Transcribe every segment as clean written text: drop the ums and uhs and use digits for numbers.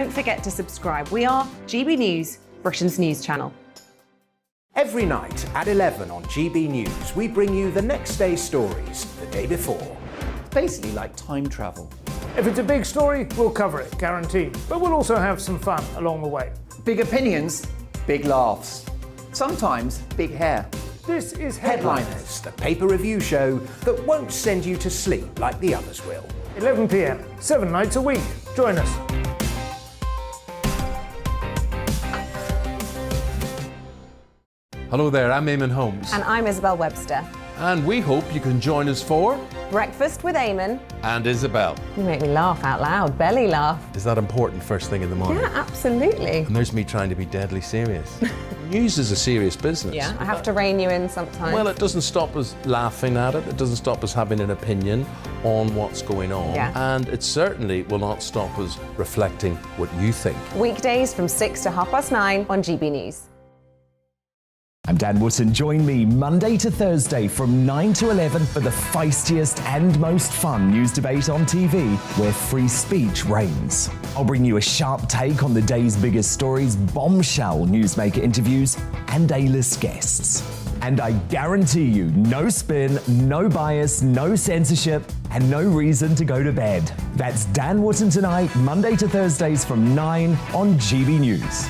Don't forget to subscribe. We are GB News, Britain's news channel. Every night at 11 on GB News, we bring you the next day's stories the day before. It's basically like time travel. If it's a big story, we'll cover it, guaranteed. But we'll also have some fun along the way. Big opinions, big laughs. Sometimes big hair. This is Headliners, the paper review show that won't send you to sleep like the others will. 11 p.m, 7 nights a week. Join us. Hello there, I'm Eamon Holmes. And I'm Isabel Webster. And we hope you can join us for Breakfast with Eamon. And Isabel. You make me laugh out loud, belly laugh. Is that important first thing in the morning? Yeah, absolutely. And there's me trying to be deadly serious. News is a serious business. Yeah, I have to rein you in sometimes. Well, it doesn't stop us laughing at it. It doesn't stop us having an opinion on what's going on. Yeah. And it certainly will not stop us reflecting what you think. Weekdays from 6 to 9:30 on GB News. I'm Dan Wootton. Join me Monday to Thursday from 9 to 11 for the feistiest and most fun news debate on TV, where free speech reigns. I'll bring you a sharp take on the day's biggest stories, bombshell newsmaker interviews, and A-list guests. And I guarantee you, no spin, no bias, no censorship, and no reason to go to bed. That's Dan Wootton tonight, Monday to Thursdays from 9 on GB News.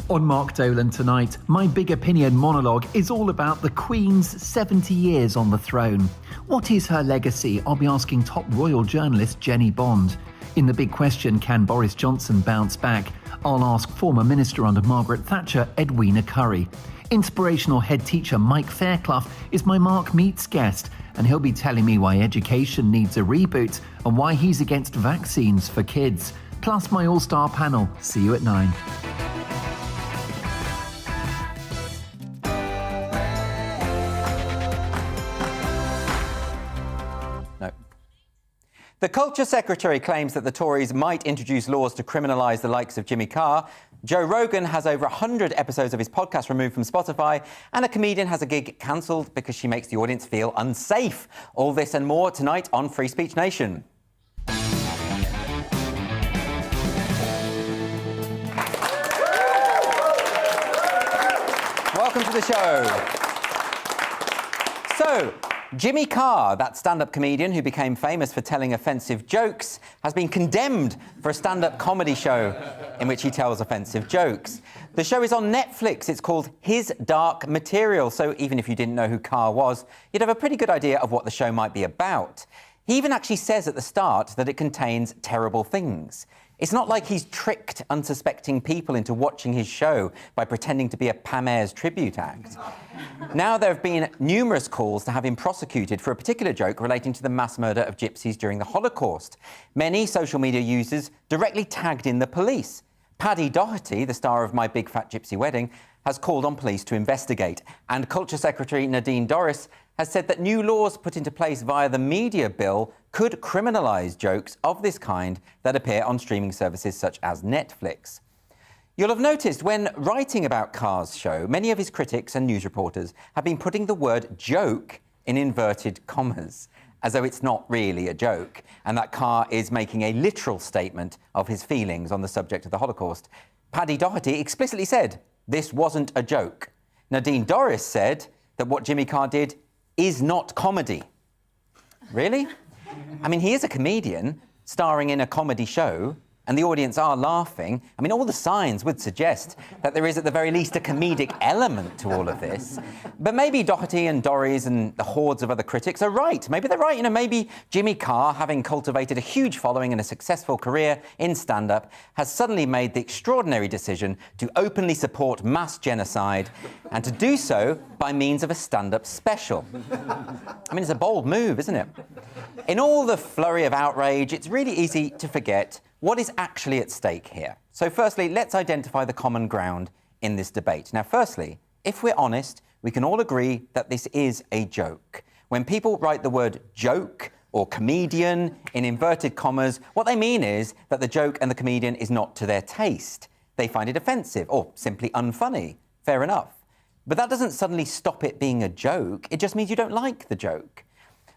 On Mark Dolan tonight, my big opinion monologue is all about the Queen's 70 years on the throne. What is her legacy? I'll be asking top royal journalist Jenny Bond. In the big question, can Boris Johnson bounce back? I'll ask former minister under Margaret Thatcher, Edwina Currie. Inspirational head teacher Mike Fairclough is my Mark Meets guest, and he'll be telling me why education needs a reboot and why he's against vaccines for kids. Plus my all-star panel. See you at 9. The Culture Secretary claims that the Tories might introduce laws to criminalise the likes of Jimmy Carr. Joe Rogan has over 100 episodes of his podcast removed from Spotify, and a comedian has a gig cancelled because she makes the audience feel unsafe. All this and more tonight on Free Speech Nation. Welcome to the show. So, Jimmy Carr, that stand-up comedian who became famous for telling offensive jokes, has been condemned for a stand-up comedy show in which he tells offensive jokes. The show is on Netflix. It's called His Dark Material, so even if you didn't know who Carr was, you'd have a pretty good idea of what the show might be about. He even actually says at the start that it contains terrible things. It's not like he's tricked unsuspecting people into watching his show by pretending to be a Pam Ayres tribute act. Now there have been numerous calls to have him prosecuted for a particular joke relating to the mass murder of gypsies during the Holocaust. Many social media users directly tagged in the police. Paddy Doherty, the star of My Big Fat Gypsy Wedding, has called on police to investigate. And Culture Secretary Nadine Dorries has said that new laws put into place via the media bill could criminalise jokes of this kind that appear on streaming services such as Netflix. You'll have noticed when writing about Carr's show, many of his critics and news reporters have been putting the word joke in inverted commas, as though it's not really a joke, and that Carr is making a literal statement of his feelings on the subject of the Holocaust. Paddy Doherty explicitly said this wasn't a joke. Nadine Dorries said that what Jimmy Carr did is not comedy. Really? I mean, he is a comedian starring in a comedy show, and the audience are laughing. I mean, all the signs would suggest that there is, at the very least, a comedic element to all of this. But maybe Doherty and Dorries and the hordes of other critics are right. Maybe they're right. You know, maybe Jimmy Carr, having cultivated a huge following and a successful career in stand-up, has suddenly made the extraordinary decision to openly support mass genocide and to do so by means of a stand-up special. I mean, it's a bold move, isn't it? In all the flurry of outrage, it's really easy to forget what is actually at stake here. So firstly, let's identify the common ground in this debate. Now, firstly, if we're honest, we can all agree that this is a joke. When people write the word joke or comedian in inverted commas, what they mean is that the joke and the comedian is not to their taste. They find it offensive or simply unfunny. Fair enough. But that doesn't suddenly stop it being a joke. It just means you don't like the joke.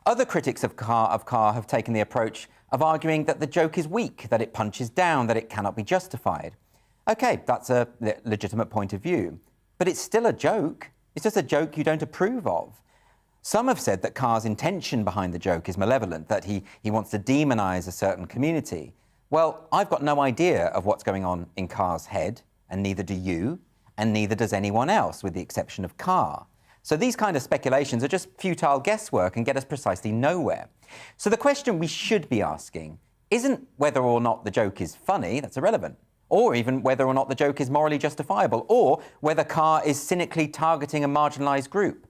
Other critics of car have taken the approach of arguing that the joke is weak, that it punches down, that it cannot be justified. OK, that's a legitimate point of view. But it's still a joke. It's just a joke you don't approve of. Some have said that Carr's intention behind the joke is malevolent, that he wants to demonise a certain community. Well, I've got no idea of what's going on in Carr's head, and neither do you, and neither does anyone else, with the exception of Carr. So these kind of speculations are just futile guesswork and get us precisely nowhere. So the question we should be asking isn't whether or not the joke is funny, that's irrelevant, or even whether or not the joke is morally justifiable, or whether Carr is cynically targeting a marginalised group.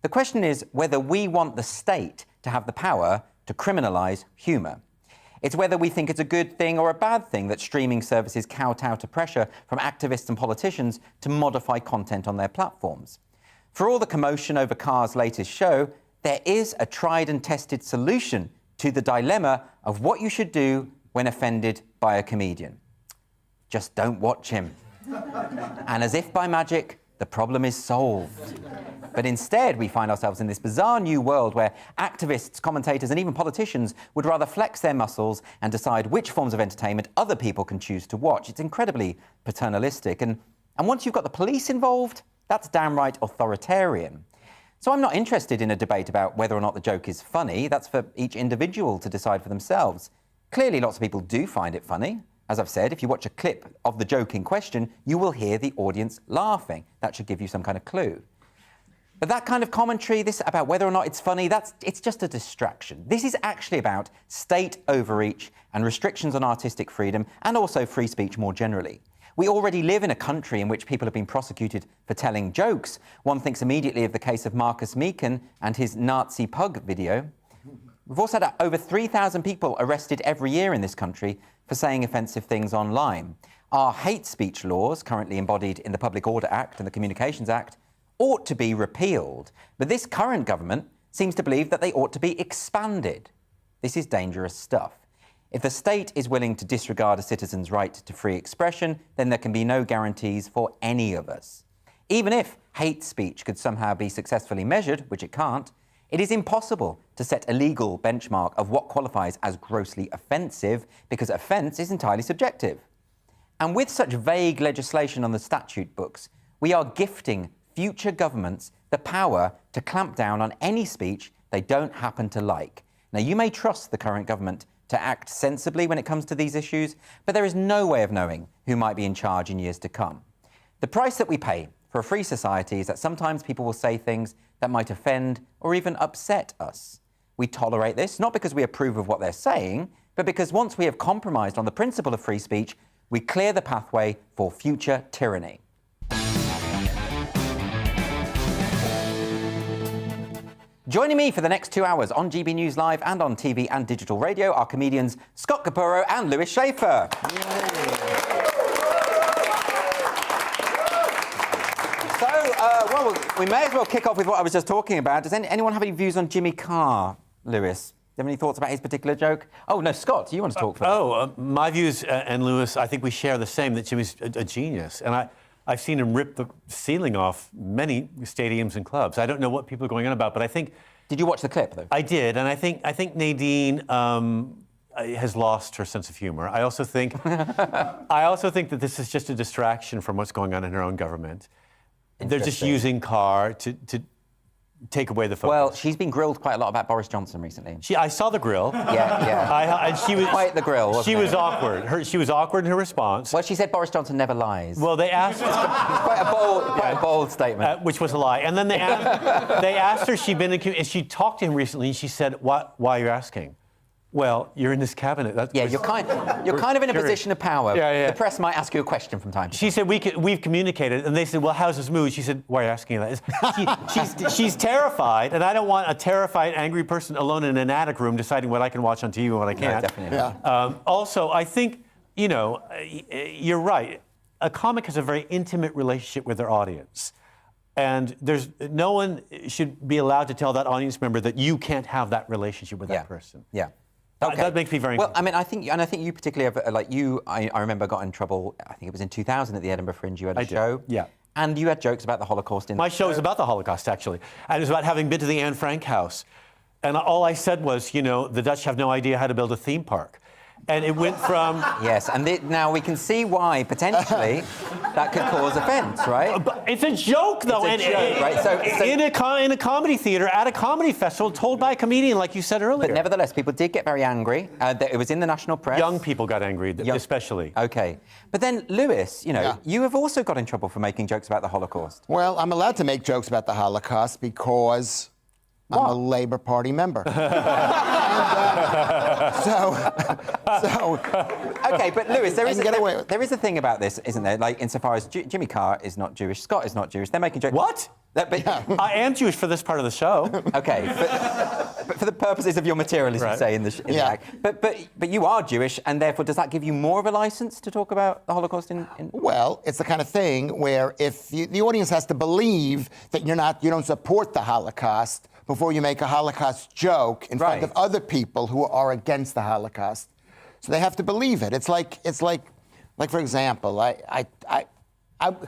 The question is whether we want the state to have the power to criminalise humour. It's whether we think it's a good thing or a bad thing that streaming services kowtow to pressure from activists and politicians to modify content on their platforms. For all the commotion over Carr's latest show, there is a tried and tested solution to the dilemma of what you should do when offended by a comedian. Just don't watch him. And as if by magic, the problem is solved. But instead, we find ourselves in this bizarre new world where activists, commentators, and even politicians would rather flex their muscles and decide which forms of entertainment other people can choose to watch. It's incredibly paternalistic. And once you've got the police involved, that's downright authoritarian. So I'm not interested in a debate about whether or not the joke is funny. That's for each individual to decide for themselves. Clearly, lots of people do find it funny. As I've said, if you watch a clip of the joke in question, you will hear the audience laughing. That should give you some kind of clue. But that kind of commentary, this about whether or not it's funny, it's just a distraction. This is actually about state overreach and restrictions on artistic freedom and also free speech more generally. We already live in a country in which people have been prosecuted for telling jokes. One thinks immediately of the case of Marcus Meekin and his Nazi pug video. We've also had over 3,000 people arrested every year in this country for saying offensive things online. Our hate speech laws, currently embodied in the Public Order Act and the Communications Act, ought to be repealed. But this current government seems to believe that they ought to be expanded. This is dangerous stuff. If the state is willing to disregard a citizen's right to free expression, then there can be no guarantees for any of us. Even if hate speech could somehow be successfully measured, which it can't, it is impossible to set a legal benchmark of what qualifies as grossly offensive, because offence is entirely subjective. And with such vague legislation on the statute books, we are gifting future governments the power to clamp down on any speech they don't happen to like. Now, you may trust the current government to act sensibly when it comes to these issues, but there is no way of knowing who might be in charge in years to come. The price that we pay for a free society is that sometimes people will say things that might offend or even upset us. We tolerate this, not because we approve of what they're saying, but because once we have compromised on the principle of free speech, we clear the pathway for future tyranny. Joining me for the next 2 hours on GB News Live and on TV and digital radio are comedians Scott Capurro and Lewis Schaefer. Well, we may as well kick off with what I was just talking about. Does anyone have any views on Jimmy Carr, Lewis? Do you have any thoughts about his particular joke? Oh, no, Scott, you want to talk first? My views, and Lewis, I think we share the same, that Jimmy's a genius. And I've seen him rip the ceiling off many stadiums and clubs. I don't know what people are going on about, but I think... Did you watch the clip, though? I did, and I think Nadine has lost her sense of humour. I also think that this is just a distraction from what's going on in her own government. They're just using Carr to take away the focus. Well, she's been grilled quite a lot about Boris Johnson recently. I saw the grill. Yeah. And she was quite the grill, wasn't she it? was awkward. She was awkward in her response. Well, she said Boris Johnson never lies. Well, they asked... quite a bold statement. Which was a lie. And then they asked her, she talked to him recently, and she said, why are you asking? Well, you're in this cabinet. You're kind of in a position of power. Yeah. The press might ask you a question from time to time. She said, we've communicated, and they said, well, how's this mood? She said, why are you asking that? She's terrified, and I don't want a terrified, angry person alone in an attic room deciding what I can watch on TV and what I can't. No, definitely not. Also, I think, you're right. A comic has a very intimate relationship with their audience. And no one should be allowed to tell that audience member that you can't have that relationship with that person. Yeah. Okay. That makes me very well. I mean, I think you particularly have, I remember got in trouble. I think it was in 2000 at the Edinburgh Fringe. You had a show, yeah, and you had jokes about the Holocaust. My show is about the Holocaust, actually, and it was about having been to the Anne Frank house. And all I said was, you know, the Dutch have no idea how to build a theme park. And it went from... Yes, and now we can see why, potentially, that could cause offence, right? But it's a joke, though. It's a joke, right? So in a comedy theatre, at a comedy festival, told by a comedian, like you said earlier. But nevertheless, people did get very angry. It was in the national press. Young people got angry, especially. OK. But then, Lewis, you know, you have also got in trouble for making jokes about the Holocaust. Well, I'm allowed to make jokes about the Holocaust because I'm a Labour Party member. OK, but Lewis, there is a thing about this, isn't there? Like, insofar as Jimmy Carr is not Jewish, Scott is not Jewish, they're making jokes... What? I am Jewish for this part of the show. OK, but for the purposes of your materialism, say, in the act. But you are Jewish, and therefore, does that give you more of a licence to talk about the Holocaust in... Well, it's the kind of thing where if the audience has to believe that you don't support the Holocaust before you make a Holocaust joke in front of other people who are against the Holocaust. So they have to believe it. It's like for example,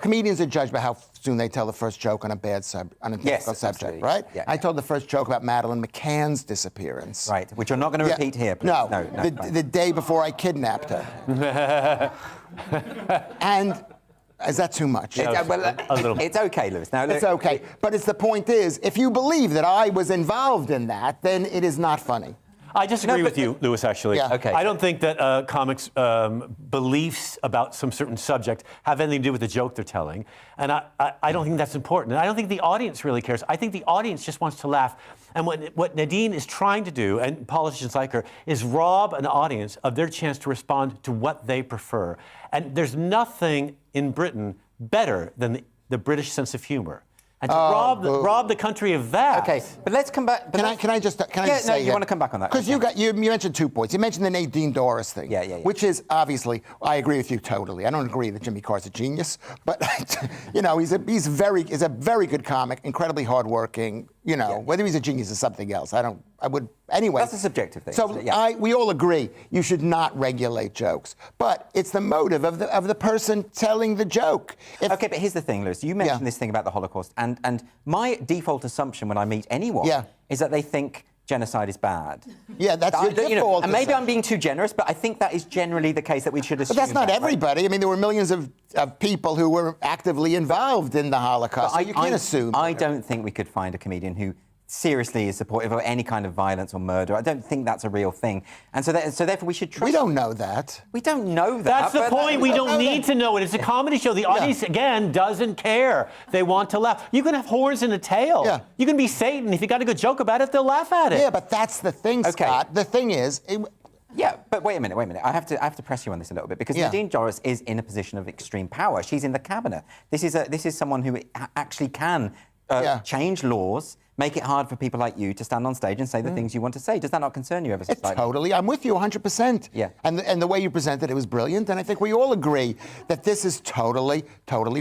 comedians are judged by how soon they tell the first joke on a difficult subject, right? Yeah, I told the first joke about Madeleine McCann's disappearance. Right, which you're not going to repeat here, please. No, the day before I kidnapped her. And... Is that too much? It's OK, Lewis. Now, it's OK. But the point is, if you believe that I was involved in that, then it is not funny. I disagree with you, Lewis, actually. Yeah. Okay. I don't think that comics' beliefs about some certain subject have anything to do with the joke they're telling. And I don't think that's important. And I don't think the audience really cares. I think the audience just wants to laugh. And what Nadine is trying to do, and politicians like her, is rob an audience of their chance to respond to what they prefer. And there's nothing in Britain better than the British sense of humor. And to rob the country of that. OK, but let's come back. Can I just say no, you want to come back on that? Because you mentioned 2 points. You mentioned the Nadine Dorris thing. Yeah. Which is obviously, I agree with you totally. I don't agree that Jimmy Carr's a genius, but you know, he's a very good comic, incredibly hardworking. You know, whether he's a genius is something else. Anyway. That's a subjective thing. So we all agree you should not regulate jokes, but it's the motive of the person telling the joke. OK, but here's the thing, Lewis. You mentioned this thing about the Holocaust, and my default assumption when I meet anyone is that they think genocide is bad. Yeah, that's your default. And maybe I'm being too generous, but I think that is generally the case that we should assume. But that's not everybody. I mean, there were millions of people who were actively involved in the Holocaust. So you can't assume. I don't think we could find a comedian who seriously is supportive of any kind of violence or murder. I don't think that's a real thing. And so therefore we should trust... We don't know that. We don't know that. That's the point. We don't need to know it. It's a comedy show. The audience, again, doesn't care. They want to laugh. You can have horns and a tail. Yeah. You can be Satan. If you got a good joke about it, they'll laugh at it. Yeah, but that's the thing, Scott. The thing is... Yeah, but wait a minute. I have to press you on this a little bit because Nadine Dorris is in a position of extreme power. She's in the cabinet. This is someone who actually can change laws, make it hard for people like you to stand on stage and say the things you want to say. Does that not concern you ever so slightly? Totally. I'm with you 100%. Yeah. And the way you presented it was brilliant. And I think we all agree that this is totally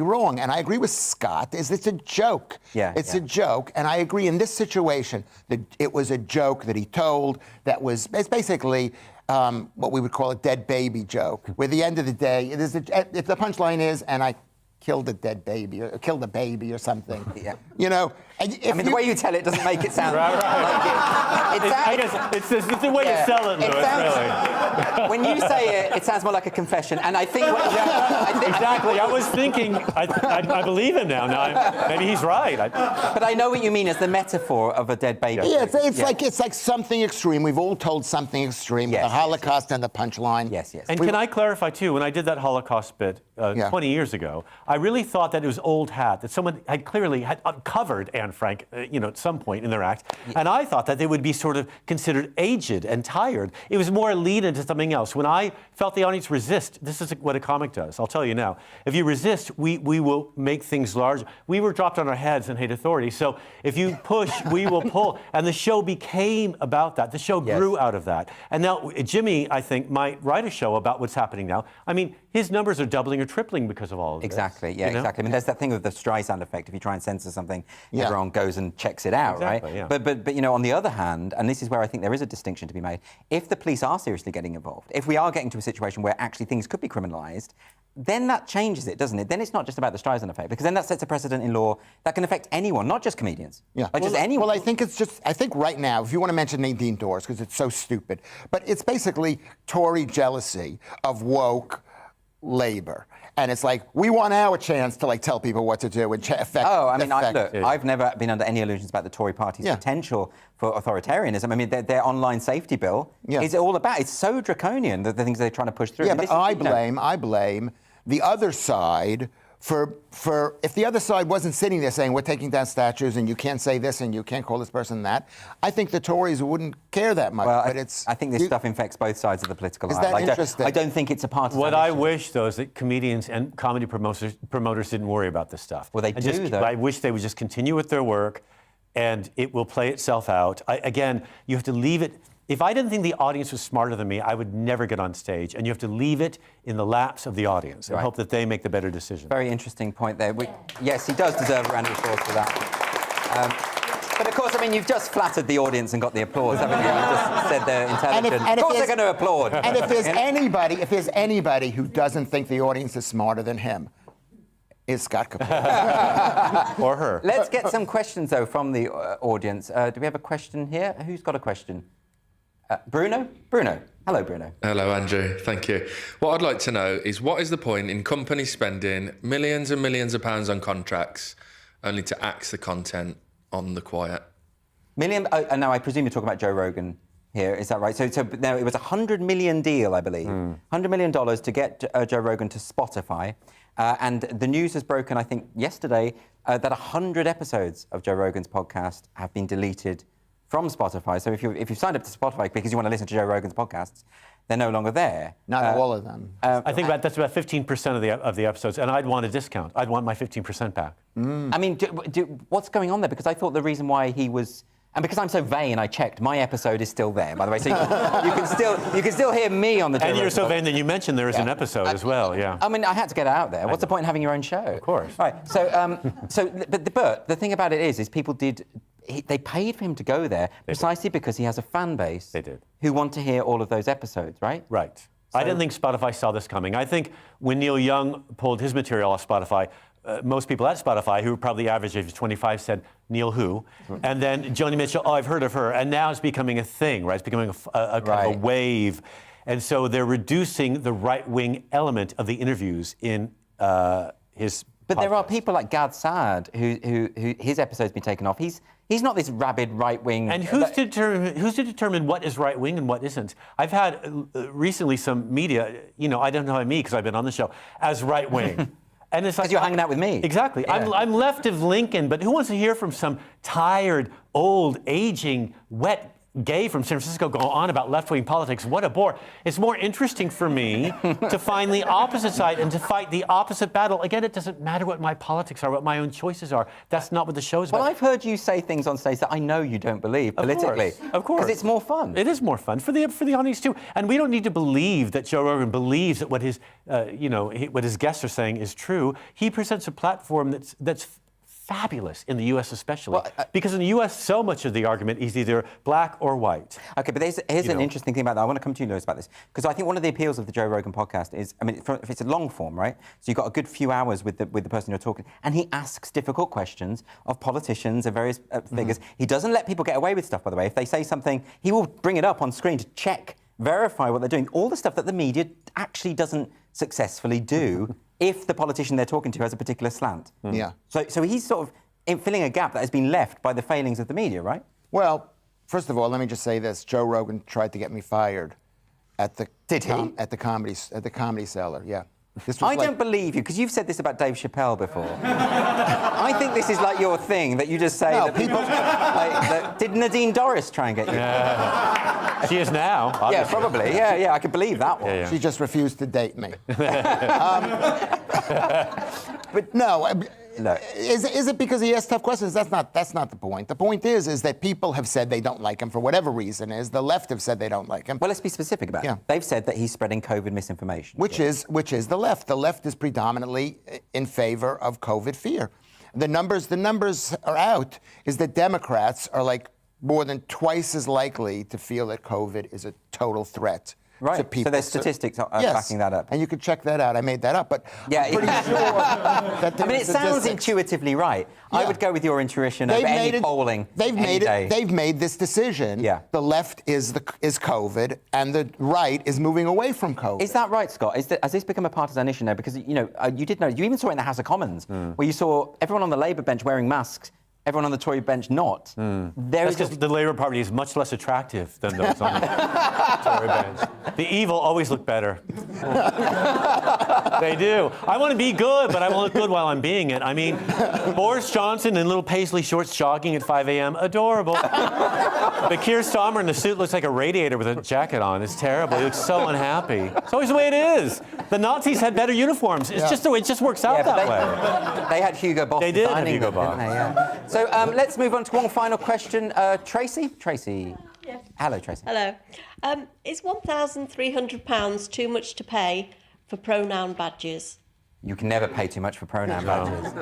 wrong. And I agree with Scott. It's a joke. It's a joke. And I agree in this situation that it was a joke that he told it's basically what we would call a dead baby joke, where at the end of the day, if the punchline is, and I killed a dead baby or killed a baby or something. Yeah. You know, the way you tell it doesn't make it sound right. like it. I guess it's the way you sell it, Lewis, really. When you say it, it sounds more like a confession. And I think... Exactly. I was thinking, I believe him now. Maybe he's right. But I know what you mean as the metaphor of a dead baby. Yeah, it's like something extreme. We've all told something extreme. The Holocaust and the punchline. Yes. And can I clarify, too, when I did that Holocaust bit 20 years ago, I really thought that it was old hat, that someone had clearly uncovered Anne Frank, at some point in their act. And I thought that they would be sort of considered aged and tired. It was more a lead into something else. When I felt the audience resist, this is what a comic does. I'll tell you now. If you resist, we will make things larger. We were dropped on our heads and hate authority. So if you push, we will pull. And the show became about that. The show grew out of that. And now Jimmy, I think, might write a show about what's happening now. I mean, his numbers are doubling or tripling because of all of this. Exactly. I mean, there's that thing with the Streisand effect. If you try and censor something, everyone goes and checks it out, right? Yeah. But you know, on the other hand, and this is where I think there is a distinction to be made, if the police are seriously getting involved, if we are getting to a situation where actually things could be criminalised, then that changes it, doesn't it? Then it's not just about the Streisand effect, because then that sets a precedent in law that can affect anyone, not just comedians. Yeah. Like just anyone. Well, I think right now, if you want to mention Nadine Dorris, because it's so stupid, but it's basically Tory jealousy of woke Labour. And it's like, we want our chance to like tell people what to do and affect. Oh, I mean, look, I've never been under any illusions about the Tory party's potential for authoritarianism. I mean, their online safety bill is all about, it's so draconian, the things they're trying to push through. Yeah, but I blame the other side for if the other side wasn't sitting there saying, we're taking down statues and you can't say this and you can't call this person that, I think the Tories wouldn't care that much. Well, but I think this stuff infects both sides of the political line. Is that interesting? I don't think it's a partisan What issue. I wish, though, is that comedians and comedy promoters didn't worry about this stuff. Well, they do, though. I wish they would just continue with their work, and it will play itself out. Again, you have to leave it. If I didn't think the audience was smarter than me, I would never get on stage. And you have to leave it in the laps of the audience and hope that they make the better decision. Very interesting point there. Yes, he does deserve a round of applause for that. But of course, I mean, you've just flattered the audience and got the applause, haven't you? You just said they're intelligent. Of course they're going to applaud. And if there's anybody who doesn't think the audience is smarter than him, is Scott Kaplan. Or her. Let's get some questions, though, from the audience. Do we have a question here? Who's got a question? Bruno? Bruno. Hello, Bruno. Hello, Andrew. Thank you. What I'd like to know is what is the point in companies spending millions and millions of pounds on contracts only to axe the content on the quiet? Now, I presume you're talking about Joe Rogan here. Is that right? So now it was a $100 million deal, I believe. $100 million to get Joe Rogan to Spotify. And the news has broken, I think, yesterday, that 100 episodes of Joe Rogan's podcast have been deleted from Spotify. So if you've signed up to Spotify because you want to listen to Joe Rogan's podcasts, they're no longer there. Not all of them. I think that's about 15% of the episodes, and I'd want a discount. I'd want my 15% back. I mean, what's going on there? Because I thought the reason why he was... And because I'm so vain, I checked. My episode is still there, by the way. So you can still hear me on the Joe And you're Rogan so vain that you mentioned there is an episode as well, yeah. I mean, I had to get it out there. What's the point in having your own show? Of course. Right, but the thing about it is people did... They paid for him to go there precisely because he has a fan base who want to hear all of those episodes, right? Right. I didn't think Spotify saw this coming. I think when Neil Young pulled his material off Spotify, most people at Spotify, who were probably the average age of 25, said, Neil who? And then Joni Mitchell, oh, I've heard of her. And now it's becoming a thing, right? It's becoming a kind of a wave. And so they're reducing the right-wing element of the interviews in his But podcast. there are people like Gad Saad, who his episode's been taken off. He's not this rabid right-wing... And who's to determine what is right-wing and what isn't? I've had recently some media, identify me, because I've been on the show, as right-wing. And it's like... Because you're hanging out with me. Exactly. Yeah. I'm left of Lincoln, but who wants to hear from some tired, old, aging, wet gay from San Francisco go on about left-wing politics? What a bore. It's more interesting for me to find the opposite side and to fight the opposite battle. Again, it doesn't matter what my politics are, what my own choices are. That's not what the show's about. Well, I've heard you say things on stage that I know you don't believe politically. Of course. Because it's more fun. It is more fun for the audience too. And we don't need to believe that Joe Rogan believes that what his what his guests are saying is true. He presents a platform that's fabulous in the U.S. especially. Because in the U.S., so much of the argument is either black or white. OK, but here's an interesting thing about that. I want to come to you, Lewis, about this. Because I think one of the appeals of the Joe Rogan podcast is, I mean, if it's a long form, right? So you've got a good few hours with the person you're talking, and he asks difficult questions of politicians and various figures. He doesn't let people get away with stuff, by the way. If they say something, he will bring it up on screen to check, verify what they're doing. All the stuff that the media actually doesn't successfully do if the politician they're talking to has a particular slant. Yeah. So he's sort of filling a gap that has been left by the failings of the media, right? Well, first of all, let me just say this: Joe Rogan tried to get me fired at the at the comedy cellar. Yeah. I don't believe you, because you've said this about Dave Chappelle before. I think this is like your thing, that you just say that people... did Nadine Dorris try and get you? Yeah. She is now, obviously. Yeah, probably. Yeah, I could believe that one. She just refused to date me. But no... Is it because he asks tough questions? That's not the point. The point is that people have said they don't like him for whatever reason is. The left have said they don't like him. Well, let's be specific about it. They've said that he's spreading COVID misinformation. Which is the left. The left is predominantly in favor of COVID fear. The numbers are out, is that Democrats are like more than twice as likely to feel that COVID is a total threat Right. to people. So there's statistics yes, backing that up. And you could check that out. I made that up, but yeah, I'm pretty sure that I mean, it sounds intuitively right. Yeah. I would go with your intuition over any polling. They've made this decision. Yeah. The left is COVID, and the right is moving away from COVID. Is that right, Scott? Has this become a partisan issue now? Because you did know, you even saw it in the House of Commons, where you saw everyone on the Labour bench wearing masks, everyone on the Tory bench not. That's because the Labour Party is much less attractive than those on the Tory bench. The evil always look better. They do. I want to be good, but I won't look good while I'm being it. I mean, Boris Johnson in little paisley shorts jogging at 5 a.m., adorable. But Keir Starmer in the suit looks like a radiator with a jacket on. It's terrible. He looks so unhappy. It's always the way it is. The Nazis had better uniforms. It's just the way it just works out that way. They had Hugo Boss. They did have Hugo Boss. So let's move on to one final question. Tracy? Yes. Hello, Tracy. Hello. Is £1,300 too much to pay for pronoun badges? You can never pay too much for pronoun badges.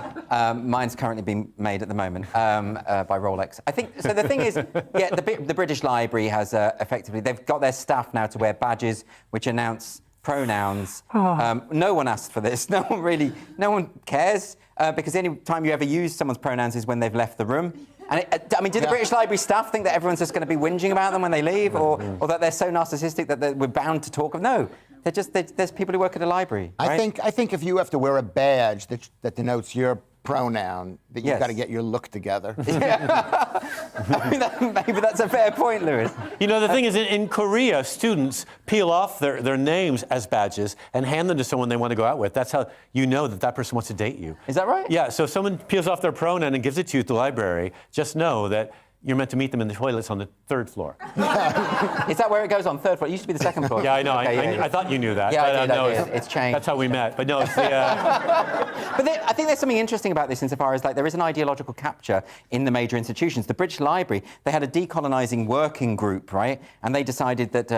Mine's currently being made at the moment by Rolex. I think, so the thing is, yeah, the British Library has effectively, they've got their staff now to wear badges which announce pronouns. No one asked for this. No one cares, because any time you ever use someone's pronouns is when they've left the room. And do the British Library staff think that everyone's just going to be whinging about them when they leave, or that they're so narcissistic that we're bound to talk of? No, there's people who work at a library. Right? I think if you have to wear a badge that denotes your pronoun, that you've got to get your look together. I mean, maybe that's a fair point, Lewis. You know, the thing is, in Korea, students peel off their names as badges and hand them to someone they want to go out with. That's how you know that person wants to date you. Is that right? Yeah, so if someone peels off their pronoun and gives it to you at the library, just know that you're meant to meet them in the toilets on the 3rd floor. Is that where it goes on? 3rd floor? It used to be the 2nd floor. Yeah, I know. I thought you knew that. Yeah, but, I did. It's changed. That's how we met. But no, it's the... But I think there's something interesting about this insofar as there is an ideological capture in the major institutions. The British Library, they had a decolonising working group, right? And they decided that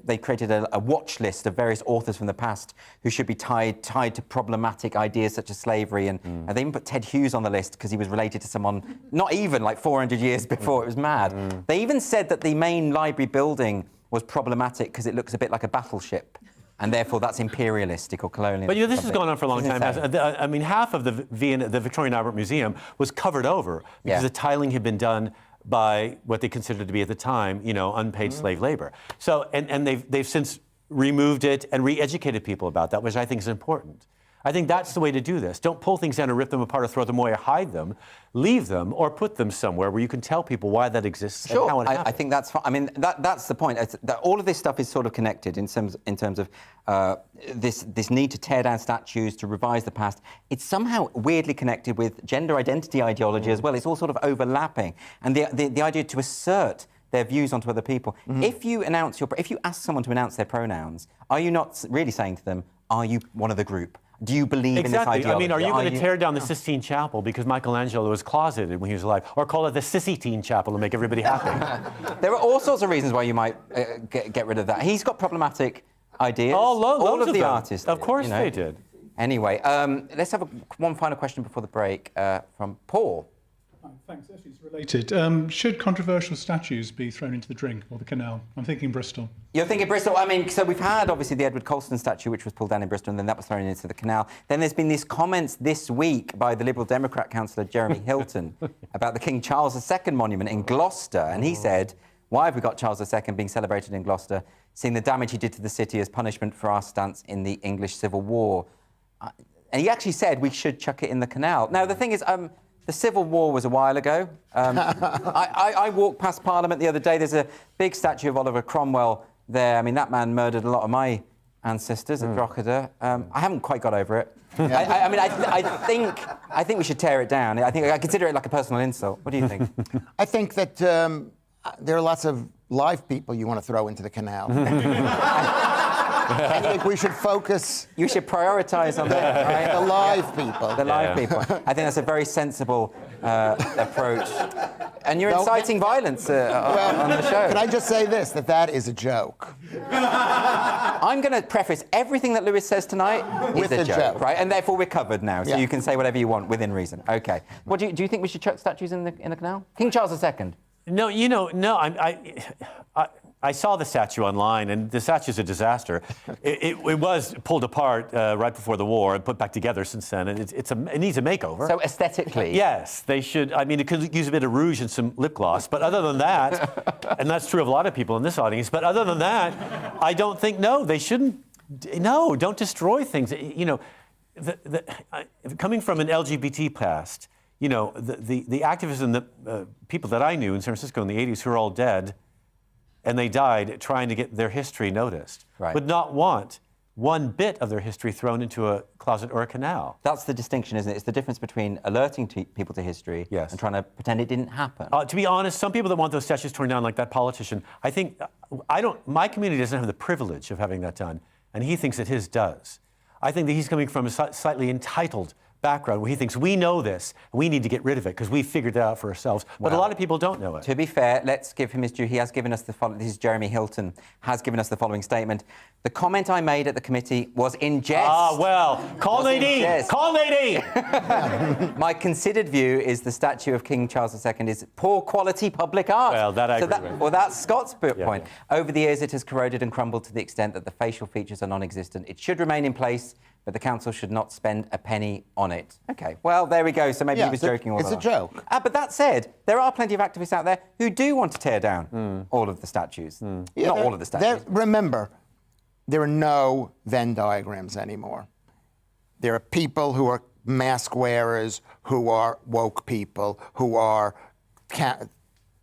they created a watch list of various authors from the past who should be tied to problematic ideas such as slavery. And they even put Ted Hughes on the list because he was related to someone not even 400 years before. It was mad. They even said that the main library building was problematic because it looks a bit like a battleship, and therefore that's imperialistic or colonial. But this has gone on for a long time. I mean, half of the Victorian Albert Museum was covered over because the tiling had been done by what they considered to be at the time, unpaid slave labor. So, and they've since removed it and re-educated people about that, which I think is important. I think that's the way to do this. Don't pull things down and rip them apart or throw them away or hide them. Leave them or put them somewhere where you can tell people why that exists and how it happened. I think that's fine. I mean, that's the point. That all of this stuff is sort of connected in terms of this need to tear down statues, to revise the past. It's somehow weirdly connected with gender identity ideology as well. It's all sort of overlapping. And the idea to assert their views onto other people. If you ask someone to announce their pronouns, are you not really saying to them, are you one of the group? Do you believe in this ideology? I mean, are you going to tear down the Sistine Chapel because Michelangelo was closeted when he was alive? Or call it the Sissy-tine Chapel and make everybody happy? There are all sorts of reasons why you might get rid of that. He's got problematic ideas. Oh, all of the them. artists. Of course they did. Anyway, let's have one final question before the break from Paul. Thanks. Actually, it's related. Should controversial statues be thrown into the drink or the canal? I'm thinking Bristol. You're thinking Bristol. I mean, so we've had, obviously, the Edward Colston statue, which was pulled down in Bristol, and then that was thrown into the canal. Then there's been these comments this week by the Liberal Democrat councillor Jeremy Hilton about the King Charles II monument in Gloucester. And he said, why have we got Charles II being celebrated in Gloucester, seeing the damage he did to the city as punishment for our stance in the English Civil War? And he actually said we should chuck it in the canal. Now, the thing is... the Civil War was a while ago. I walked past Parliament the other day. There's a big statue of Oliver Cromwell there. I mean, that man murdered a lot of my ancestors at Drogheda. I haven't quite got over it. I think we should tear it down. I consider it like a personal insult. What do you think? I think that there are lots of live people you want to throw into the canal. I think we should focus. You should prioritise on that, right? The live people. The live people. I think that's a very sensible approach. And you're inciting violence on the show. Can I just say this, that is a joke? I'm going to preface everything that Lewis says tonight with a joke, right? And therefore we're covered now, so you can say whatever you want within reason. Okay. What do you think we should chuck statues in the canal? King Charles II. No, no. I saw the statue online, and the statue's a disaster. It was pulled apart right before the war and put back together since then, and it needs a makeover. So aesthetically? Yes, they should. I mean, it could use a bit of rouge and some lip gloss, but other than that, and that's true of a lot of people in this audience, but other than that, I don't think, no, they shouldn't, no, don't destroy things. You know, coming from an LGBT past, you know, the activism that people that I knew in San Francisco in the 80s who are all dead, and they died trying to get their history noticed, would not want one bit of their history thrown into a closet or a canal. That's the distinction, isn't it? It's the difference between alerting people to history and trying to pretend it didn't happen. To be honest, some people that want those statues torn down, like that politician, I think, my community doesn't have the privilege of having that done, and he thinks that his does. I think that he's coming from a slightly entitled background where he thinks we know this, and we need to get rid of it because we figured it out for ourselves. But a lot of people don't know it. To be fair, let's give him his due. He has given us the following. This is Jeremy Hilton, has given us the following statement. The comment I made at the committee was in jest. Ah, well, call Nadine! Call Nadine! My considered view is the statue of King Charles II is poor quality public art. Well, that I agree with. Well, that's Scott's point. Over the years, it has corroded and crumbled to the extent that the facial features are non-existent. It should remain in place, but the council should not spend a penny on it. OK, well, there we go. So maybe he was joking all along. It's a joke. But that said, there are plenty of activists out there who do want to tear down all of the statues. Yeah, not all of the statues. Remember, there are no Venn diagrams anymore. There are people who are mask wearers, who are woke people, who are,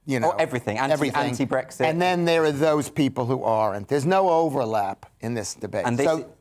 you know... everything, anti-Brexit. And then there are those people who aren't. There's no overlap in this debate. And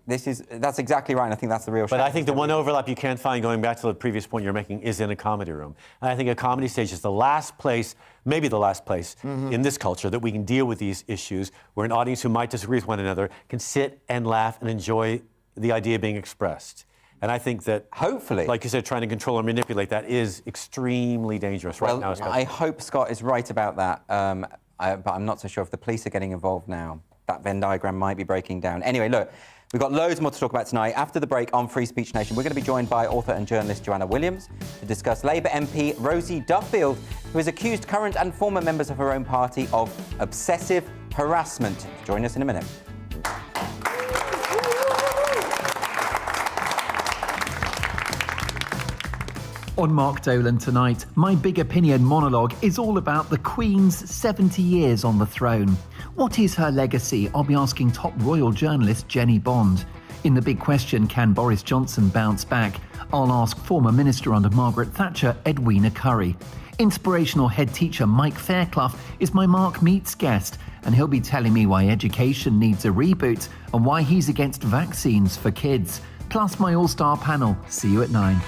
that's exactly right, and I think that's the real But I think the one overlap you can't find, going back to the previous point you're making, is in a comedy room. And I think a comedy stage is the last place, maybe the last place in this culture that we can deal with these issues, where an audience who might disagree with one another can sit and laugh and enjoy the idea being expressed. And I think that, hopefully, like you said, trying to control or manipulate that is extremely dangerous right now. I hope Scott is right about that, but I'm not so sure if the police are getting involved now. That Venn diagram might be breaking down. Anyway, look, we've got loads more to talk about tonight. After the break on Free Speech Nation, we're going to be joined by author and journalist Joanna Williams to discuss Labour MP Rosie Duffield, who has accused current and former members of her own party of obsessive harassment. Join us in a minute. On Mark Dolan tonight, my big opinion monologue is all about the Queen's 70 years on the throne. What is her legacy? I'll be asking top royal journalist Jenny Bond. In the big question, can Boris Johnson bounce back? I'll ask former minister under Margaret Thatcher, Edwina Currie. Inspirational head teacher Mike Fairclough is my Mark Meets guest, and he'll be telling me why education needs a reboot and why he's against vaccines for kids. Plus my all-star panel. See you at 9.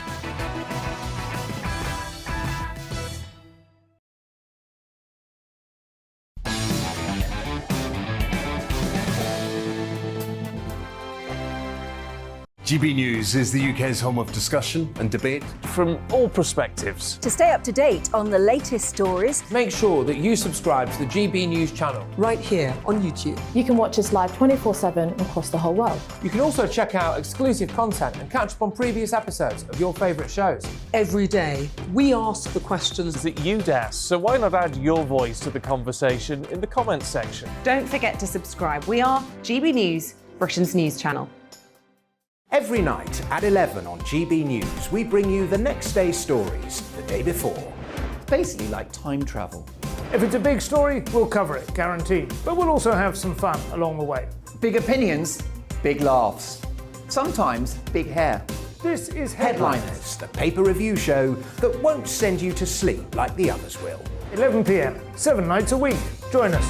GB News is the UK's home of discussion and debate from all perspectives. To stay up to date on the latest stories, make sure that you subscribe to the GB News channel right here on YouTube. You can watch us live 24/7 across the whole world. You can also check out exclusive content and catch up on previous episodes of your favourite shows. Every day, we ask the questions that you'd ask, so why not add your voice to the conversation in the comments section? Don't forget to subscribe. We are GB News, Britain's news channel. Every night at 11 on GB News, we bring you the next day's stories the day before. It's basically like time travel. If it's a big story, we'll cover it, guaranteed. But we'll also have some fun along the way. Big opinions, big laughs. Sometimes big hair. This is Headliners, the paper review show that won't send you to sleep like the others will. 11 p.m, 7 nights a week. Join us.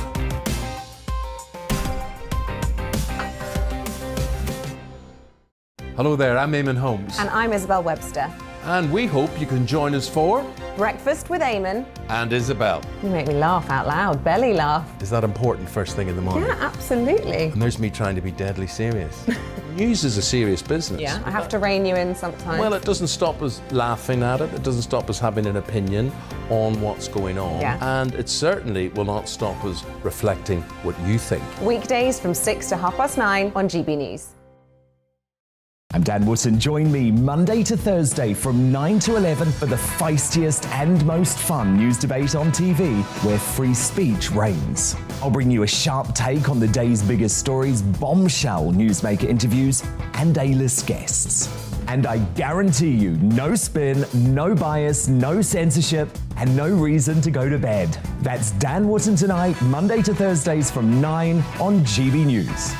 Hello there, I'm Eamon Holmes. And I'm Isabel Webster. And we hope you can join us for Breakfast with Eamon and Isabel. You make me laugh out loud, belly laugh. Is that important first thing in the morning? Yeah, absolutely. And there's me trying to be deadly serious. News is a serious business. Yeah, I have to rein you in sometimes. Well, it doesn't stop us laughing at it. It doesn't stop us having an opinion on what's going on. Yeah. And it certainly will not stop us reflecting what you think. Weekdays from 6 to 9:30 on GB News. I'm Dan Wootton. Join me Monday to Thursday from 9 to 11 for the feistiest and most fun news debate on TV, where free speech reigns. I'll bring you a sharp take on the day's biggest stories, bombshell newsmaker interviews, and A-list guests. And I guarantee you, no spin, no bias, no censorship, and no reason to go to bed. That's Dan Wootton Tonight, Monday to Thursdays from 9 on GB News.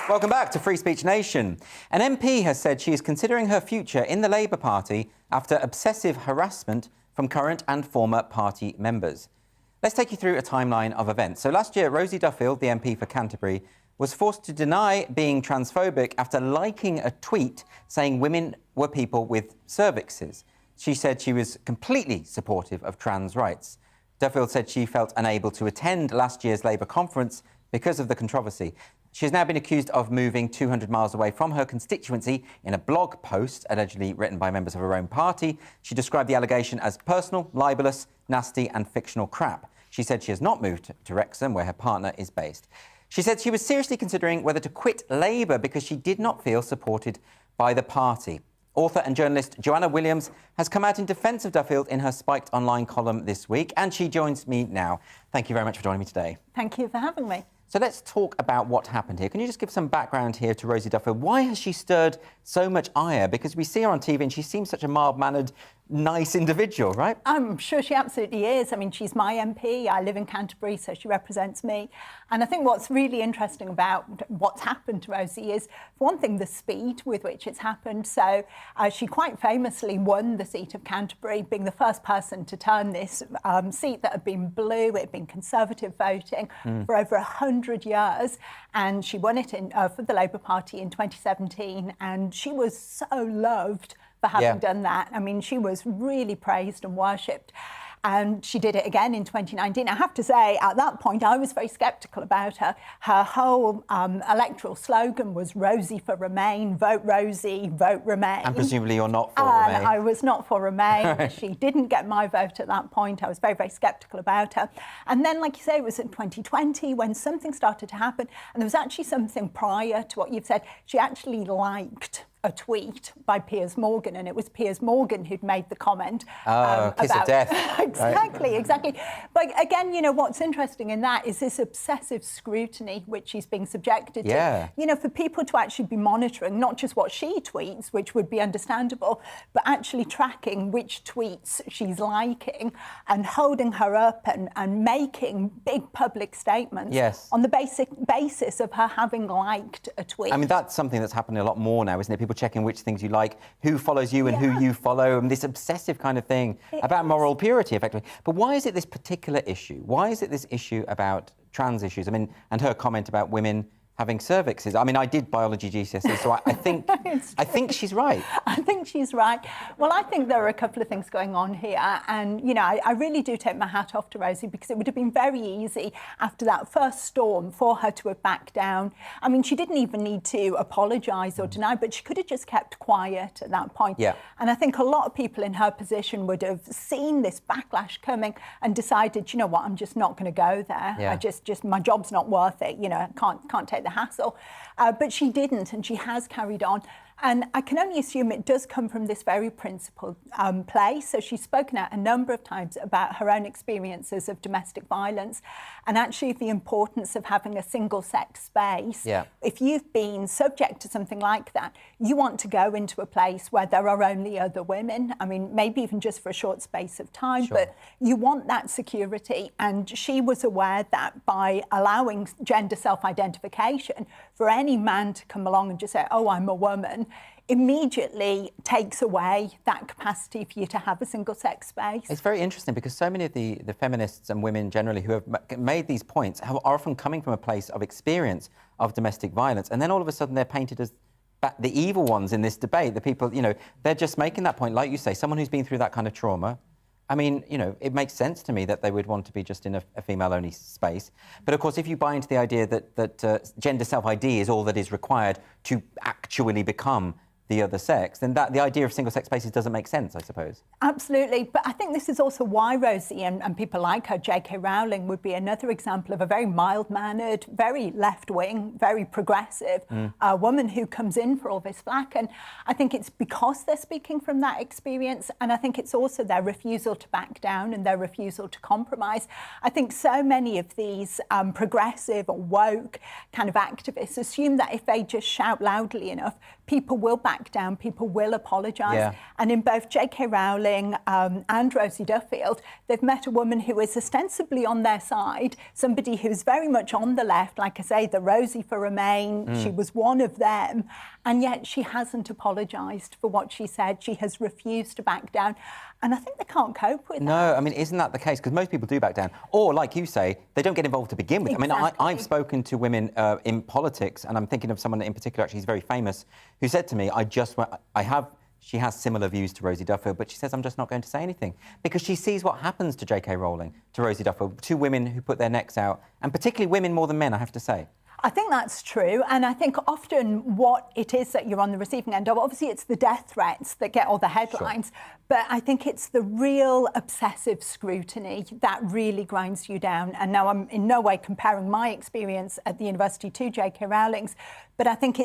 Welcome back to Free Speech Nation. An MP has said she is considering her future in the Labour Party after obsessive harassment from current and former party members. Let's take you through a timeline of events. So last year, Rosie Duffield, the MP for Canterbury, was forced to deny being transphobic after liking a tweet saying women were people with cervixes. She said she was completely supportive of trans rights. Duffield said she felt unable to attend last year's Labour conference because of the controversy. She has now been accused of moving 200 miles away from her constituency in a blog post allegedly written by members of her own party. She described the allegation as personal, libellous, nasty and fictional crap. She said she has not moved to Wrexham, where her partner is based. She said she was seriously considering whether to quit Labour because she did not feel supported by the party. Author and journalist Joanna Williams has come out in defence of Duffield in her Spiked Online column this week, and she joins me now. Thank you very much for joining me today. Thank you for having me. So let's talk about what happened here. Can you just give some background here to Rosie Duffield? Why has she stirred so much ire? Because we see her on TV and she seems such a mild-mannered, nice individual, right? I'm sure she absolutely is. I mean, she's my MP. I live in Canterbury, so she represents me. And I think what's really interesting about what's happened to Rosie is, for one thing, the speed with which it's happened. So she quite famously won the seat of Canterbury, being the first person to turn this seat that had been blue, it had been Conservative voting for over 100 years. And she won it for the Labour Party in 2017. And she was so loved for having done that. I mean, she was really praised and worshipped. And she did it again in 2019. I have to say, at that point, I was very sceptical about her. Her whole electoral slogan was Rosie for Remain, vote Rosie, vote Remain. And presumably you're not for Remain. I was not for Remain. She didn't get my vote at that point. I was very, very sceptical about her. And then, like you say, it was in 2020 when something started to happen. And there was actually something prior to what you've said. She actually liked a tweet by Piers Morgan, and it was Piers Morgan who'd made the comment. Kiss of death. Exactly, exactly. But again, you know, what's interesting in that is this obsessive scrutiny which she's being subjected to. You know, for people to actually be monitoring not just what she tweets, which would be understandable, but actually tracking which tweets she's liking and holding her up and making big public statements on the basis of her having liked a tweet. I mean, that's something that's happening a lot more now, isn't it? People checking which things you like, who follows you and who you follow, and this obsessive kind of thing about moral purity, effectively. But why is it this particular issue? Why is it this issue about trans issues? I mean, and her comment about women having cervixes. I mean, I did biology GCSE, so I think she's right. I think she's right. Well, I think there are a couple of things going on here. And, you know, I really do take my hat off to Rosie, because it would have been very easy after that first storm for her to have backed down. I mean, she didn't even need to apologise or deny, but she could have just kept quiet at that point. And I think a lot of people in her position would have seen this backlash coming and decided, you know what, I'm just not going to go there. I just my job's not worth it. You know, I can't take the hassle. But she didn't, and she has carried on. And I can only assume it does come from this very principled place. So she's spoken out a number of times about her own experiences of domestic violence and actually the importance of having a single-sex space. If you've been subject to something like that, you want to go into a place where there are only other women. I mean, maybe even just for a short space of time, but you want that security. And she was aware that by allowing gender self-identification for any man to come along and just say, oh, I'm a woman, immediately takes away that capacity for you to have a single-sex space. It's very interesting because so many of the feminists and women generally who have made these points are often coming from a place of experience of domestic violence, and then all of a sudden they're painted as the evil ones in this debate. The people, you know, they're just making that point, like you say, someone who's been through that kind of trauma. I mean, you know, it makes sense to me that they would want to be just in a female-only space. But, of course, if you buy into the idea that gender self-ID is all that is required to actually become the other sex, then the idea of single-sex spaces doesn't make sense, I suppose. Absolutely, but I think this is also why Rosie and people like her, J.K. Rowling, would be another example of a very mild-mannered, very left-wing, very progressive woman who comes in for all this flack. And I think it's because they're speaking from that experience, and I think it's also their refusal to back down and their refusal to compromise. I think so many of these progressive or woke kind of activists assume that if they just shout loudly enough, people will back down, people will apologise. Yeah. And in both J.K. Rowling and Rosie Duffield, they've met a woman who is ostensibly on their side, somebody who's very much on the left, like I say, the Rosie for Remain, she was one of them, and yet she hasn't apologised for what she said. She has refused to back down. And I think they can't cope with that. No, I mean, isn't that the case? Because most people do back down. Or, like you say, they don't get involved to begin with. Exactly. I mean, I've spoken to women in politics, and I'm thinking of someone in particular, actually, who's very famous, who said to me, she has similar views to Rosie Duffield, but she says, I'm just not going to say anything. Because she sees what happens to J.K. Rowling, to Rosie Duffield, two women who put their necks out, and particularly women more than men, I have to say. I think that's true, and I think often what it is that you're on the receiving end of, obviously it's the death threats that get all the headlines, but I think it's the real obsessive scrutiny that really grinds you down. And now I'm in no way comparing my experience at the university to J.K. Rowling's, but I think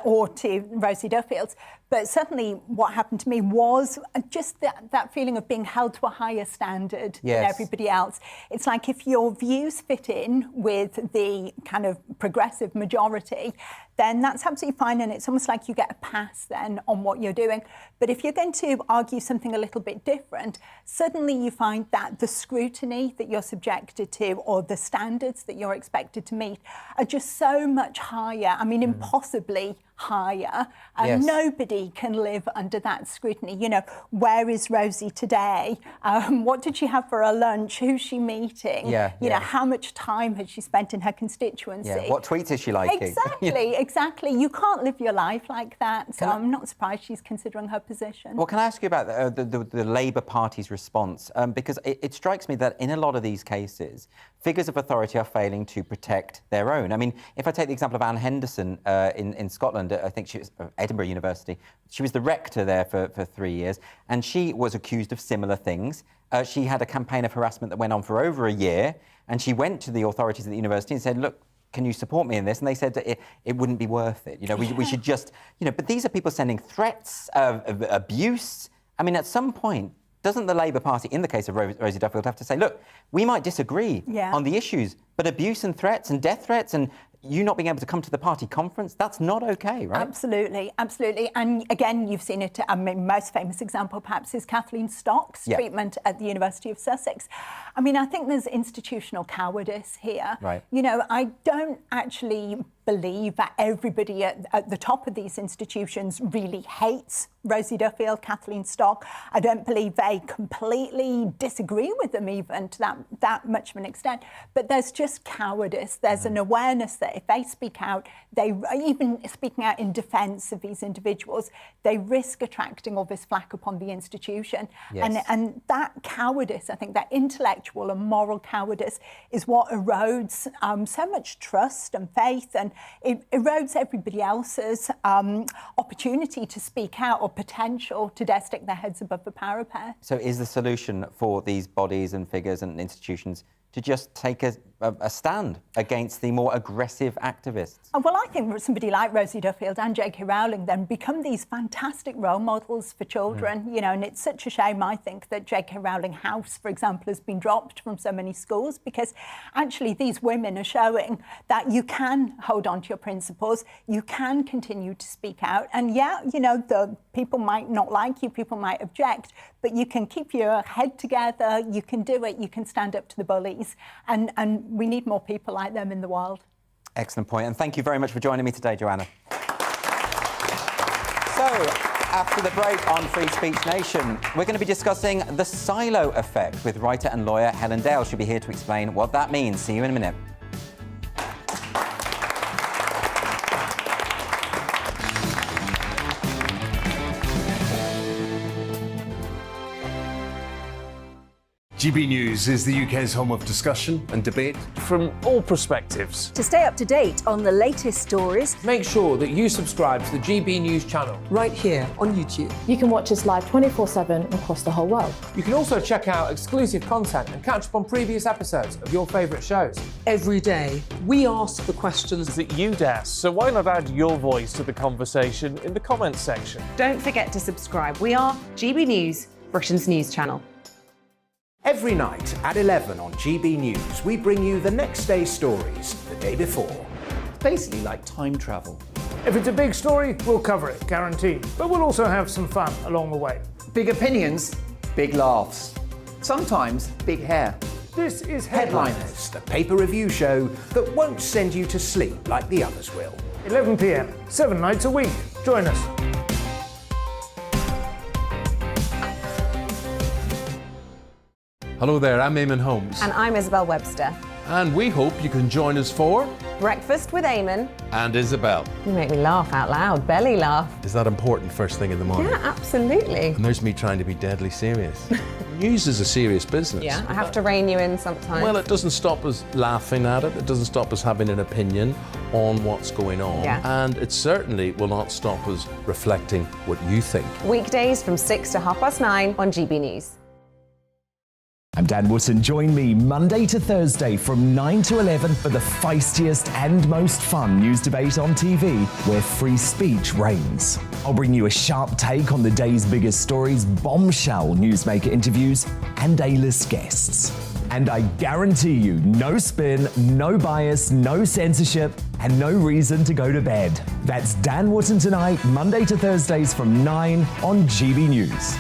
or to Rosie Duffield's. But certainly what happened to me was just that feeling of being held to a higher standard than everybody else. It's like if your views fit in with the kind of progressive majority, then that's absolutely fine, and it's almost like you get a pass then on what you're doing. But if you're going to argue something a little bit different, suddenly you find that the scrutiny that you're subjected to or the standards that you're expected to meet are just so much higher. I mean, impossibly higher, and nobody can live under that scrutiny. You know, where is Rosie today? What did she have for her lunch? Who's she meeting? You know, how much time has she spent in her constituency? What tweets is she liking? Exactly. You can't live your life like that. So I'm not surprised she's considering her position. Well, can I ask you about the Labour Party's response? Because it strikes me that in a lot of these cases, figures of authority are failing to protect their own. I mean, if I take the example of Anne Henderson in Scotland, I think she was Edinburgh University. She was the rector there for 3 years, and she was accused of similar things. She had a campaign of harassment that went on for over a year, and she went to the authorities at the university and said, look, can you support me in this? And they said that it wouldn't be worth it. You know, we should just, you know, but these are people sending threats of abuse. I mean, at some point, doesn't the Labour Party, in the case of Rosie Duffield, have to say, look, we might disagree on the issues, but abuse and threats and death threats and you not being able to come to the party conference, that's not OK, right? Absolutely, absolutely. And again, you've seen it, I mean, most famous example perhaps is Kathleen Stock's treatment at the University of Sussex. I mean, I think there's institutional cowardice here. Right. You know, I don't actually believe that everybody at the top of these institutions really hates Rosie Duffield, Kathleen Stock. I don't believe they completely disagree with them even to that much of an extent. But there's just cowardice. There's an awareness that if they speak out, even speaking out in defence of these individuals, they risk attracting all this flack upon the institution. And that cowardice, I think, that intellectual and moral cowardice is what erodes so much trust and faith, and it erodes everybody else's opportunity to speak out or potential to dare stick their heads above the parapet. So is the solution for these bodies and figures and institutions to just take a stand against the more aggressive activists? Well, I think somebody like Rosie Duffield and J.K. Rowling then become these fantastic role models for children, you know, and it's such a shame, I think, that J.K. Rowling House, for example, has been dropped from so many schools, because actually these women are showing that you can hold on to your principles, you can continue to speak out, and you know, the people might not like you, people might object, but you can keep your head together, you can do it, you can stand up to the bullies, and we need more people like them in the world. Excellent point, and thank you very much for joining me today, Joanna. So, after the break on Free Speech Nation, we're going to be discussing the silo effect with writer and lawyer Helen Dale. She'll be here to explain what that means. See you in a minute. GB News is the UK's home of discussion and debate. From all perspectives. To stay up to date on the latest stories, Make sure that you subscribe to the GB News channel. Right here on YouTube. You can watch us live 24/7 across the whole world. You can also check out exclusive content and catch up on previous episodes of your favourite shows. Every day, we ask the questions that you'd ask, so why not add your voice to the conversation in the comments section? Don't forget to subscribe. We are GB News, Britain's news channel. Every night at 11 on GB News, we bring you the next day's stories the day before. It's basically like time travel. If it's a big story, we'll cover it, guaranteed. But we'll also have some fun along the way. Big opinions, big laughs. Sometimes big hair. This is Headliners, the paper review show that won't send you to sleep like the others will. 11 p.m, 7 nights a week. Join us. Hello there, I'm Eamon Holmes. And I'm Isabel Webster. And we hope you can join us for Breakfast with Eamon. And Isabel. You make me laugh out loud, belly laugh. Is that important first thing in the morning? Yeah, absolutely. And there's me trying to be deadly serious. News is a serious business. Yeah, I have to rein you in sometimes. Well, it doesn't stop us laughing at it. It doesn't stop us having an opinion on what's going on. Yeah. And it certainly will not stop us reflecting what you think. Weekdays from 6 to 9:30 on GB News. I'm Dan Wootton. Join me Monday to Thursday from 9 to 11 for the feistiest and most fun news debate on TV, where free speech reigns. I'll bring you a sharp take on the day's biggest stories, bombshell newsmaker interviews, and A-list guests. And I guarantee you, no spin, no bias, no censorship, and no reason to go to bed. That's Dan Wootton tonight, Monday to Thursdays from 9 on GB News.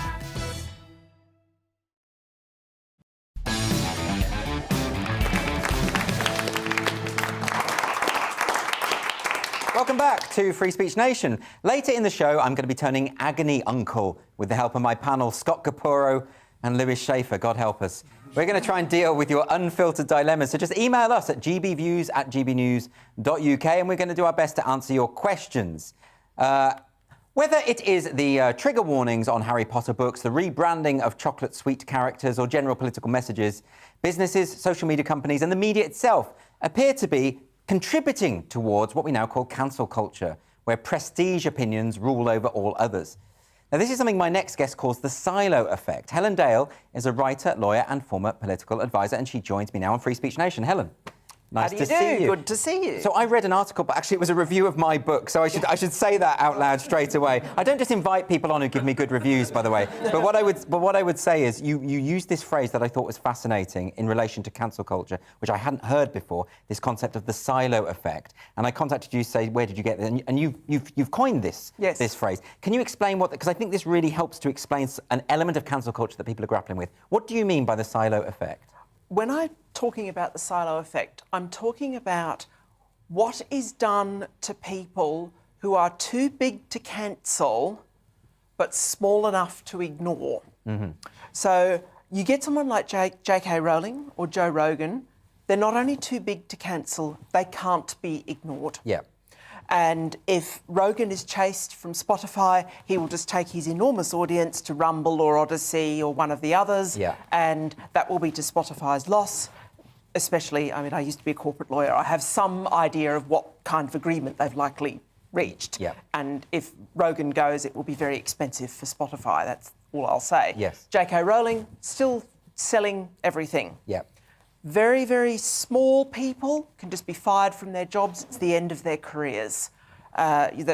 Welcome back to Free Speech Nation. Later in the show, I'm going to be turning agony uncle with the help of my panel, Scott Caporo and Lewis Schaefer, God help us. We're going to try and deal with your unfiltered dilemmas, so just email us at gbviews@gbnews.uk and we're going to do our best to answer your questions. Whether it is the trigger warnings on Harry Potter books, the rebranding of chocolate sweet characters or general political messages, businesses, social media companies and the media itself appear to be contributing towards what we now call cancel culture, where prestige opinions rule over all others. Now, this is something my next guest calls the silo effect. Helen Dale is a writer, lawyer and former political advisor, and she joins me now on Free Speech Nation. Helen, nice to see you. Good to see you. So I read an article, but actually it was a review of my book, so I should say that out loud straight away. I don't just invite people on who give me good reviews, by the way. But what I would say is you used this phrase that I thought was fascinating in relation to cancel culture, which I hadn't heard before, this concept of the silo effect. And I contacted you to say, where did you get it? And you've coined this phrase. Can you explain what, because I think this really helps to explain an element of cancel culture that people are grappling with. What do you mean by the silo effect? When I'm talking about the silo effect, I'm talking about what is done to people who are too big to cancel but small enough to ignore. Mm-hmm. So you get someone like J.K. Rowling or Joe Rogan, they're not only too big to cancel, they can't be ignored. Yeah. And if Rogan is chased from Spotify, he will just take his enormous audience to Rumble or Odyssey or one of the others, and that will be to Spotify's loss. Especially, I mean, I used to be a corporate lawyer. I have some idea of what kind of agreement they've likely reached. Yeah. And if Rogan goes, it will be very expensive for Spotify. That's all I'll say. Yes. J.K. Rowling, still selling everything. Yeah. Very, very small people can just be fired from their jobs. It's the end of their careers,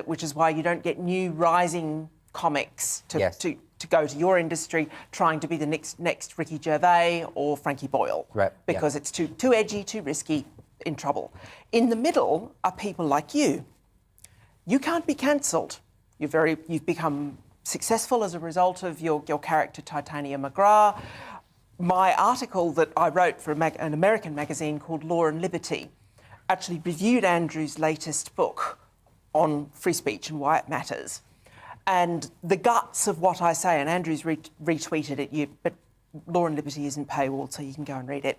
which is why you don't get new rising comics to go to your industry trying to be the next Ricky Gervais or Frankie Boyle, because it's too edgy, too risky, in trouble. In the middle are people like you. You can't be cancelled. You've become successful as a result of your character Titania McGrath. My article that I wrote for an American magazine called Law and Liberty actually reviewed Andrew's latest book on free speech and why it matters. And the guts of what I say, and Andrew's retweeted it, but Law and Liberty isn't paywalled, so you can go and read it,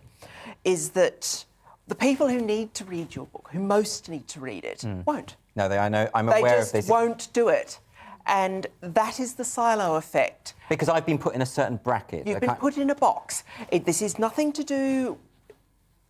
is that the people who need to read your book, who most need to read it, won't. No, I'm aware of this. They just won't do it. And that is the silo effect. Because I've been put in a certain bracket. You've been put in a box. This is nothing to do...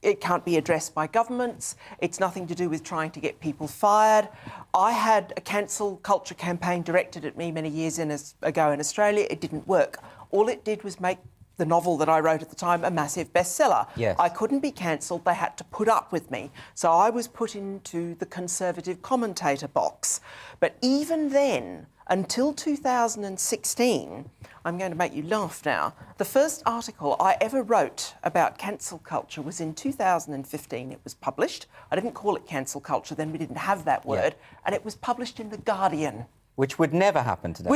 It can't be addressed by governments. It's nothing to do with trying to get people fired. I had a cancel culture campaign directed at me many years ago in Australia. It didn't work. All it did was make the novel that I wrote at the time a massive bestseller. Yes. I couldn't be cancelled. They had to put up with me. So I was put into the conservative commentator box. But even then, until 2016, I'm going to make you laugh now, the first article I ever wrote about cancel culture was in 2015. It was published. I didn't call it cancel culture then, we didn't have that word. And it was published in The Guardian. Which would never happen today.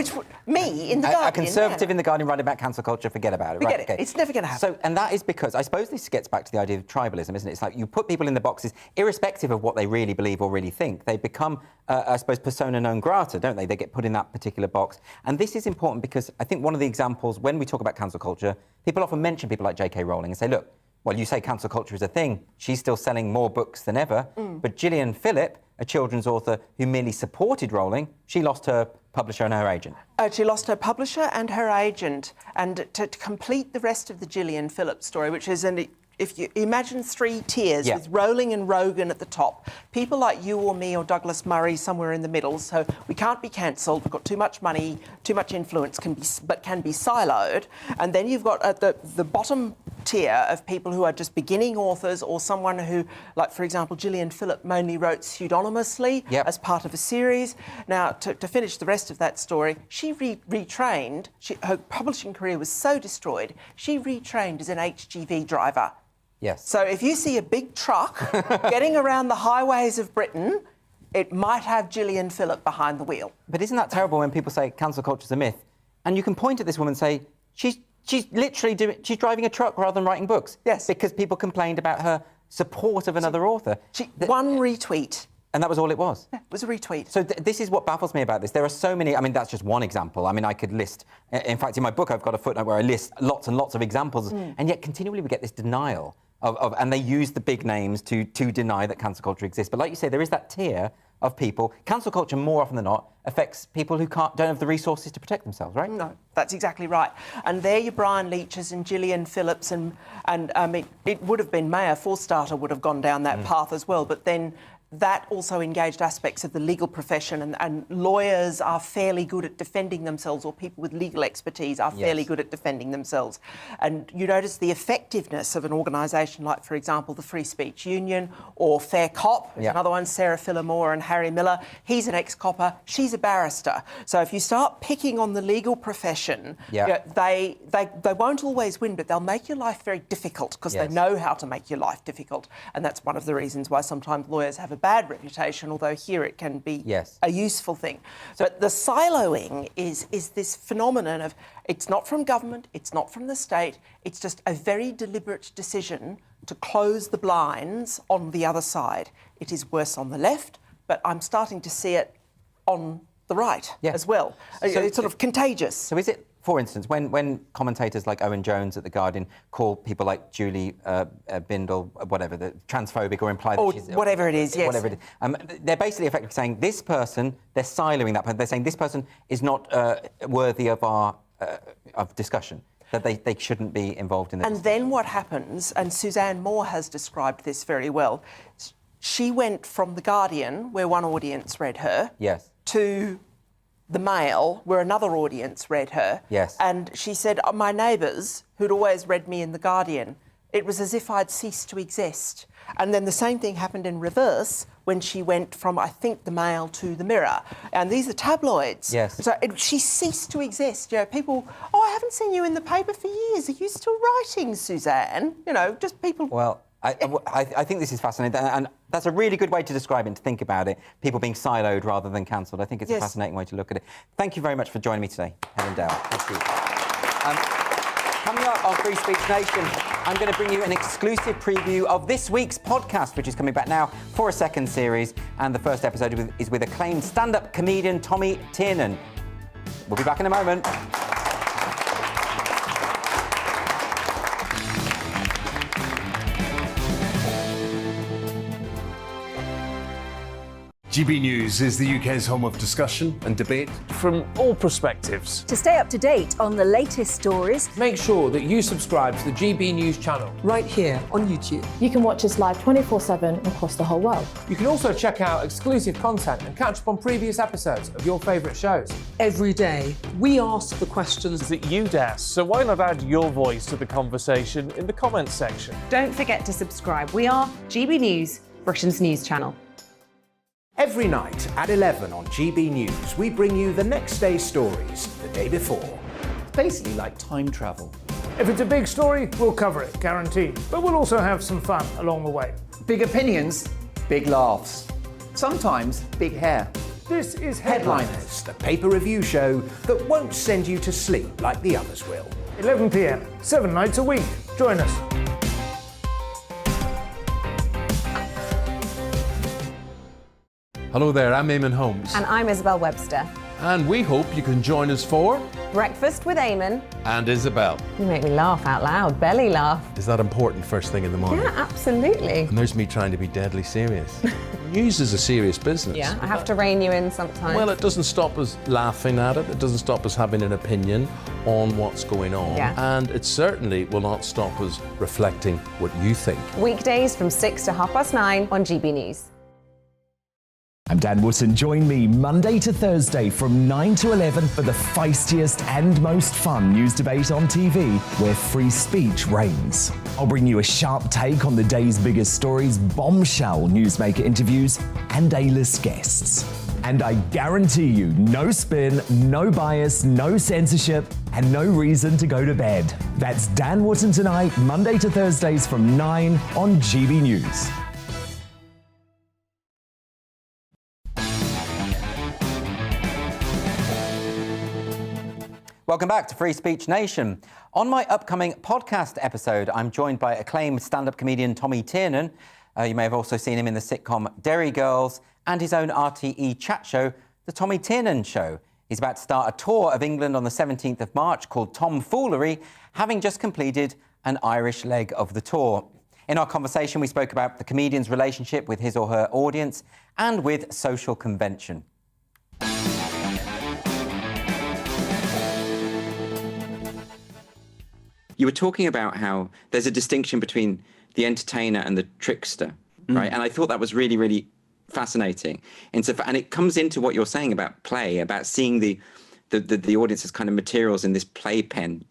Me, in The Guardian. A Conservative in The Guardian writing about cancel culture, forget about it. Forget it. Okay. It's never going to happen. So, and that is because, I suppose this gets back to the idea of tribalism, isn't it? It's like you put people in the boxes, irrespective of what they really believe or really think. They become, I suppose, persona non grata, don't they? They get put in that particular box. And this is important because I think one of the examples, when we talk about cancel culture, people often mention people like J.K. Rowling and say, look, well, you say cancel culture is a thing. She's still selling more books than ever. But Gillian Phillip, a children's author who merely supported Rowling, she lost her publisher and her agent. She lost her publisher and her agent. And to complete the rest of the Gillian Phillip story, which is if you imagine 3 tiers with Rowling and Rogan at the top, people like you or me or Douglas Murray somewhere in the middle, so we can't be cancelled, we've got too much money, too much influence, but can be siloed. And then you've got at the bottom tier of people who are just beginning authors or someone who, like, for example, Gillian Phillip mainly wrote pseudonymously as part of a series. Now, to finish the rest of that story, she retrained. Her publishing career was so destroyed, she retrained as an HGV driver. Yes. So if you see a big truck getting around the highways of Britain, it might have Gillian Phillip behind the wheel. But isn't that terrible when people say cancel culture's a myth? And you can point at this woman and say, she's literally she's driving a truck rather than writing books. Yes. Because people complained about her support of another author. One retweet. And that was all it was? Yeah, it was a retweet. So this is what baffles me about this. There are so many... I mean, that's just one example. I mean, I could list... In fact, in my book, I've got a footnote where I list lots and lots of examples. And yet continually we get this denial and they use the big names to deny that cancel culture exists. But like you say, there is that tier of people. Cancel culture, more often than not, affects people who don't have the resources to protect themselves, right? No, that's exactly right. And there your Brian Leaches and Gillian Phillips and I mean, it would have been Mayor Forstater would have gone down that path as well, but then that also engaged aspects of the legal profession, and lawyers are fairly good at defending themselves, or people with legal expertise are fairly good at defending themselves. And you notice the effectiveness of an organisation like, for example, the Free Speech Union or Fair Cop. There's another one, Sarah Phillimore and Harry Miller. He's an ex-copper, she's a barrister. So if you start picking on the legal profession, you know, they won't always win, but they'll make your life very difficult because they know how to make your life difficult. And that's one of the reasons why sometimes lawyers have a bad reputation, although here it can be a useful thing. But the siloing is this phenomenon of it's not from government, it's not from the state, it's just a very deliberate decision to close the blinds on the other side. It is worse on the left, but I'm starting to see it on the right as well. So it's sort of contagious. So is it, for instance, when commentators like Owen Jones at The Guardian call people like Julie Bindel, whatever, transphobic or imply that she's... whatever it is, yes. Whatever it is. They're basically effectively saying this person, they're siloing that person. They're saying this person is not worthy of our of discussion, that they shouldn't be involved in this. And then what happens, and Suzanne Moore has described this very well, she went from The Guardian, where one audience read her, to The Mail, where another audience read her. And she said, my neighbours, who'd always read me in The Guardian, it was as if I'd ceased to exist. And then the same thing happened in reverse when she went from, I think, The Mail to The Mirror. And these are tabloids. So she ceased to exist. You know, people, I haven't seen you in the paper for years. Are you still writing, Suzanne? You know, just people... Well, I think this is fascinating, and that's a really good way to describe it and to think about it, people being siloed rather than cancelled. I think it's a fascinating way to look at it. Thank you very much for joining me today, Helen Dale. Thank you. Coming up on Free Speech Nation, I'm going to bring you an exclusive preview of this week's podcast, which is coming back now for a second series, and the first episode is with acclaimed stand-up comedian Tommy Tiernan. We'll be back in a moment. GB News is the UK's home of discussion and debate. From all perspectives. To stay up to date on the latest stories, Make sure that you subscribe to the GB News channel. Right here on YouTube. You can watch us live 24/7 across the whole world. You can also check out exclusive content and catch up on previous episodes of your favourite shows. Every day, we ask the questions That you'd ask, so why not add your voice to the conversation in the comments section? Don't forget to subscribe. We are GB News, Britain's news channel. Every night at 11 on GB News, we bring you the next day's stories the day before. It's basically like time travel. If it's a big story, we'll cover it, guaranteed. But we'll also have some fun along the way. Big opinions, big laughs. Sometimes big hair. This is Headliners, the paper review show that won't send you to sleep like the others will. 11 p.m, 7 nights a week. Join us. Hello there, I'm Eamon Holmes. And I'm Isabel Webster. And we hope you can join us for Breakfast with Eamon. And Isabel. You make me laugh out loud, belly laugh. Is that important first thing in the morning? Yeah, absolutely. And there's me trying to be deadly serious. News is a serious business. Yeah, I have to rein you in sometimes. Well, it doesn't stop us laughing at it. It doesn't stop us having an opinion on what's going on. Yeah. And it certainly will not stop us reflecting what you think. Weekdays from 6 to 9:30 on GB News. I'm Dan Wootton. Join me Monday to Thursday from 9 to 11 for the feistiest and most fun news debate on TV, where free speech reigns. I'll bring you a sharp take on the day's biggest stories, bombshell newsmaker interviews, and A-list guests. And I guarantee you, no spin, no bias, no censorship, and no reason to go to bed. That's Dan Wootton tonight, Monday to Thursdays from 9 on GB News. Welcome back to Free Speech Nation. On my upcoming podcast episode, I'm joined by acclaimed stand-up comedian Tommy Tiernan. You may have also seen him in the sitcom Derry Girls and his own RTE chat show, The Tommy Tiernan Show. He's about to start a tour of England on the 17th of March called Tomfoolery, having just completed an Irish leg of the tour. In our conversation, we spoke about the comedian's relationship with his or her audience and with social convention. You were talking about how there's a distinction between the entertainer and the trickster, right? And I thought that was really, really fascinating. And it comes into what you're saying about play, about seeing the audience as kind of materials in this playpen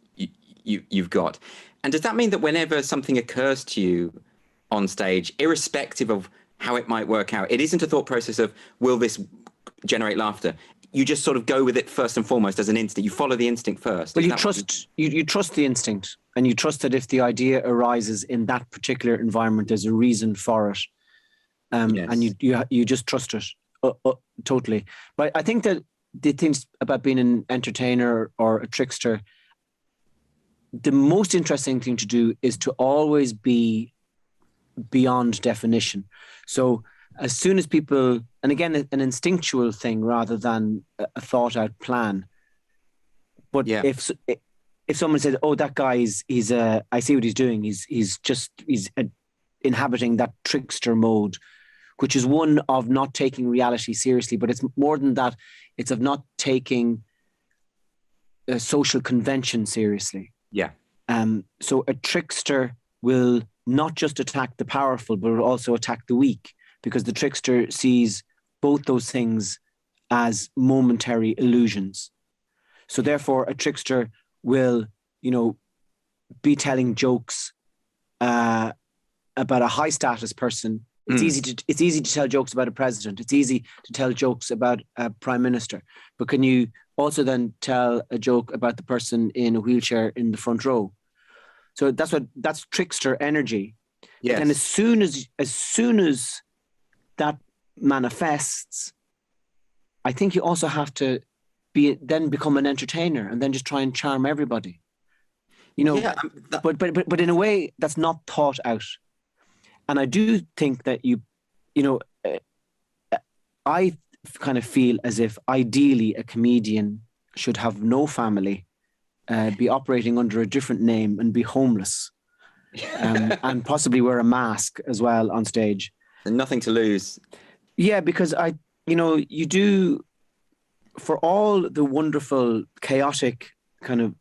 you've got. And does that mean that whenever something occurs to you on stage, irrespective of how it might work out, it isn't a thought process of, will this generate laughter? You just sort of go with it first and foremost as an instinct. You follow the instinct first. Well, you trust the instinct, and you trust that if the idea arises in that particular environment, there's a reason for it, and you just trust it totally. But I think that the things about being an entertainer or a trickster, the most interesting thing to do is to always be beyond definition. So as soon as people, and again, an instinctual thing rather than a thought-out plan. But if someone said, "Oh, that guy he's I see what he's doing. He's inhabiting that trickster mode," which is one of not taking reality seriously. But it's more than that. It's of not taking a social convention seriously. Yeah. So a trickster will not just attack the powerful, but will also attack the weak, because the trickster sees both those things as momentary illusions. So therefore, a trickster will, be telling jokes about a high status person. It's easy to tell jokes about a president. It's easy to tell jokes about a prime minister. But can you also then tell a joke about the person in a wheelchair in the front row? So that's trickster energy. Yes. And as soon as that manifests, I think you also have to become an entertainer and then just try and charm everybody. But in a way that's not thought out. And I do think that I kind of feel as if ideally a comedian should have no family, be operating under a different name and be homeless, and possibly wear a mask as well on stage. And nothing to lose. Yeah, because you know, you do, for all the wonderful, chaotic kind of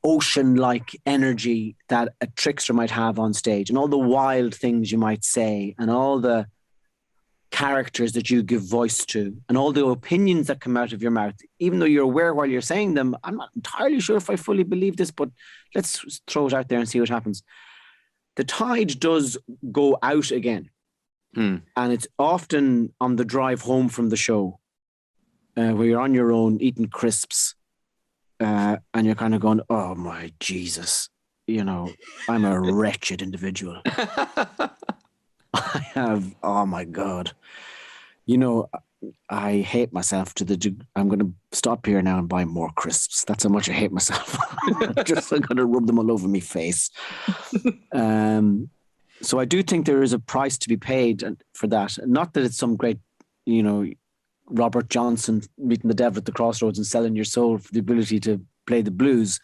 ocean-like energy that a trickster might have on stage, and all the wild things you might say, and all the characters that you give voice to, and all the opinions that come out of your mouth, even though you're aware while you're saying them, I'm not entirely sure if I fully believe this, but let's throw it out there and see what happens. The tide does go out again. And it's often on the drive home from the show, where you're on your own eating crisps, and you're kind of going, oh my Jesus, you know, I'm a wretched individual. I have, oh my God, you know, I hate myself to the, I'm going to stop here now and buy more crisps. That's how much I hate myself. I'm going to rub them all over my face. So I do think there is a price to be paid for that. Not that it's some great, you know, Robert Johnson meeting the devil at the crossroads and selling your soul for the ability to play the blues.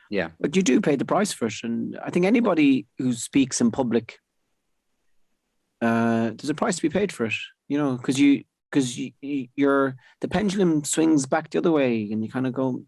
Yeah. But you do pay the price for it. And I think anybody who speaks in public, there's a price to be paid for it, you know, because you're the pendulum swings back the other way, and you kind of go,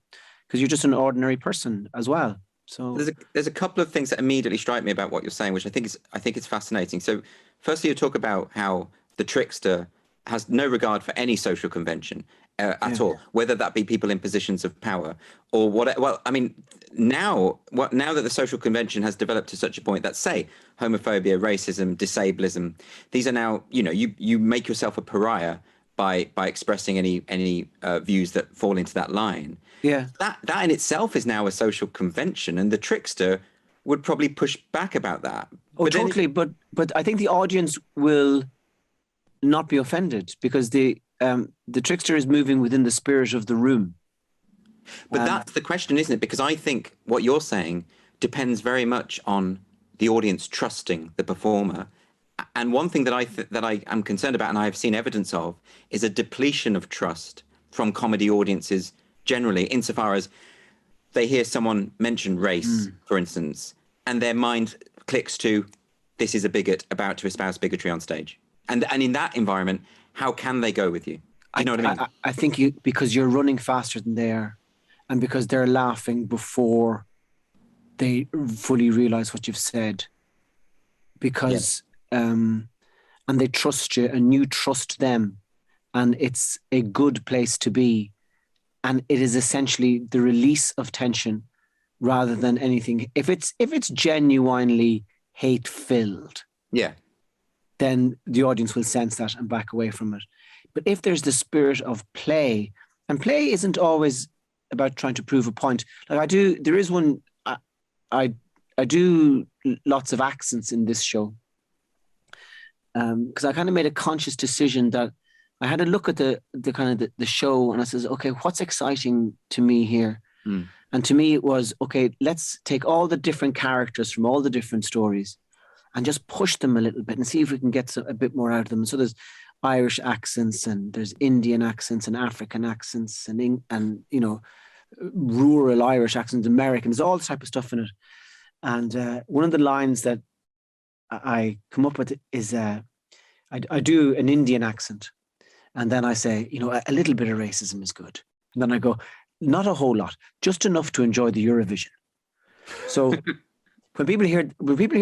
because you're just an ordinary person as well. So there's a couple of things that immediately strike me about what you're saying, which I think is fascinating. So firstly, you talk about how the trickster has no regard for any social convention at all, whether that be people in positions of power or what. Well, I mean, now that the social convention has developed to such a point that, say, homophobia, racism, disablism, these are now, you know, you make yourself a pariah by expressing any views that fall into that line. Yeah, that in itself is now a social convention, and the trickster would probably push back about that. Oh, totally. But I think the audience will not be offended because the trickster is moving within the spirit of the room. But that's the question, isn't it? Because I think what you're saying depends very much on the audience trusting the performer. And one thing that I am concerned about, and I've seen evidence of, is a depletion of trust from comedy audiences generally, insofar as they hear someone mention race, for instance, and their mind clicks to, this is a bigot about to espouse bigotry on stage. And in that environment, how can they go with you? You know what I mean? I think because you're running faster than they are, and because they're laughing before they fully realize what you've said. Because, and they trust you and you trust them, and it's a good place to be. And it is essentially the release of tension rather than anything. If it's genuinely hate-filled, then the audience will sense that and back away from it. But if there's the spirit of play, and play isn't always about trying to prove a point. Like there is one, I do lots of accents in this show. Because I kind of made a conscious decision that I had a look at the kind of the show, and I says, okay, what's exciting to me here? And to me it was, okay, let's take all the different characters from all the different stories and just push them a little bit and see if we can get a bit more out of them. So there's Irish accents, and there's Indian accents, and African accents, and you know, rural Irish accents, American. There's all type of stuff in it. And one of the lines that I come up with is I do an Indian accent, and then I say, you know, a little bit of racism is good. And then I go, not a whole lot, just enough to enjoy the Eurovision. So when people hear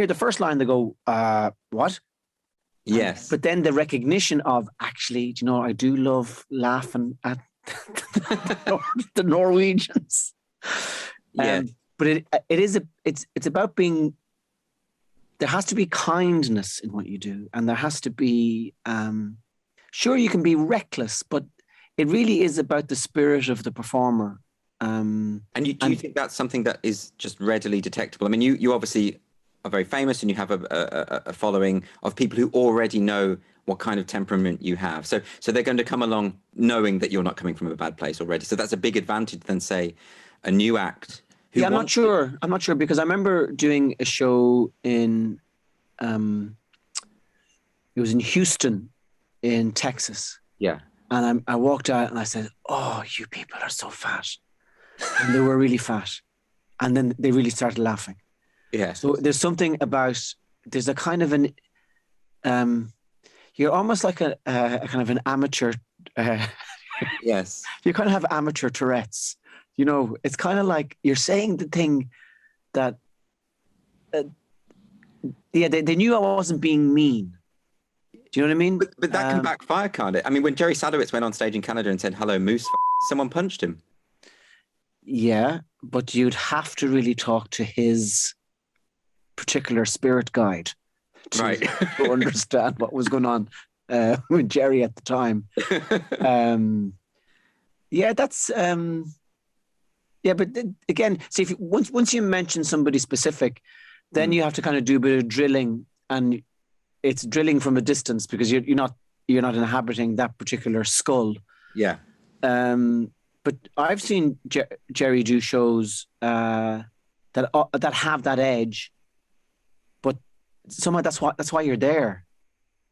the first line, they go, what? Yes. But then the recognition of, actually, do you know, I do love laughing at the Norwegians. But it's about being, there has to be kindness in what you do, and there has to be, sure, you can be reckless, but it really is about the spirit of the performer. And do you think that's something that is just readily detectable? I mean, you obviously are very famous, and you have a following of people who already know what kind of temperament you have. So they're going to come along knowing that you're not coming from a bad place already. So that's a big advantage than, say, a new act. I'm not sure. I'm not sure, because I remember doing a show in, it was in Houston, in Texas. Yeah. And I walked out and I said, oh, you people are so fat. And they were really fat. And then they really started laughing. Yeah. So there's something about, there's a kind of an, you're almost like a kind of an amateur. Yes. You kind of have amateur Tourette's. You know, it's kind of like you're saying the thing that, they knew I wasn't being mean. Do you know what I mean? But that can backfire, can't it? I mean, when Jerry Sadowitz went on stage in Canada and said, "Hello, Moose," someone punched him. Yeah, but you'd have to really talk to his particular spirit guide to understand what was going on with Jerry at the time. But again, see, once you mention somebody specific, then you have to kind of do a bit of drilling, and it's drilling from a distance because you're not inhabiting that particular skull. Yeah. But I've seen Jerry do shows that have that edge, but somehow that's why you're there.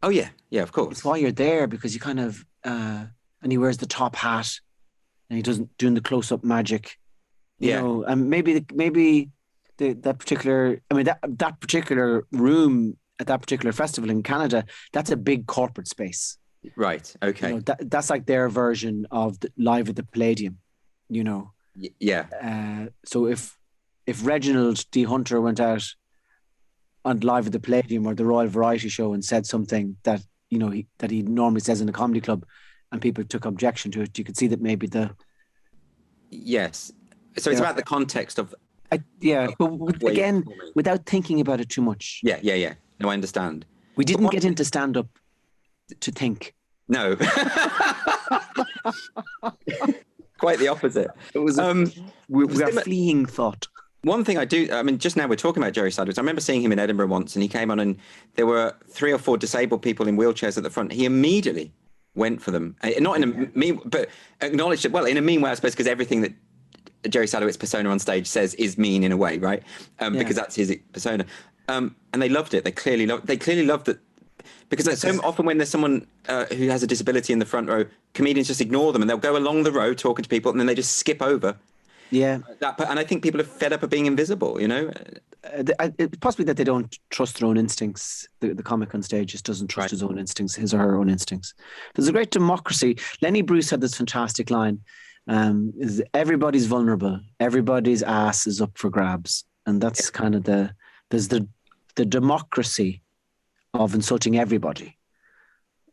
Oh yeah, of course. It's why you're there, because you kind of and he wears the top hat, and he doesn't doing the close up magic. You know, and maybe that particular room at that particular festival in Canada, that's a big corporate space. Right. Okay. You know, that's like their version of the Live at the Palladium. You know. Yeah. So if Reginald D. Hunter went out on Live at the Palladium or the Royal Variety Show and said something that that he normally says in a comedy club, and people took objection to it, you could see that maybe Yes. So it's about the context of. But again, without thinking about it too much. Yeah. No, I understand. We didn't get into stand-up to think. No. Quite the opposite. It was we are fleeing thought. One thing I do, I mean, just now we're talking about Jerry Sadowitz. I remember seeing him in Edinburgh once, and he came on and there were 3 or 4 disabled people in wheelchairs at the front. He immediately went for them. Not in a mean, but acknowledged it, well, in a mean way, I suppose, because everything that Jerry Sadowitz persona on stage says is mean in a way, right? Because that's his persona. And they loved it. They clearly loved it. Because so often when there's someone who has a disability in the front row, comedians just ignore them and they'll go along the row talking to people and then they just skip over. Yeah. And I think people are fed up of being invisible, you know? It's possibly that they don't trust their own instincts. The comic on stage just doesn't trust his own instincts, his or her own instincts. There's a great democracy. Lenny Bruce had this fantastic line. Everybody's vulnerable. Everybody's ass is up for grabs. And that's kind of there's the democracy of insulting everybody,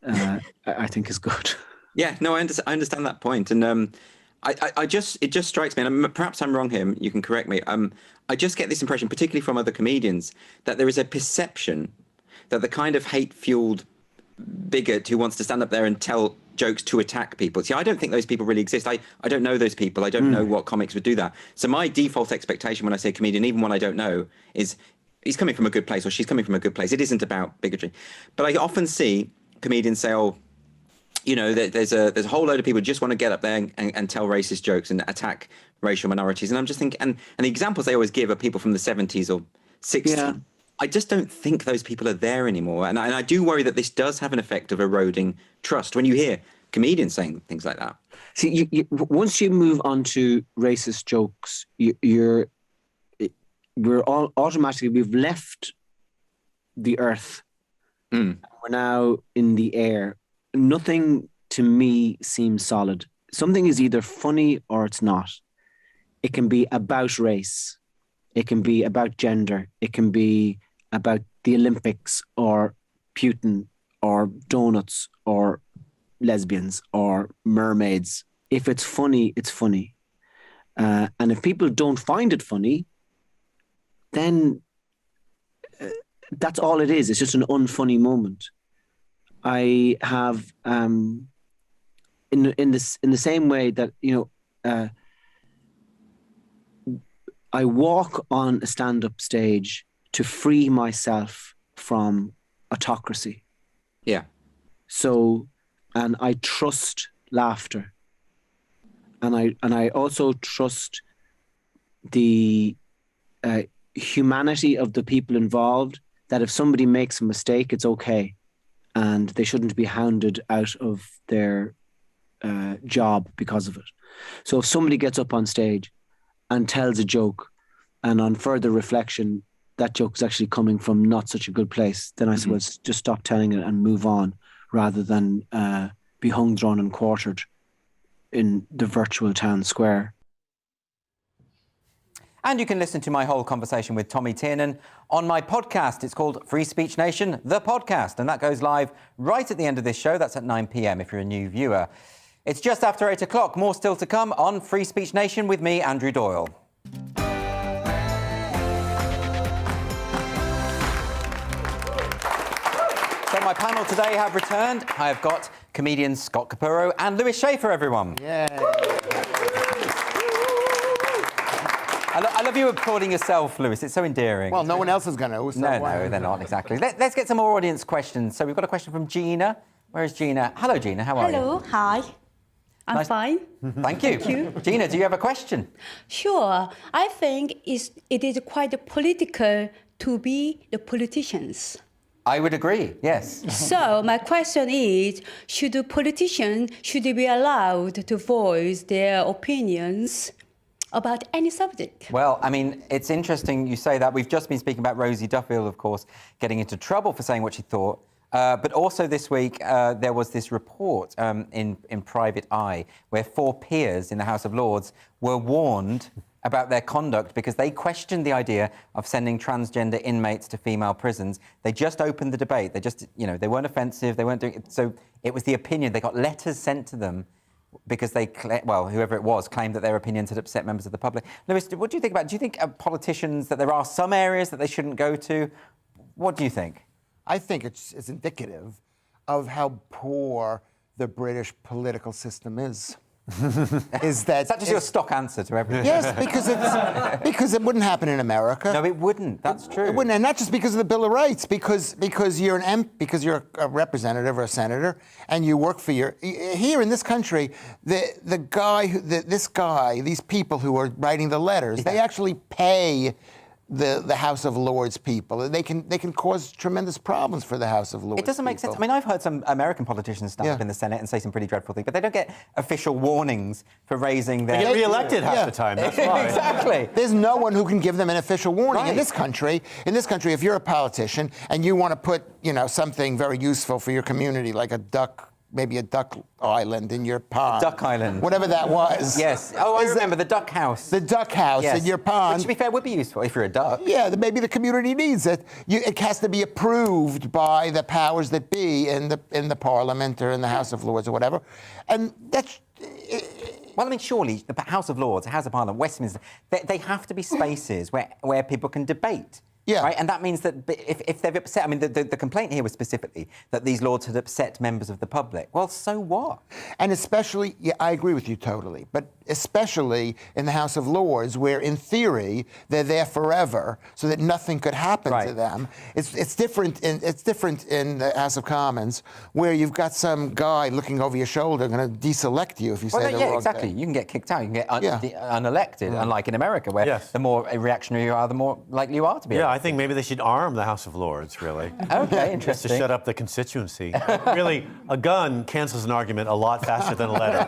I think is good. Yeah, no, I understand that point. And it just strikes me, and perhaps I'm wrong here, you can correct me. I just get this impression, particularly from other comedians, that there is a perception that the kind of hate-fueled bigot who wants to stand up there and tell jokes to attack people. See, I don't think those people really exist. I don't know those people. I don't know what comics would do that. So my default expectation when I say comedian, even one I don't know, is he's coming from a good place or she's coming from a good place. It isn't about bigotry. But I often see comedians say, oh, you know, there's a whole load of people who just want to get up there and tell racist jokes and attack racial minorities. And I'm just thinking, and the examples they always give are people from the 70s or 60s. Yeah. I just don't think those people are there anymore. And I do worry that this does have an effect of eroding trust when you hear comedians saying things like that. See, once you move on to racist jokes, we're all automatically, we've left the earth. We're now in the air. Nothing to me seems solid. Something is either funny or it's not. It can be about race. It can be about gender. It can be about the Olympics or Putin or donuts or lesbians or mermaids. If it's funny, it's funny. And if people don't find it funny, then that's all it is. It's just an unfunny moment. I have, in the same way that, you know, I walk on a stand-up stage to free myself from autocracy. Yeah. So, and I trust laughter, and I also trust the humanity of the people involved. That if somebody makes a mistake, it's okay, and they shouldn't be hounded out of their job because of it. So if somebody gets up on stage and tells a joke, and on further reflection, that joke is actually coming from not such a good place, then I suppose just stop telling it and move on, rather than be hung, drawn and quartered in the virtual town square. And you can listen to my whole conversation with Tommy Tiernan on my podcast. It's called Free Speech Nation, the podcast, and that goes live right at the end of this show. That's at 9 p.m. if you're a new viewer. It's just after 8 o'clock. More still to come on Free Speech Nation with me, Andrew Doyle. So my panel today have returned. I have got comedians Scott Capurro and Lewis Schaefer, everyone. Yay. I love you applauding yourself, Lewis. It's so endearing. Well, no one else is going to. So no, they're not, exactly. Let's get some more audience questions. So we've got a question from Gina. Where is Gina? Hello, Gina. How are you? Hello. Hi. I'm fine. Thank you. Thank you. Gina, do you have a question? Sure. I think it is quite political to be the politicians. I would agree, yes. So my question is, should politicians be allowed to voice their opinions about any subject? Well, I mean, it's interesting you say that. We've just been speaking about Rosie Duffield, of course, getting into trouble for saying what she thought. But also this week, there was this report in Private Eye where 4 peers in the House of Lords were warned about their conduct because they questioned the idea of sending transgender inmates to female prisons. They just opened the debate. They just, they weren't offensive. They weren't doing it. So it was the opinion. They got letters sent to them because whoever it was, claimed that their opinions had upset members of the public. Lewis, what do you think about? Do you think politicians that there are some areas that they shouldn't go to? What do you think? I think it's indicative of how poor the British political system is. Is that just your stock answer to everything? Yes, because it wouldn't happen in America. No, it wouldn't. That's true. It wouldn't, and not just because of the Bill of Rights, because you're you're a representative or a senator, and you work for here in this country. These people who are writing the letters, they actually pay the House of Lords people. They can cause tremendous problems for the House of Lords. It doesn't make sense. I mean, I've heard some American politicians stand up in the Senate and say some pretty dreadful things, but they don't get official warnings for raising their... They get re-elected half the time, that's why. Exactly. There's no one who can give them an official warning. Right. In this country, if you're a politician and you want to put, something very useful for your community, like maybe a duck island in your pond. Duck island. Whatever that was. Yes. Oh, I remember the duck house. The duck house in your pond. Which, to be fair, would be useful if you're a duck. Yeah, maybe the community needs it. It has to be approved by the powers that be in the Parliament or in the House of Lords or whatever. And that's... Well, I mean, surely the House of Lords, the House of Parliament, Westminster, they have to be spaces where people can debate. Yeah. Right? And that means that if they've upset... I mean, the complaint here was specifically that these lords had upset members of the public. Well, so what? And especially... Yeah, I agree with you totally. But especially in the House of Lords, where, in theory, they're there forever, so that nothing could happen to them. It's different in the House of Commons, where you've got some guy looking over your shoulder going to deselect you if you say the wrong exactly. thing. You can get kicked out. You can get unelected, unlike in America, where the more reactionary you are, the more likely you are to be elected. I think maybe they should arm the House of Lords, really. Okay, interesting. Just to shut up the constituency. Really, a gun cancels an argument a lot faster than a letter.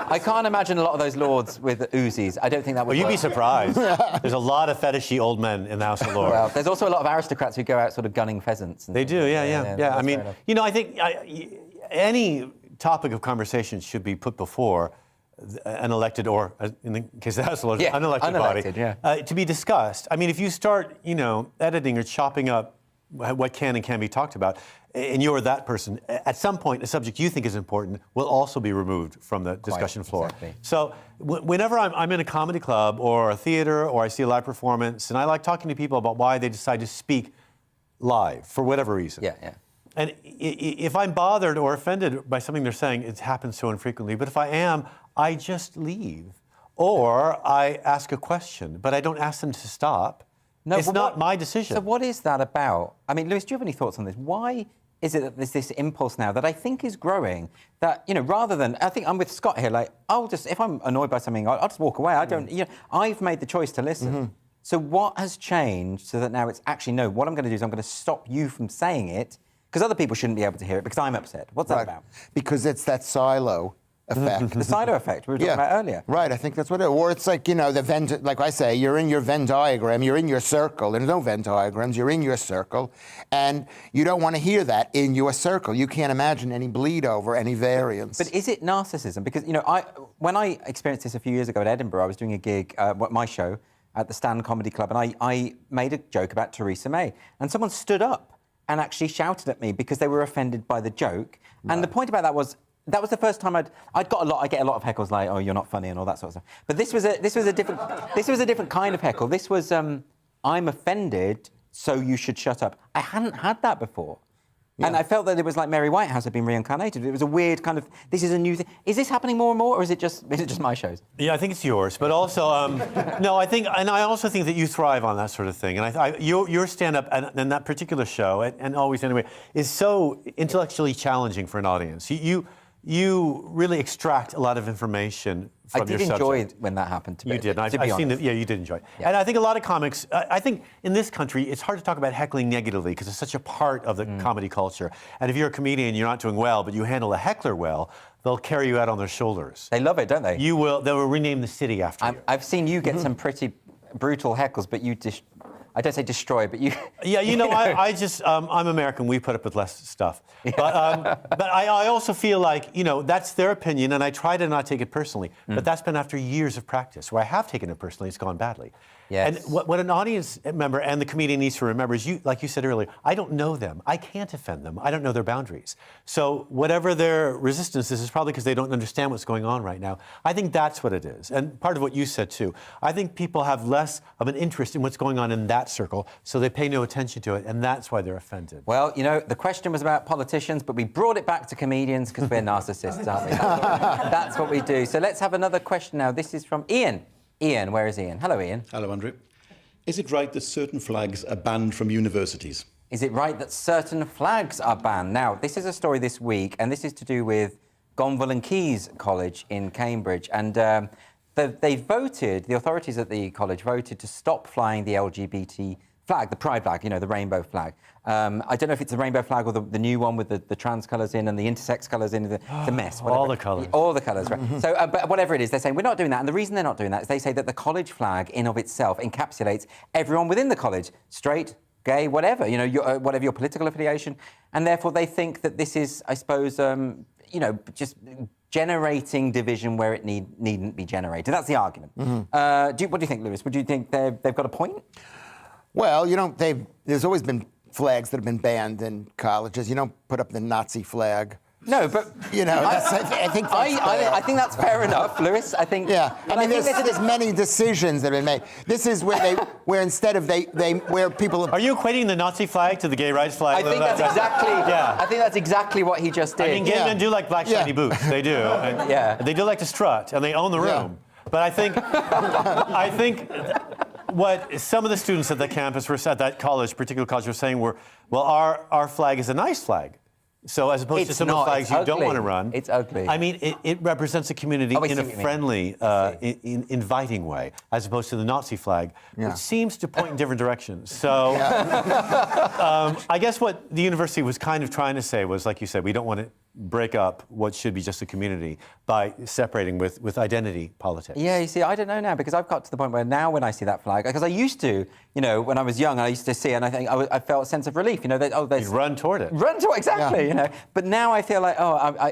I can't imagine a lot of those lords with Uzis. I don't think that would Well, work. you'd be surprised. There's a lot of fetishy old men in the House of Lords. Well, there's also a lot of aristocrats who go out sort of gunning pheasants. They do, yeah. I mean, I think any topic of conversation should be put before an elected, or in the case of the House of Lords, unelected body, to be discussed. I mean, if you start, editing or chopping up what can and can't be talked about, and you're that person, at some point, a subject you think is important will also be removed from the discussion floor. Exactly. So whenever I'm in a comedy club or a theater or I see a live performance, and I like talking to people about why they decide to speak live for whatever reason. Yeah. And if I'm bothered or offended by something they're saying, it happens so infrequently. But if I am, I just leave. Or I ask a question, but I don't ask them to stop. No, it's not my decision. So what is that about? I mean, Lewis, do you have any thoughts on this? Why is it that there's this impulse now that I think is growing that, rather than... I think I'm with Scott here, like, if I'm annoyed by something, I'll just walk away. I don't... I've made the choice to listen. Mm-hmm. So what has changed so that now it's actually, no, what I'm going to do is I'm going to stop you from saying it because other people shouldn't be able to hear it because I'm upset. What's that about? Because it's that silo. effect. The Silo effect we were talking about earlier. Right, I think that's what it is. Or it's like, you know, the Venn, like I say, you're in your Venn diagram, you're in your circle. There's no Venn diagrams, you're in your circle, and you don't want to hear that in your circle. You can't imagine any bleed over, any variance. But is it narcissism? Because, you know, when I experienced this a few years ago at Edinburgh, I was doing a gig, my show, at the Stand Comedy Club, and I made a joke about Theresa May. And someone stood up and actually shouted at me because they were offended by the joke. Right. And the point about that was the first time I get a lot of heckles like, oh, you're not funny and all that sort of stuff. But this was a different kind of heckle. This was I'm offended, so you should shut up. I hadn't had that before. Yeah. And I felt that it was like Mary Whitehouse had been reincarnated. It was a weird kind of, this is a new thing. Is this happening more and more, or is it just my shows? Yeah, I think it's yours. But also, no, I also think that you thrive on that sort of thing. And your stand-up and that particular show, and always anyway, is so intellectually challenging for an audience. You really extract a lot of information from your subject. I did enjoy when that happened to me. You did. I've seen it. Yeah, you did enjoy it. Yeah. And I think a lot of comics, I think in this country, it's hard to talk about heckling negatively because it's such a part of the comedy culture. And if you're a comedian and you're not doing well, but you handle a heckler well, they'll carry you out on their shoulders. They love it, don't they? They will rename the city after you. I've seen you get some pretty brutal heckles, but you I don't say destroy, but you... Yeah, you know, I'm American. We put up with less stuff. Yeah. But I also feel like, you know, that's their opinion, and I try to not take it personally. But that's been after years of practice, where I have taken it personally, it's gone badly. Yes. And what an audience member and the comedian needs to remember is, like you said earlier, I don't know them. I can't offend them. I don't know their boundaries. So whatever their resistance is probably because they don't understand what's going on right now. I think that's what it is. And part of what you said, too. I think people have less of an interest in what's going on in that circle, so they pay no attention to it, and that's why they're offended. Well, you know, the question was about politicians, but we brought it back to comedians because we're narcissists, aren't we? That's what we do. So let's have another question now. This is from Ian. Ian, where is Ian? Hello, Ian. Hello, Andrew. Is it right that certain flags are banned from universities? Is it right that certain flags are banned? Now, this is a story this week, and this is to do with Gonville and Caius College in Cambridge. And the authorities at the college voted to stop flying the LGBT flag, the pride flag, you know, the rainbow flag. I don't know if it's the rainbow flag or the new one with the trans colours in and the intersex colours in, the mess. Whatever. All the colours. All the colours, right. So, but whatever it is, they're saying we're not doing that. And the reason they're not doing that is they say that the college flag in of itself encapsulates everyone within the college, straight, gay, whatever, you know, whatever your political affiliation. And therefore they think that this is, I suppose, you know, just generating division where it needn't be generated. That's the argument. What do you think, Lewis? Would you think they've got a point? Well, you know, there's always been flags that have been banned in colleges. You don't put up the Nazi flag. No, but you know, I think that's fair enough, Lewis. I think. Yeah, and I mean, there's many decisions that have been made. This is where instead of where people are you equating the Nazi flag to the gay rights flag? I think that's exactly. Yeah. I think that's exactly what he just did. I mean, gay men do like black shiny boots. They do. And they do like to strut, and they own the room. But I think. What some of the students at that campus at that particular college, were saying were, well, our flag is a nice flag. So as opposed to some of the flags you don't want to run. It's ugly. I mean, it represents a community in a friendly, inviting way, as opposed to the Nazi flag, which seems to point in different directions. So I guess what the university was kind of trying to say was, like you said, we don't want to break up what should be just a community by separating with identity politics. Yeah, you see, I don't know now, because I've got to the point where now when I see that flag, because I used to, you know, when I was young, I used to see it and I think I felt a sense of relief, you know, that, there's... You run toward it. Run toward it, exactly, you know. But now I feel like,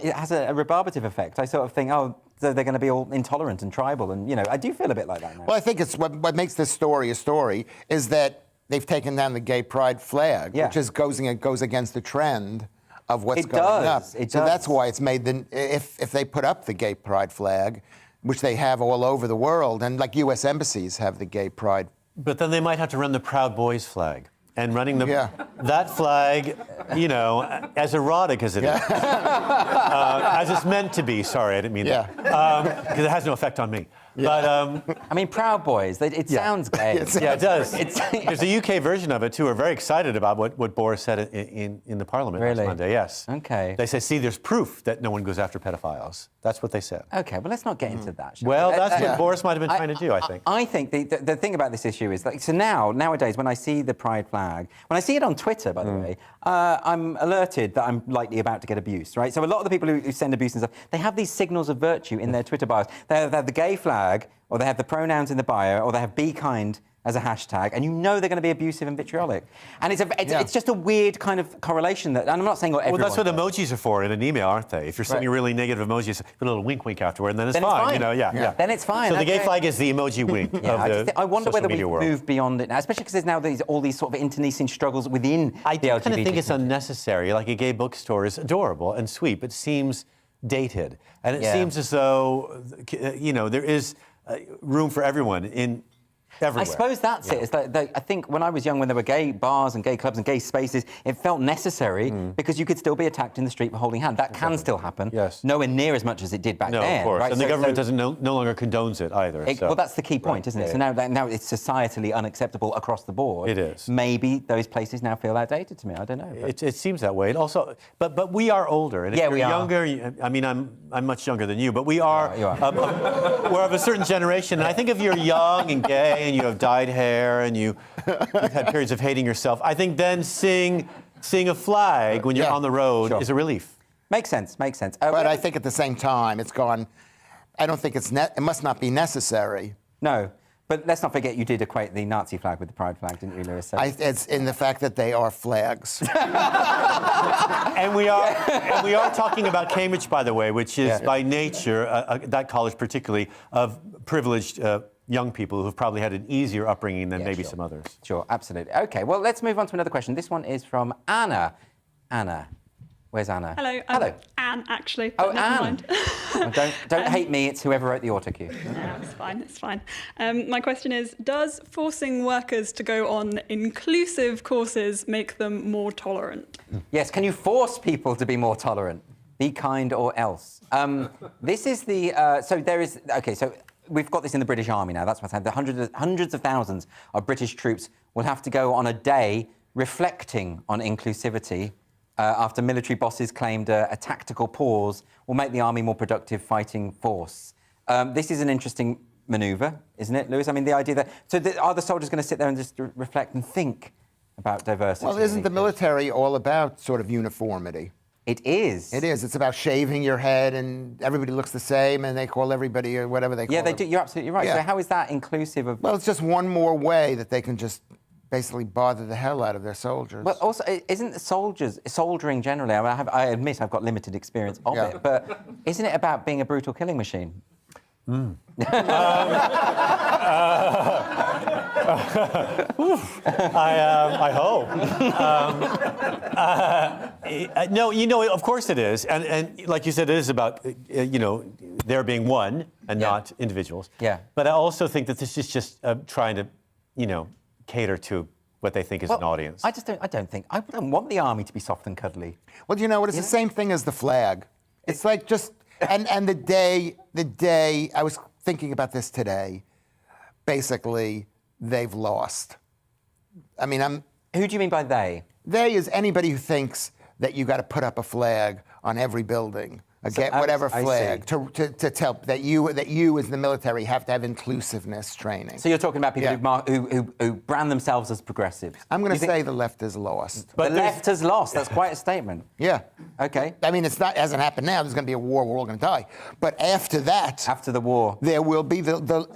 it has a rebarbative effect. I sort of think, so they're going to be all intolerant and tribal, and, you know, I do feel a bit like that now. Well, I think it's what makes this story a story is that they've taken down the gay pride flag, which goes against the trend of what's going up. So that's why it's made if they put up the gay pride flag, which they have all over the world, and like U.S. embassies have the gay pride. But then they might have to run the Proud Boys flag. And running that flag, you know, as erotic as it is, as it's meant to be. Sorry, I didn't mean that. Because it has no effect on me. But I mean, Proud Boys. It sounds gay. Yeah, it does. There's a UK version of it too. We're very excited about what Boris said in the Parliament last Monday. Yes. Okay. They say, see, there's proof that no one goes after pedophiles. That's what they said. Okay, well, let's not get into that. shall Well, we? that's what Boris might have been trying to do, I think. I think the thing about this issue is, like, so nowadays, when I see the pride flag, when I see it on Twitter, by the way, I'm alerted that I'm likely about to get abuse, right? So a lot of the people who send abuse and stuff, they have these signals of virtue in their Twitter bios. They have the gay flag, or they have the pronouns in the bio, or they have be kind as a hashtag, and you know they're going to be abusive and vitriolic. And it's just a weird kind of correlation that, and I'm not saying what everyone Well, that's what emojis are for in an email, aren't they? If you're sending a really negative emoji, put a little wink afterward, and then it's fine. You know, Then it's fine. So the gay flag is the emoji wink of the I wonder whether we've world. moved beyond it now, especially because there's now all these sort of internecine struggles within I the LGBT. kind of think it's unnecessary. Like a gay bookstore is adorable and sweet, but seems dated. And it seems as though, there is room for everyone everywhere. I suppose that's it. It's like, I think when I was young, when there were gay bars and gay clubs and gay spaces, it felt necessary because you could still be attacked in the street for holding hands. That can still happen. Yes. Nowhere near as much as it did back then. No, of course. Right? And the government doesn't no longer condones it either. Well, that's the key point, isn't it? So now it's societally unacceptable across the board. It is. Maybe those places now feel outdated to me. I don't know. It seems that way. And also, but we are older. And if you're younger, I mean, I'm much younger than you, but we are. We're of a certain generation. And I think if you're young and gay and you have dyed hair and you've had periods of hating yourself, I think then seeing a flag when you're on the road is a relief. Makes sense. But I think at the same time, it's gone. I don't think it must not be necessary. No. But let's not forget you did equate the Nazi flag with the pride flag, didn't you, Lewis? It's in the fact that they are flags. And we are talking about Cambridge, by the way, which is by nature, that college particularly, of privileged young people who've probably had an easier upbringing than maybe some others. Sure, absolutely. OK, well, let's move on to another question. This one is from Anna. Anna. Where's Anna? Hello. Hello. Anne, actually. Oh, never Anne. mind. Don't hate me, it's whoever wrote the autocue. Yeah, it's fine. My question is, does forcing workers to go on inclusive courses make them more tolerant? Yes, can you force people to be more tolerant? Be kind or else. This is the... so we've got this in the British Army now. That's what's happened. Hundreds of thousands of British troops will have to go on a day reflecting on inclusivity after military bosses claimed a tactical pause will make the army more productive fighting force. This is an interesting manoeuvre, isn't it, Lewis? I mean, the idea that... are the soldiers going to sit there and just reflect and think about diversity? Well, isn't the military all about sort of uniformity? It is. It is. It's about shaving your head and everybody looks the same and they call everybody or whatever they call Yeah, they them. do. You're absolutely right. Yeah. So how is that inclusive of... Well, it's just one more way that they can just basically bother the hell out of their soldiers. But also, isn't soldering generally, I admit I've got limited experience of it, but isn't it about being a brutal killing machine? I hope. No, of course it is. And like you said, it is about, there being one and not individuals. Yeah. But I also think that this is just trying to, cater to what they think is an audience. I don't want the army to be soft and cuddly. Well, you know what? It's the same thing as the flag. It's like just... And the day, I was thinking about this today, basically, they've lost. I mean, Who do you mean by they? They is anybody who thinks that you got to put up a flag on every building, whatever flag, to tell that you as the military have to have inclusiveness training. So you're talking about people who brand themselves as progressives. I'm going to say the left is lost. But the left has lost. That's quite a statement. Yeah. Okay. I mean, it hasn't happened now. There's going to be a war. We're all going to die. But after that, after the war, there will be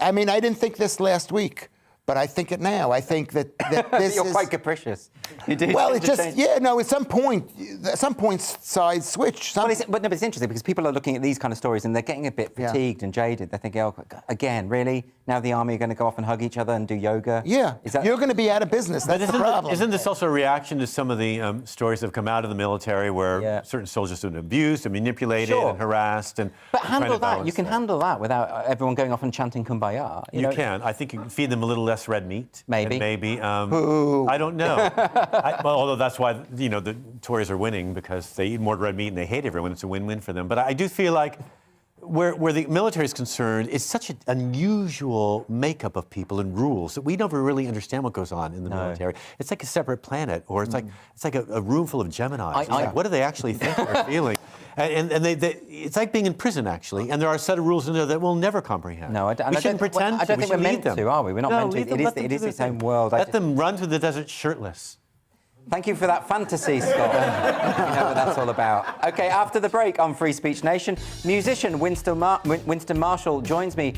I mean, I didn't think this last week. But I think it now. I think that this You're quite capricious. You do. Well, it's just at some point, sides switch. But it's interesting because people are looking at these kind of stories and they're getting a bit fatigued and jaded. They're thinking, oh, again, really? Now the army are going to go off and hug each other and do yoga? Yeah. You're going to be out of business. That's the problem. Isn't this also a reaction to some of the stories that have come out of the military where certain soldiers have been abused and manipulated and harassed? But handle that. You can handle that without everyone going off and chanting Kumbaya. You can. I think you can feed them a little less red meat. Maybe. I don't know. Although that's why, the Tories are winning because they eat more red meat and they hate everyone. It's a win-win for them. But I do feel like where the military is concerned, it's such an unusual makeup of people and rules that we never really understand what goes on in the military. It's like a separate planet, or it's like a room full of Geminis. Like, what do they actually think or feeling? And it's like being in prison, actually. And there are a set of rules in there that we'll never comprehend. No, we shouldn't pretend. I don't think we're meant to, are we? We're not meant to. It is its own world. Let them run through the desert shirtless. Thank you for that fantasy, Scott. You know what that's all about. OK, after the break on Free Speech Nation, musician Winston Marshall joins me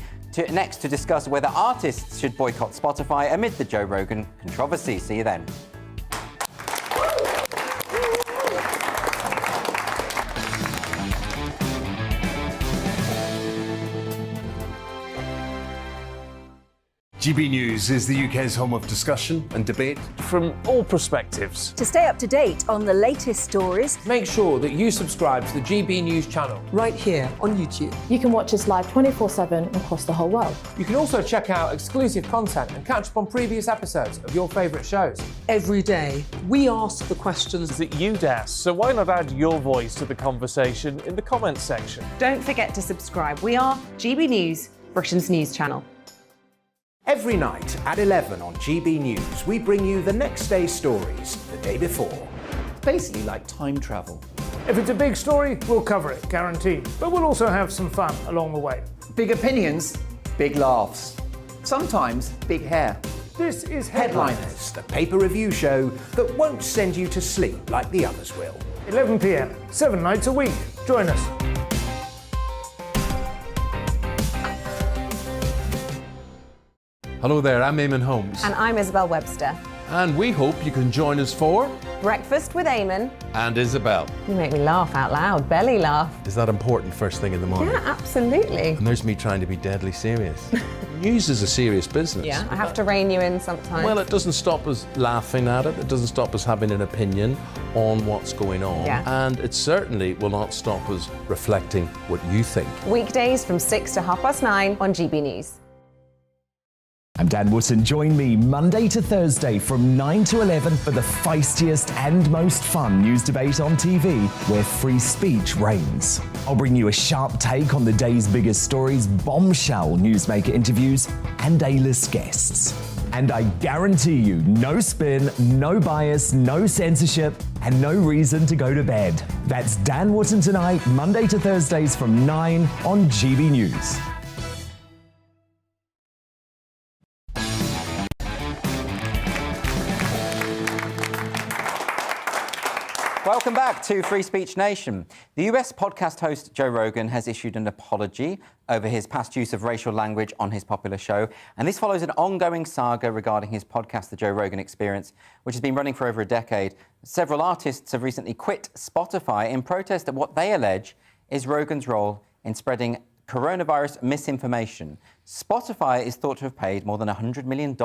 next to discuss whether artists should boycott Spotify amid the Joe Rogan controversy. See you then. GB News is the UK's home of discussion and debate from all perspectives. To stay up to date on the latest stories, make sure that you subscribe to the GB News channel right here on YouTube. You can watch us live 24/7 across the whole world. You can also check out exclusive content and catch up on previous episodes of your favourite shows. Every day, we ask the questions that you'd ask, so why not add your voice to the conversation in the comments section? Don't forget to subscribe. We are GB News, Britain's news channel. Every night at 11 on GB News, we bring you the next day's stories the day before. It's basically like time travel. If it's a big story, we'll cover it, guaranteed. But we'll also have some fun along the way. Big opinions, big laughs. Sometimes big hair. This is Headliners, the paper review show that won't send you to sleep like the others will. 11 p.m, 7 nights a week. Join us. Hello there, I'm Eamon Holmes. And I'm Isabel Webster. And we hope you can join us for Breakfast with Eamon and Isabel. You make me laugh out loud, belly laugh. Is that important first thing in the morning? Yeah, absolutely. And there's me trying to be deadly serious. News is a serious business. Yeah, I have to rein you in sometimes. Well, it doesn't stop us laughing at it. It doesn't stop us having an opinion on what's going on. Yeah. And it certainly will not stop us reflecting what you think. Weekdays from 6 to 9:30 on GB News. I'm Dan Wootton. Join me Monday to Thursday from 9 to 11 for the feistiest and most fun news debate on TV, where free speech reigns. I'll bring you a sharp take on the day's biggest stories, bombshell newsmaker interviews, and A-list guests. And I guarantee you, no spin, no bias, no censorship, and no reason to go to bed. That's Dan Wootton Tonight, Monday to Thursdays from 9 on GB News. Welcome back to Free Speech Nation. The US podcast host Joe Rogan has issued an apology over his past use of racial language on his popular show, and this follows an ongoing saga regarding his podcast, The Joe Rogan Experience, which has been running for over a decade. Several artists have recently quit Spotify in protest at what they allege is Rogan's role in spreading coronavirus misinformation. Spotify is thought to have paid more than $100 million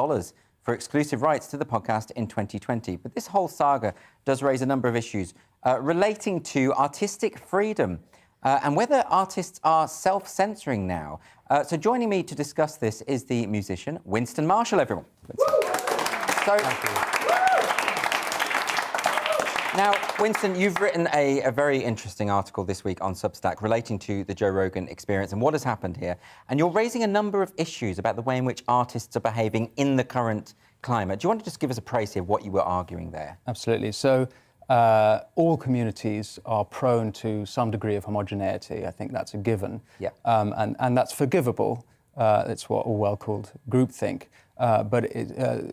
for exclusive rights to the podcast in 2020. But this whole saga does raise a number of issues relating to artistic freedom and whether artists are self-censoring now. So joining me to discuss this is the musician Winston Marshall, everyone. Now, Winston, you've written a very interesting article this week on Substack relating to the Joe Rogan Experience and what has happened here. And you're raising a number of issues about the way in which artists are behaving in the current climate. Do you want to just give us a précis of what you were arguing there? Absolutely. So all communities are prone to some degree of homogeneity. I think that's a given. Yeah. And that's forgivable. It's what Orwell called groupthink. But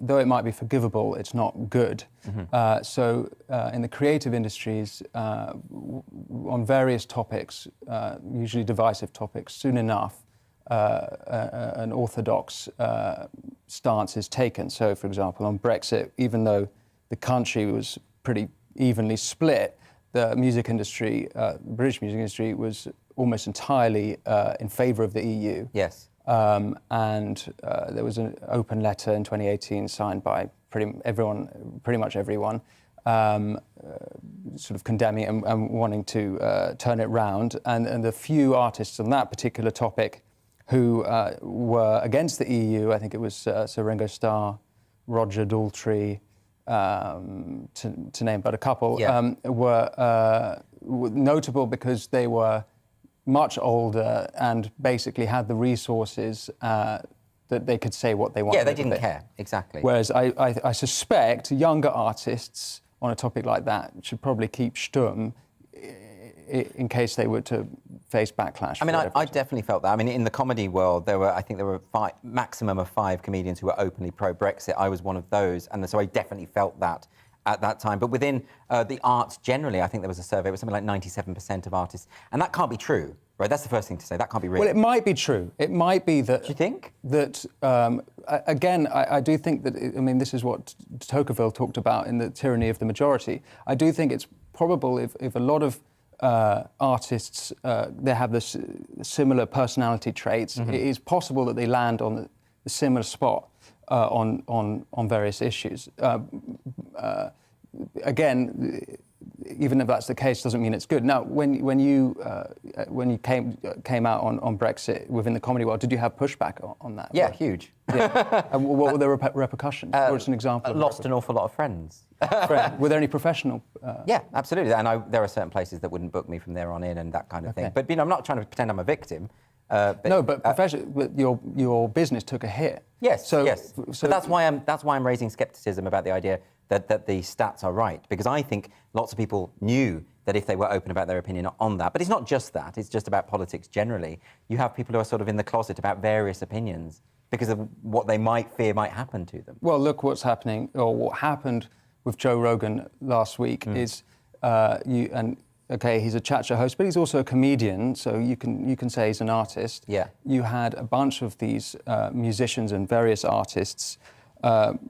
though it might be forgivable, it's not good. Mm-hmm. So in the creative industries, on various topics, usually divisive topics, soon enough, an orthodox stance is taken. So, for example, on Brexit, even though the country was pretty evenly split, the music industry, British music industry, was almost entirely in favour of the EU. Yes. And there was an open letter in 2018 signed by pretty much everyone, sort of condemning it and wanting to turn it round. And the few artists on that particular topic who were against the EU, I think it was Sir Ringo Starr, Roger Daltrey, to name but a couple, were notable because they were much older and basically had the resources that they could say what they wanted. Yeah, they didn't care, exactly. Whereas I suspect younger artists on a topic like that should probably keep stum in case they were to face backlash. I mean, I definitely felt that. I mean, in the comedy world, I think there were maximum of 5 comedians who were openly pro-Brexit. I was one of those, and so I definitely felt that at that time. But within the arts generally, I think there was a survey, it was something like 97% of artists, and that can't be true, right? That's the first thing to say. That can't be real. Well, it might be true. It might be that... Do you think? That, again, I do think that, I mean, this is what Tocqueville talked about in The Tyranny of the Majority. I do think it's probable if a lot of artists, they have this similar personality traits, it is possible that they land on the similar spot on various issues. Again, even if that's the case, doesn't mean it's good. Now, when you came out on Brexit within the comedy world, did you have pushback on that? Yeah, huge. Yeah. And what were the repercussions? What's an example? Lost an awful lot of friends. Were there any professional? Yeah, absolutely. And there are certain places that wouldn't book me from there on in and that kind of thing. But I'm not trying to pretend I'm a victim. But your business took a hit. Yes, so but that's why I'm raising scepticism about the idea that the stats are right, because I think lots of people knew that if they were open about their opinion on that, but it's not just that, it's just about politics generally. You have people who are sort of in the closet about various opinions because of what they might fear might happen to them. Well, look what's happening, or what happened with Joe Rogan last week is he's a chat show host, but he's also a comedian, so you can say he's an artist. Yeah. You had a bunch of these musicians and various artists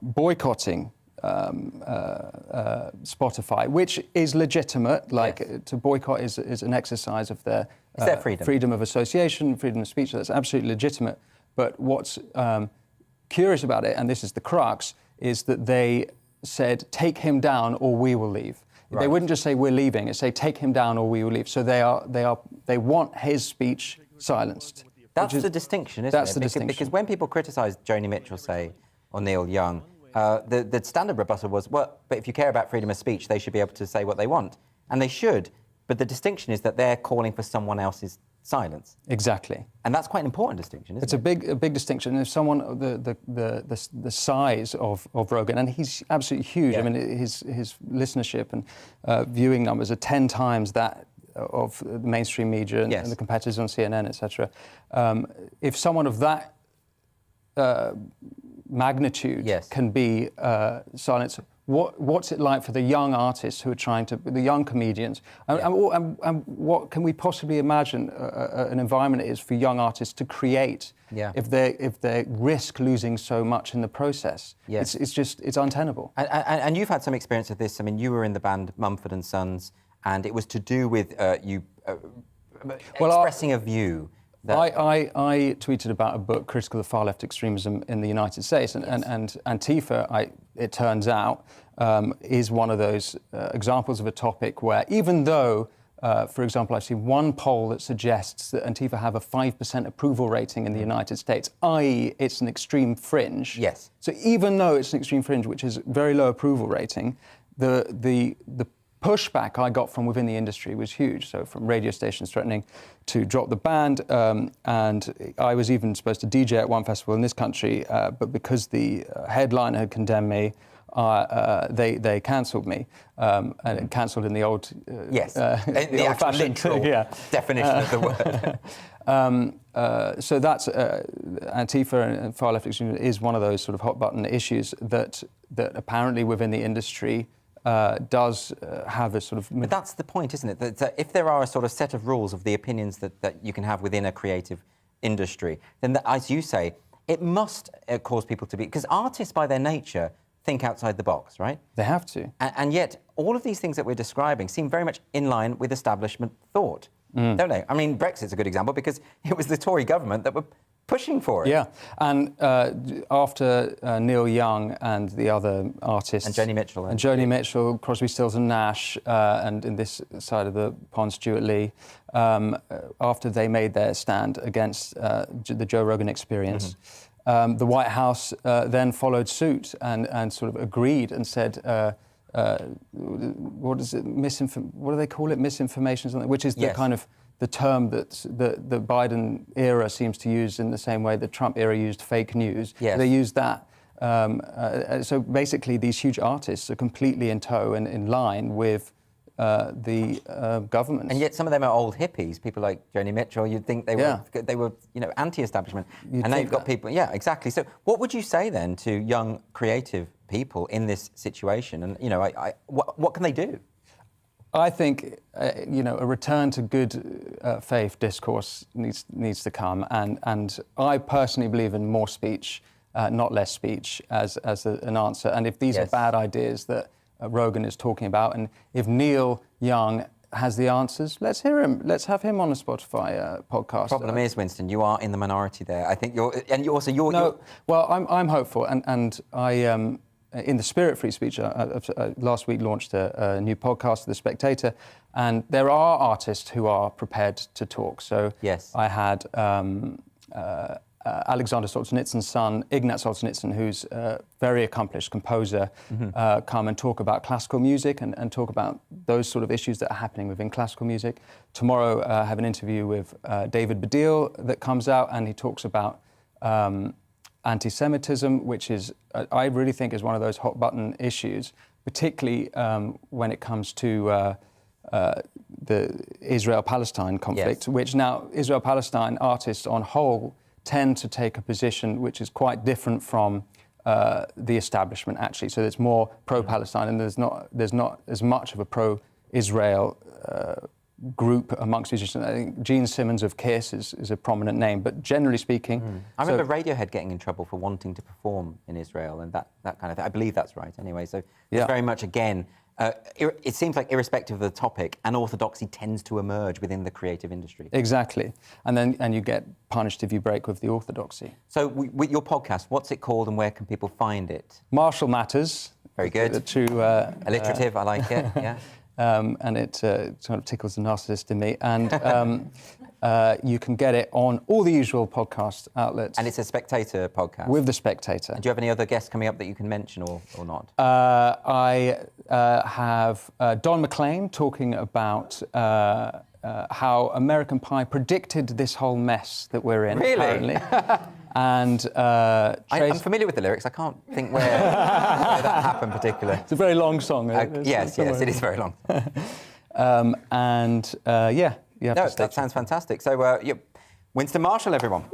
boycotting Spotify, which is legitimate. To boycott is an exercise of their freedom of association, freedom of speech. So that's absolutely legitimate. But what's curious about it, and this is the crux, is that they said, take him down or we will leave. Right. They wouldn't just say we're leaving, it's say take him down or we will leave. So they want his speech silenced. That's the distinction, isn't it? That's the distinction. Because when people criticise Joni Mitchell, say, or Neil Young, the standard rebuttal was, well, but if you care about freedom of speech, they should be able to say what they want. And they should. But the distinction is that they're calling for someone else's silence. Exactly. And that's quite an important distinction, isn't it? It's a big distinction. And if someone, the size of Rogan, and he's absolutely huge. Yeah. I mean, his listenership and viewing numbers are 10 times that of the mainstream media and the competitors on CNN, etc. If someone of that magnitude can be silenced, what's it like for the young artists who are the young comedians? And what can we possibly imagine an environment is for young artists to create if they risk losing so much in the process? Yes. It's untenable. And you've had some experience of this. I mean, you were in the band Mumford & Sons, and it was to do with you expressing a view. I tweeted about a book critical of far-left extremism in the United States, and Antifa, it turns out, is one of those examples of a topic where, even though, for example, I've seen one poll that suggests that Antifa have a 5% approval rating in the United States, i.e. it's an extreme fringe. Yes. So even though it's an extreme fringe, which is very low approval rating, the pushback I got from within the industry was huge. So from radio stations threatening to drop the band, and I was even supposed to DJ at one festival in this country, but because the headliner had condemned me, they cancelled me, and cancelled in the old the actual literal definition of the word. So that's Antifa and far left extremism is one of those sort of hot button issues that apparently within the industry does have a sort of... But that's the point, isn't it? That if there are a sort of set of rules of the opinions that you can have within a creative industry, then, as you say, it must cause people to be... Because artists, by their nature, think outside the box, right? They have to. And yet, all of these things that we're describing seem very much in line with establishment thought, don't they? I mean, Brexit's a good example because it was the Tory government that were pushing for it. Yeah, and after Neil Young and the other artists... And Joni Mitchell. And Joni Mitchell, Crosby, Stills and Nash, and in this side of the pond, Stuart Lee, after they made their stand against the Joe Rogan Experience, the White House then followed suit and sort of agreed and said... what is it? What do they call it? Misinformation, or something, which is the kind of the term that the Biden era seems to use in the same way the Trump era used fake news. Yes. They use that. So basically, these huge artists are completely in tow and in line with the government. And yet some of them are old hippies, people like Joni Mitchell. You'd think they were anti-establishment. And now you've got people, exactly. So what would you say then to young creative people in this situation? And, what can they do? I think, a return to good faith discourse needs to come. And I personally believe in more speech, not less speech, as an answer. And if these are bad ideas that Rogan is talking about, and if Neil Young has the answers, let's hear him. Let's have him on a Spotify podcast. Problem is, Winston, you are in the minority there. I think you're. Well, I'm hopeful, and I. In the spirit of free speech, last week launched a new podcast, The Spectator, and there are artists who are prepared to talk. So I had Alexander Solzhenitsyn's son, Ignat Solzhenitsyn, who's a very accomplished composer, come and talk about classical music and talk about those sort of issues that are happening within classical music. Tomorrow, I have an interview with David Baddiel that comes out, and he talks about anti-Semitism, which is, I really think, is one of those hot-button issues, particularly when it comes to the Israel-Palestine conflict, which now Israel-Palestine artists on whole tend to take a position which is quite different from the establishment, actually. So it's more pro-Palestine, and there's not as much of a pro-Israel group amongst musicians. I think Gene Simmons of Kiss is a prominent name, but generally speaking... I remember Radiohead getting in trouble for wanting to perform in Israel and that kind of thing. I believe that's right, anyway. So it's very much, again, it seems like irrespective of the topic, an orthodoxy tends to emerge within the creative industry. Exactly. And you get punished if you break with the orthodoxy. So with your podcast, what's it called and where can people find it? Martial Matters. Very good. Alliterative, I like it, yeah. And it sort of tickles the narcissist in me. And you can get it on all the usual podcast outlets. And it's a Spectator podcast? With The Spectator. And do you have any other guests coming up that you can mention or not? I have Don McLean talking about how American Pie predicted this whole mess that we're in. Really? Apparently. And I'm familiar with the lyrics. I can't think where that happened particularly. It's a very long song. Yes, it is very long. That sounds fantastic. So, Winston Marshall, everyone.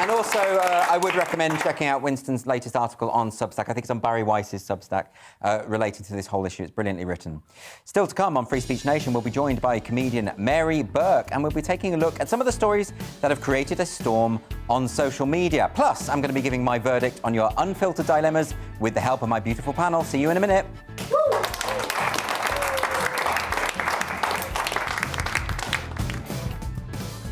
And also, I would recommend checking out Winston's latest article on Substack. I think it's on Barry Weiss's Substack, related to this whole issue. It's brilliantly written. Still to come on Free Speech Nation, we'll be joined by comedian Mary Burke, and we'll be taking a look at some of the stories that have created a storm on social media. Plus, I'm going to be giving my verdict on your unfiltered dilemmas with the help of my beautiful panel. See you in a minute.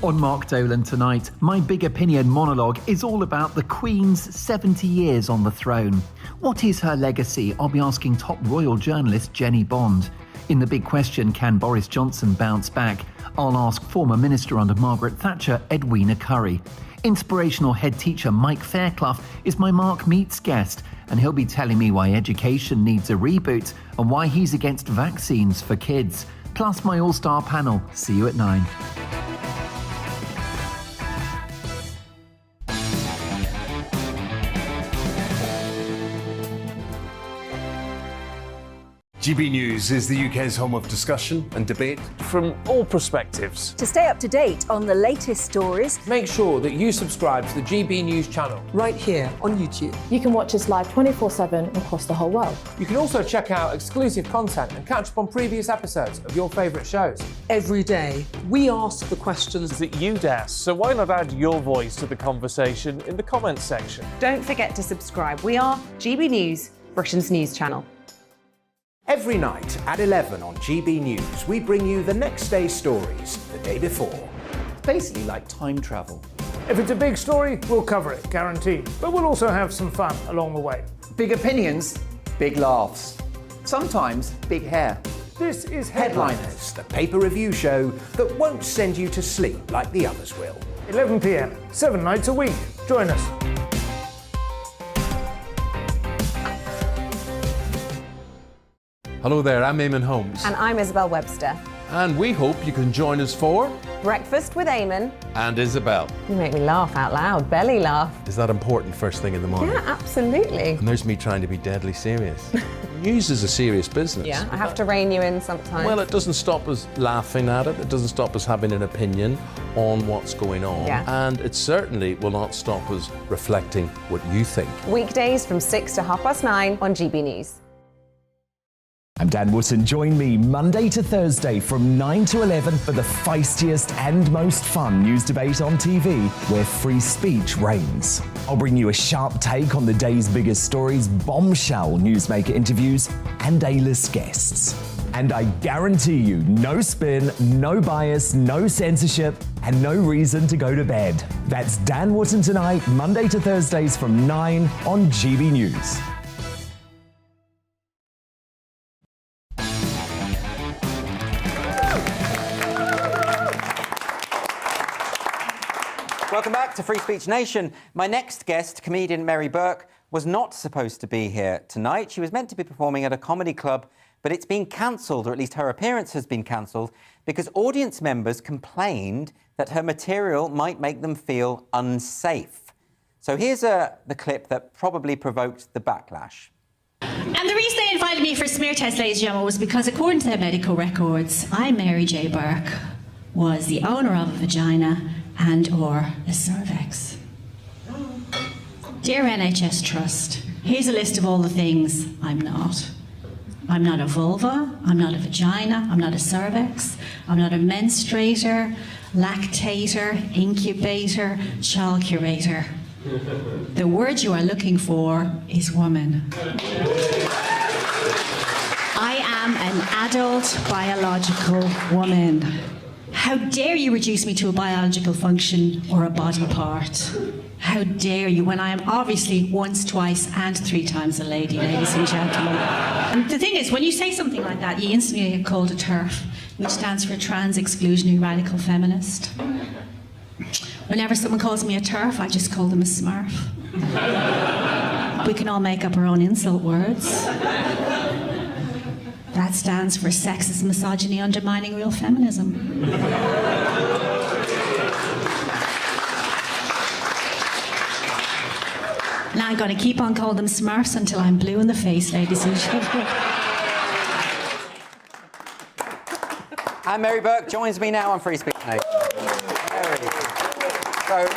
On Mark Dolan tonight, my big opinion monologue is all about the Queen's 70 years on the throne. What is her legacy? I'll be asking top royal journalist Jenny Bond. In the big question, can Boris Johnson bounce back? I'll ask former Minister under Margaret Thatcher, Edwina Currie. Inspirational head teacher Mike Fairclough is my Mark Meets guest, and he'll be telling me why education needs a reboot and why he's against vaccines for kids. Plus my all-star panel. See you at 9. GB News is the UK's home of discussion and debate from all perspectives. To stay up to date on the latest stories, make sure that you subscribe to the GB News channel right here on YouTube. You can watch us live 24/7 across the whole world. You can also check out exclusive content and catch up on previous episodes of your favourite shows. Every day, we ask the questions that you'd ask, so why not add your voice to the conversation in the comments section? Don't forget to subscribe. We are GB News, Britain's news channel. Every night at 11 on GB News, we bring you the next day's stories the day before. Basically like time travel. If it's a big story, we'll cover it, guaranteed. But we'll also have some fun along the way. Big opinions, big laughs. Sometimes big hair. This is Headliners, the paper review show that won't send you to sleep like the others will. 11 p.m, 7 nights a week. Join us. Hello there, I'm Eamon Holmes. And I'm Isabel Webster. And we hope you can join us for Breakfast with Eamon and Isabel. You make me laugh out loud, belly laugh. Is that important first thing in the morning? Yeah, absolutely. And there's me trying to be deadly serious. News is a serious business. Yeah, I have to rein you in sometimes. Well, it doesn't stop us laughing at it. It doesn't stop us having an opinion on what's going on. Yeah. And it certainly will not stop us reflecting what you think. Weekdays from 6 to 9:30 on GB News. I'm Dan Wootton. Join me Monday to Thursday from 9 to 11 for the feistiest and most fun news debate on TV, where free speech reigns. I'll bring you a sharp take on the day's biggest stories, bombshell newsmaker interviews, and A-list guests. And I guarantee you, no spin, no bias, no censorship, and no reason to go to bed. That's Dan Wootton Tonight, Monday to Thursdays from 9 on GB News. Welcome back to Free Speech Nation. My next guest, comedian Mary Burke, was not supposed to be here tonight. She was meant to be performing at a comedy club, but it's been cancelled, or at least her appearance has been cancelled, because audience members complained that her material might make them feel unsafe. So here's the clip that probably provoked the backlash. And the reason they invited me for a smear test, ladies and gentlemen, was because according to their medical records, I, Mary J. Burke, was the owner of a vagina and or a cervix. Dear NHS Trust, here's a list of all the things I'm not. I'm not a vulva, I'm not a vagina, I'm not a cervix, I'm not a menstruator, lactator, incubator, child curator. The word you are looking for is woman. I am an adult biological woman. How dare you reduce me to a biological function or a body part? How dare you, when I am obviously once, twice, and 3 times a lady, ladies and gentlemen. And the thing is, when you say something like that, you instantly get called a TERF, which stands for Trans Exclusionary Radical Feminist. Whenever someone calls me a TERF, I just call them a smurf. We can all make up our own insult words. That stands for sexist misogyny undermining real feminism. Now I'm going to keep on calling them smurfs until I'm blue in the face, ladies and gentlemen. And Mary Burke joins me now on Free Speech Nation. Mary. So,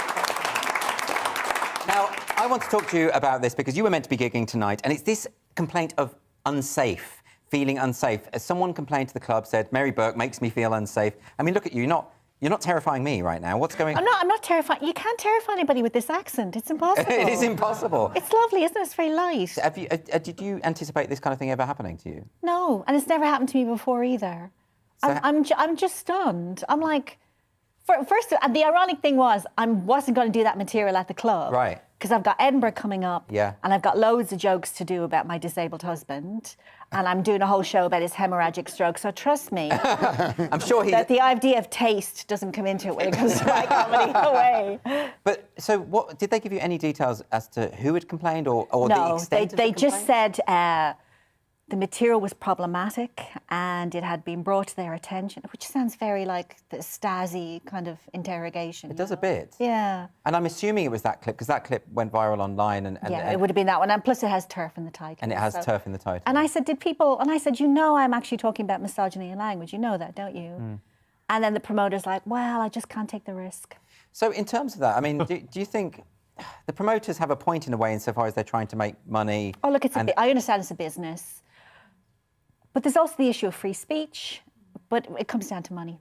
now, I want to talk to you about this because you were meant to be gigging tonight, and it's this complaint of unsafe, feeling unsafe. As someone complained to the club, said, Mary Burke makes me feel unsafe. I mean, look at you, you're not terrifying me right now. What's going on? I'm not terrifying. You can't terrify anybody with this accent. It's impossible. It is impossible. It's lovely, isn't it? It's very light. Did you anticipate this kind of thing ever happening to you? No, and it's never happened to me before either. So I'm just stunned. I'm like, first, and the ironic thing was, I wasn't going to do that material at the club. Right. Because I've got Edinburgh coming up. Yeah. And I've got loads of jokes to do about my disabled husband. And I'm doing a whole show about his hemorrhagic stroke. So trust me. I'm sure that the idea of taste doesn't come into it when it comes to my comedy. No way. But so, what did they give you any details as to who had complained or no, the extent of the they just complaint? said the material was problematic and it had been brought to their attention, which sounds very like the Stasi kind of interrogation. It does a bit. Yeah. And I'm assuming it was that clip, because that clip went viral online. And it would have been that one. And plus it has turf in the title. And it has turf in the title. And I said, you know I'm actually talking about misogyny in language. You know that, don't you? Mm. And then the promoter's like, well, I just can't take the risk. So in terms of that, I mean, do you think the promoters have a point in a way insofar as they're trying to make money? Oh, look, I understand it's a business. But there's also the issue of free speech, but it comes down to money.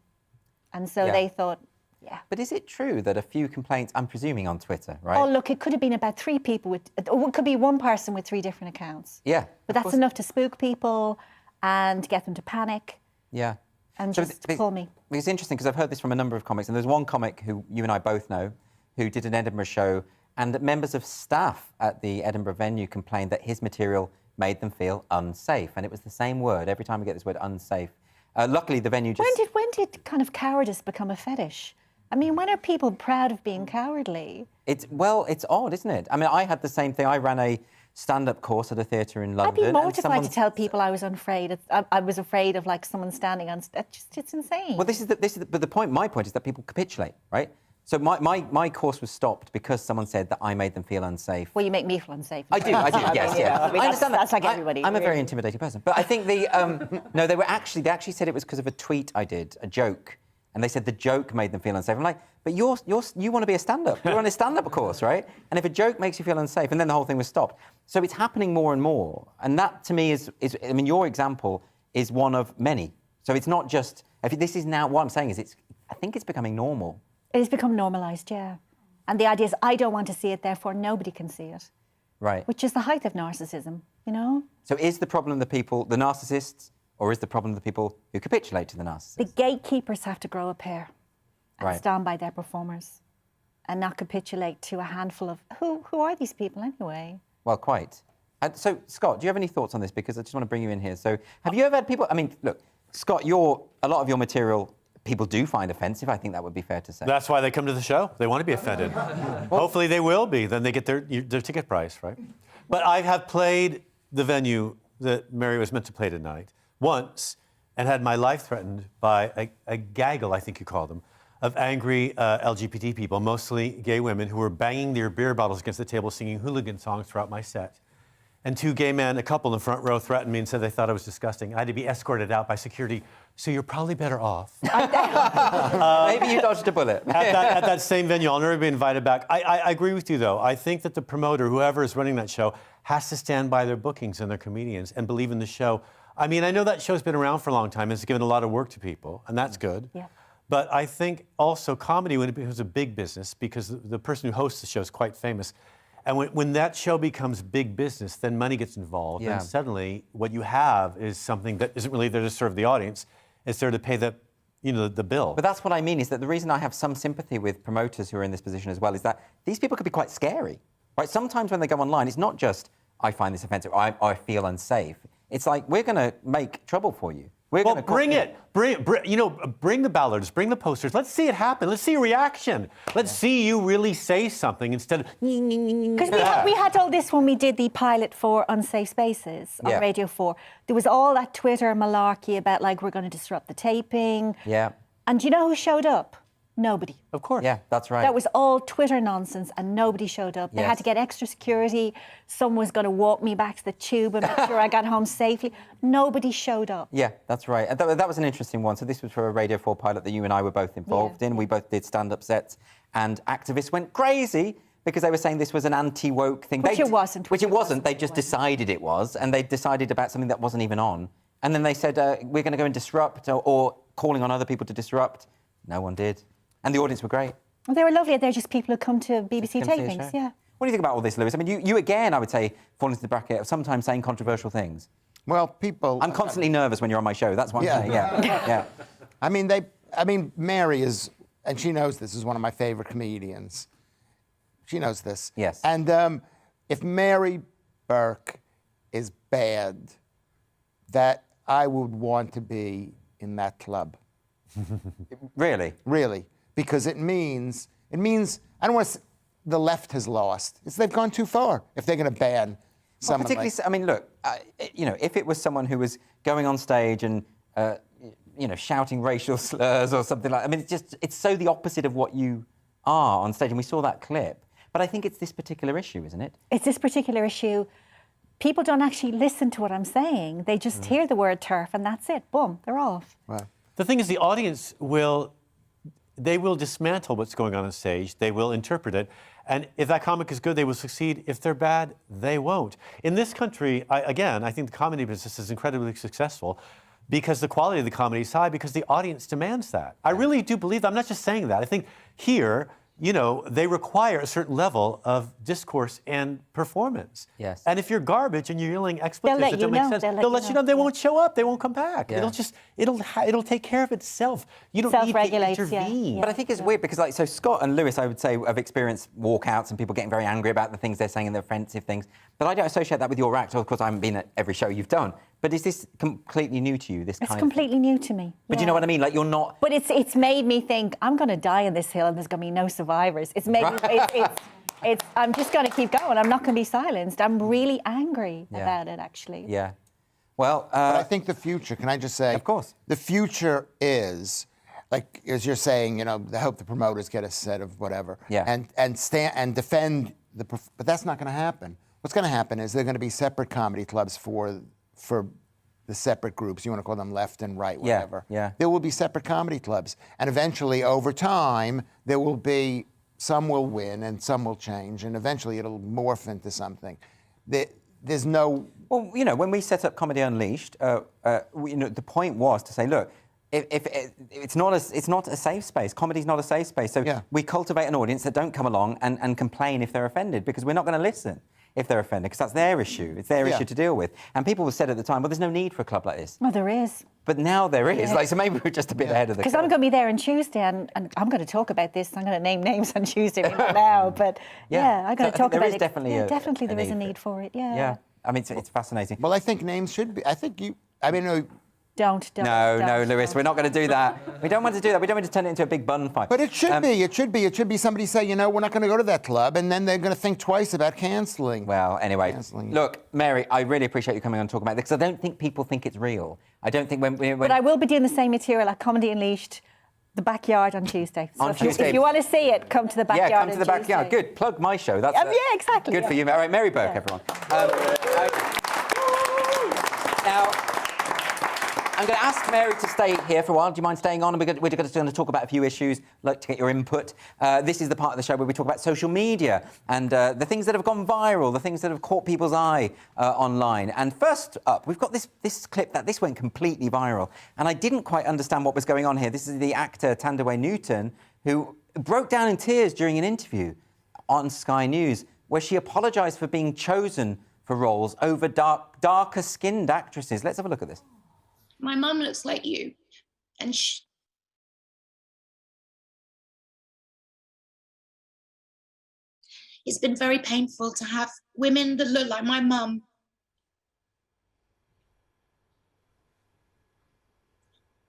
And so they thought, yeah. But is it true that a few complaints, I'm presuming on Twitter, right? Oh, look, it could have been about 3 people it could be one person with 3 different accounts. Yeah. But that's enough to spook people and get them to panic. Yeah. And just pull me. It's interesting because I've heard this from a number of comics, and there's one comic who you and I both know who did an Edinburgh show, and members of staff at the Edinburgh venue complained that his material made them feel unsafe, and it was the same word every time we get this word unsafe. Luckily, the venue just... When did kind of cowardice become a fetish? I mean, when are people proud of being cowardly? It's odd, isn't it? I mean, I had the same thing. I ran a stand-up course at a theatre in I'd London. be and mortified to tell people I was afraid. I was afraid of like someone standing on. It's insane. Well, but the point. My point is that people capitulate, right? So my course was stopped because someone said that I made them feel unsafe. Well, you make me feel unsafe. I do, yes, yeah. I understand that. That's like everybody. I'm a very intimidating person. But I think no, they actually said it was because of a tweet I did, a joke. And they said the joke made them feel unsafe. I'm like, but you want to be a stand-up. You're on a stand-up course, right? And if a joke makes you feel unsafe, and then the whole thing was stopped. So it's happening more and more. And that, to me, is I mean, your example is one of many. So it's not just, this is now, what I'm saying is I think it's becoming normal. It has become normalised, yeah. And the idea is I don't want to see it, therefore nobody can see it. Right. Which is the height of narcissism, you know? So is the problem the narcissists, or is the problem the people who capitulate to the narcissists? The gatekeepers have to grow a pair and stand by their performers and not capitulate to a handful of... Who are these people anyway? Well, quite. So, Scott, do you have any thoughts on this? Because I just want to bring you in here. So have you ever had people... I mean, look, Scott, a lot of your material... people do find offensive. I think that would be fair to say. That's why they come to the show. They want to be offended. Hopefully they will be. Then they get their ticket price, right? But I have played the venue that Mary was meant to play tonight once and had my life threatened by a gaggle, I think you call them, of angry LGBT people, mostly gay women, who were banging their beer bottles against the table singing hooligan songs throughout my set. And two gay men, a couple in the front row, threatened me and said they thought I was disgusting. I had to be escorted out by security, so you're probably better off. Maybe you dodged a bullet. at that same venue, I'll never be invited back. I agree with you, though. I think that the promoter, whoever is running that show, has to stand by their bookings and their comedians and believe in the show. I mean, I know that show's been around for a long time. It's given a lot of work to people, and that's good. Yeah. But I think also comedy, when it becomes a big business, because the person who hosts the show is quite famous, and when that show becomes big business, then money gets involved. Yeah. And suddenly what you have is something that isn't really there to serve the audience. It's there to pay the bill. But that's what I mean, is that the reason I have some sympathy with promoters who are in this position as well is that these people could be quite scary, right? Sometimes when they go online, it's not just, I find this offensive, or I feel unsafe. It's like, we're going to make trouble for you. Well, bring it. Bring the ballards, bring the posters. Let's see it happen. Let's see a reaction. Let's see you really say something instead of... Because we had all this when we did the pilot for Unsafe Spaces on Radio 4. There was all that Twitter malarkey about, like, we're going to disrupt the taping. Yeah. And do you know who showed up? Nobody. Of course. Yeah, that's right. That was all Twitter nonsense, and nobody showed up. They had to get extra security. Someone was going to walk me back to the tube and make sure I got home safely. Nobody showed up. Yeah, that's right. And that was an interesting one. So this was for a Radio 4 pilot that you and I were both involved in. We both did stand-up sets, and activists went crazy because they were saying this was an anti-woke thing. Which it wasn't. Which it wasn't. They just decided it was, and they decided about something that wasn't even on. And then they said, we're going to go and disrupt, or calling on other people to disrupt. No one did. And the audience were great. Well, they were lovely. They're just people who come to BBC tapings, yeah. What do you think about all this, Lewis? I mean, you again, I would say, fall into the bracket of sometimes saying controversial things. Well, people... I'm constantly nervous when you're on my show. That's what I'm saying, yeah. I mean, Mary is, and she knows this, is one of my favorite comedians. She knows this. Yes. And if Mary Burke is bad, that I would want to be in that club. Really? Really. Because it means, I don't want to, the left has lost. They've gone too far if they're going to ban someone particularly, like... I mean, look, if it was someone who was going on stage and, shouting racial slurs or something like that, I mean, it's so the opposite of what you are on stage, and we saw that clip. But I think it's this particular issue, isn't it? It's this particular issue. People don't actually listen to what I'm saying. They just hear the word turf and that's it. Boom, they're off. Wow. The thing is, the audience will dismantle what's going on stage. They will interpret it. And if that comic is good, they will succeed. If they're bad, they won't. In this country, I think the comedy business is incredibly successful because the quality of the comedy is high because the audience demands that. I really do believe that. I'm not just saying that. I think here, they require a certain level of discourse and performance. Yes. And if you're garbage and you're yelling expletives that don't make sense, they'll let you know. They won't show up. They won't come back. Yeah. It'll take care of itself. You don't need to intervene. Yeah. But I think it's weird because, so Scott and Lewis, I would say, have experienced walkouts and people getting very angry about the things they're saying and the offensive things. But I don't associate that with your act. Of course, I haven't been at every show you've done. But is this completely new to you? It's completely new to me. But do you know what I mean? Like, you're not... But it's made me think, I'm going to die on this hill and there's going to be no survivors. It's made me... I'm just going to keep going. I'm not going to be silenced. I'm really angry about it, actually. Yeah. Well, but I think the future, can I just say? Of course. The future is, like, as you're saying, I hope the promoters get a set of whatever. Yeah. And defend but that's not going to happen. What's going to happen is there are going to be separate comedy clubs for the separate groups. You want to call them left and right, whatever. Yeah. There will be separate comedy clubs. And eventually, over time, there will be, some will win and some will change. And eventually, it'll morph into something. There's no... Well, when we set up Comedy Unleashed, the point was to say, look, if it's not a safe space. Comedy's not a safe space. So we cultivate an audience that don't come along and complain if they're offended, because we're not going to listen if they're offended, because that's their issue. It's their issue to deal with. And people said at the time, well, there's no need for a club like this. Well, there is. But now there is. So maybe we're just a bit ahead of the Because I'm going to be there on Tuesday, and I'm going to talk about this. I'm going to name names on Tuesday, not now. But I'm going to talk about it. Definitely there is a need for it. Yeah. I mean, it's fascinating. Well, I think names should be. I think you. I mean. Don't. No, Lewis, we're not going to do that. We don't want to do that. We don't want to turn it into a big bun fight. But it should be. It should be somebody say, we're not going to go to that club, and then they're going to think twice about cancelling. Well, anyway, look, Mary, I really appreciate you coming on and talking about this, because I don't think people think it's real. I don't think when... But I will be doing the same material at Comedy Unleashed, the backyard on Tuesday. So if you want to see it, come to the backyard. Yeah, come to the backyard. Good. Plug my show. That's yeah, exactly. Good for you. All right, Mary Burke, everyone. Now, I'm going to ask Mary to stay here for a while. Do you mind staying on? And we're just going to talk about a few issues. I'd like to get your input. This is the part of the show where we talk about social media and the things that have gone viral, the things that have caught people's eye online. And first up, we've got this clip this went completely viral. And I didn't quite understand what was going on here. This is the actor Thandaway Newton, who broke down in tears during an interview on Sky News, where she apologised for being chosen for roles over darker-skinned actresses. Let's have a look at this. My mum looks like you, and it's been very painful to have women that look like my mum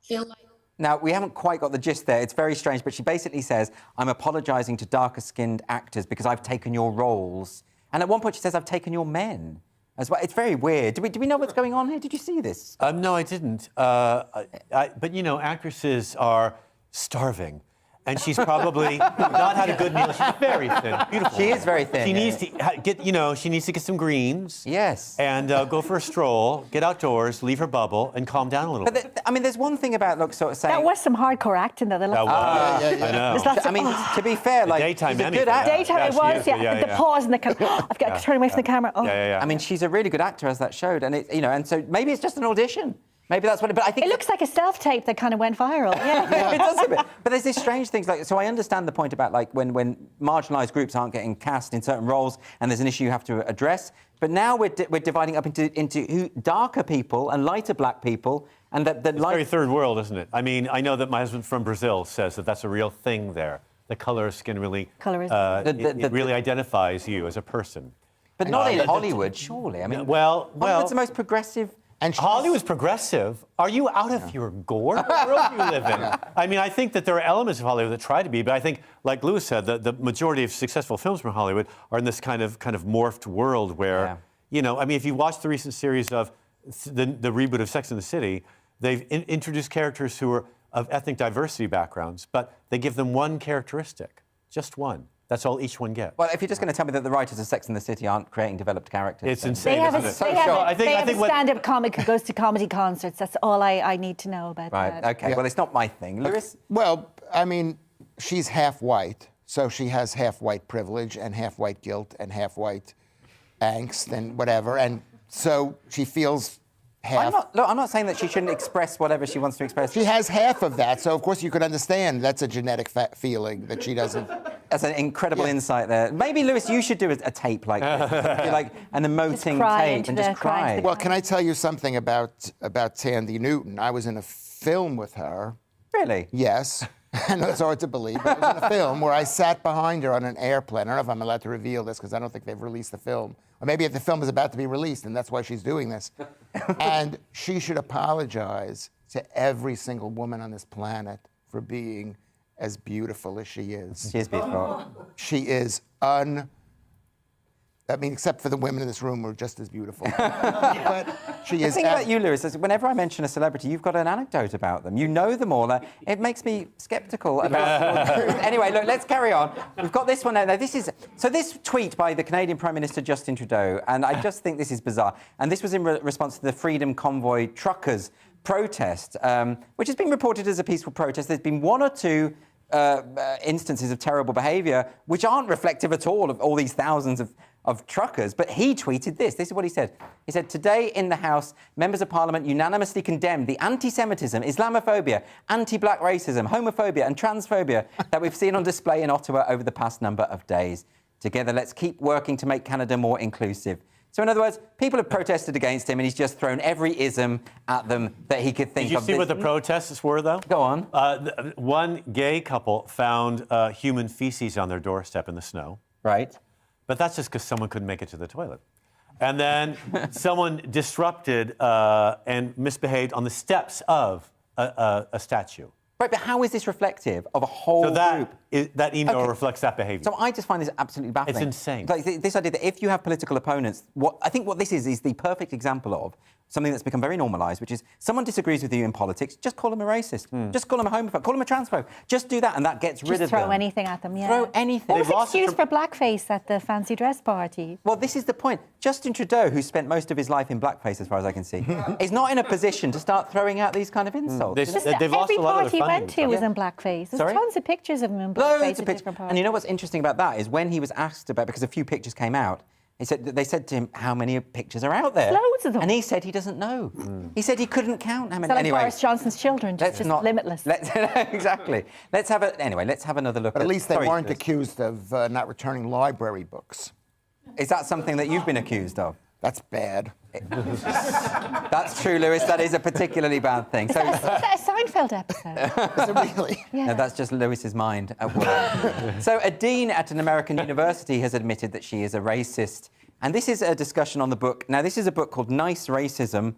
feel like... Now, we haven't quite got the gist there. It's very strange, but she basically says, I'm apologising to darker-skinned actors because I've taken your roles. And at one point she says, I've taken your men as well. It's very weird. Do we know what's going on here? Did you see this? No, I didn't. But, actresses are starving. And she's probably not had a good meal. She's very thin, beautiful. She is very thin. She needs to get, she needs to get some greens. Yes. And go for a stroll, get outdoors, leave her bubble, and calm down a little bit. I mean, there's one thing about, sort of saying... That was some hardcore acting, though. That was. I know. I mean, to be fair, daytime she's a good actor. Daytime it was, The pause and the camera. I've got to turn away from the camera. Oh. I mean, she's a really good actor, as that showed. And, and so maybe it's just an audition. Maybe that's what. But I think it looks like a self-tape that kind of went viral. Yeah, it does a bit. But there's these strange things so I understand the point about when marginalised groups aren't getting cast in certain roles, and there's an issue you have to address. But now we're dividing up into darker people and lighter black people, and that it's very third world, isn't it? I mean, I know that my husband from Brazil says that that's a real thing there. The colour of skin really it really identifies you as a person. But not in Hollywood, surely. I mean, Hollywood's the most progressive. And Hollywood's progressive. Are you out of your gourd? What world do you live in? I mean, I think that there are elements of Hollywood that try to be, but I think, like Lewis said, the majority of successful films from Hollywood are in this kind of morphed world where, I mean, if you watch the recent series of the reboot of Sex and the City, they've introduced characters who are of ethnic diversity backgrounds, but they give them one characteristic, just one. That's all each one gets. Well, if you're just going to tell me that the writers of Sex and the City aren't creating developed characters... It's insane, They have a stand-up comic who goes to comedy concerts. That's all I need to know about that. Right, OK. Well, it's not my thing. Lewis? Well, I mean, she's half white, so she has half white privilege and half white guilt and half white angst and whatever, and so she feels... I'm not saying that she shouldn't express whatever she wants to express. She has half of that, so of course you could understand that's a genetic feeling that she doesn't... That's an incredible insight there. Maybe, Lewis, you should do a tape like this. Like an emoting tape and just cry. Well, can I tell you something about Thandie Newton? I was in a film with her. Really? Yes. I know it's hard to believe, but I was in a film where I sat behind her on an airplane. I don't know if I'm allowed to reveal this because I don't think they've released the film. Or maybe if the film is about to be released and that's why she's doing this. And she should apologize to every single woman on this planet for being as beautiful as she is. She is beautiful. She is unbelievable. I mean, except for the women in this room who are just as beautiful. But she is. The thing about you, Lewis, is whenever I mention a celebrity, you've got an anecdote about them. You know them all. It makes me sceptical about. Anyway, look, let's carry on. We've got this one now. This tweet by the Canadian Prime Minister Justin Trudeau, and I just think this is bizarre. And this was in response to the Freedom Convoy truckers protest, which has been reported as a peaceful protest. There's been one or two instances of terrible behaviour which aren't reflective at all of all these thousands of truckers. But he tweeted this. This is what he said. He said, today in the House, members of Parliament unanimously condemned the anti-Semitism, Islamophobia, anti-black racism, homophobia and transphobia that we've seen on display in Ottawa over the past number of days. Together, let's keep working to make Canada more inclusive. So, in other words, people have protested against him and he's just thrown every ism at them that he could think of. Did you see what the protests were, though? Go on. One gay couple found human feces on their doorstep in the snow. Right. But that's just because someone couldn't make it to the toilet. And then someone disrupted and misbehaved on the steps of a statue. Right, but how is this reflective of a whole group? That email reflects that behaviour. So I just find this absolutely baffling. It's insane. Like this idea that if you have political opponents, I think what this is the perfect example of something that's become very normalised, which is someone disagrees with you in politics, just call them a racist, just call them a homophobe, call them a transphobe. Just do that and that gets rid of them. Just throw anything at them, yeah. Throw anything. What was the excuse for blackface at the fancy dress party? Well, this is the point. Justin Trudeau, who spent most of his life in blackface, as far as I can see, is not in a position to start throwing out these kind of insults. They've lost a lot of Every party he went to was in blackface. There's tons of pictures of him in blackface at different parties. And you know what's interesting about that is when he was asked about, because a few pictures came out, they said to him, how many pictures are out there? Loads of them. And he said he doesn't know. He said he couldn't count how many. So like anyway, Boris Johnson's children, just limitless. Exactly. Let's have another look. But at least they weren't accused of not returning library books. Is that something that you've been accused of? That's bad. That's true, Lewis. That is a particularly bad thing. Is that a Seinfeld episode? Is it really? Yeah. No, that's just Lewis's mind at work. So a dean at an American university has admitted that she is a racist. And this is a discussion on the book. Now, this is a book called Nice Racism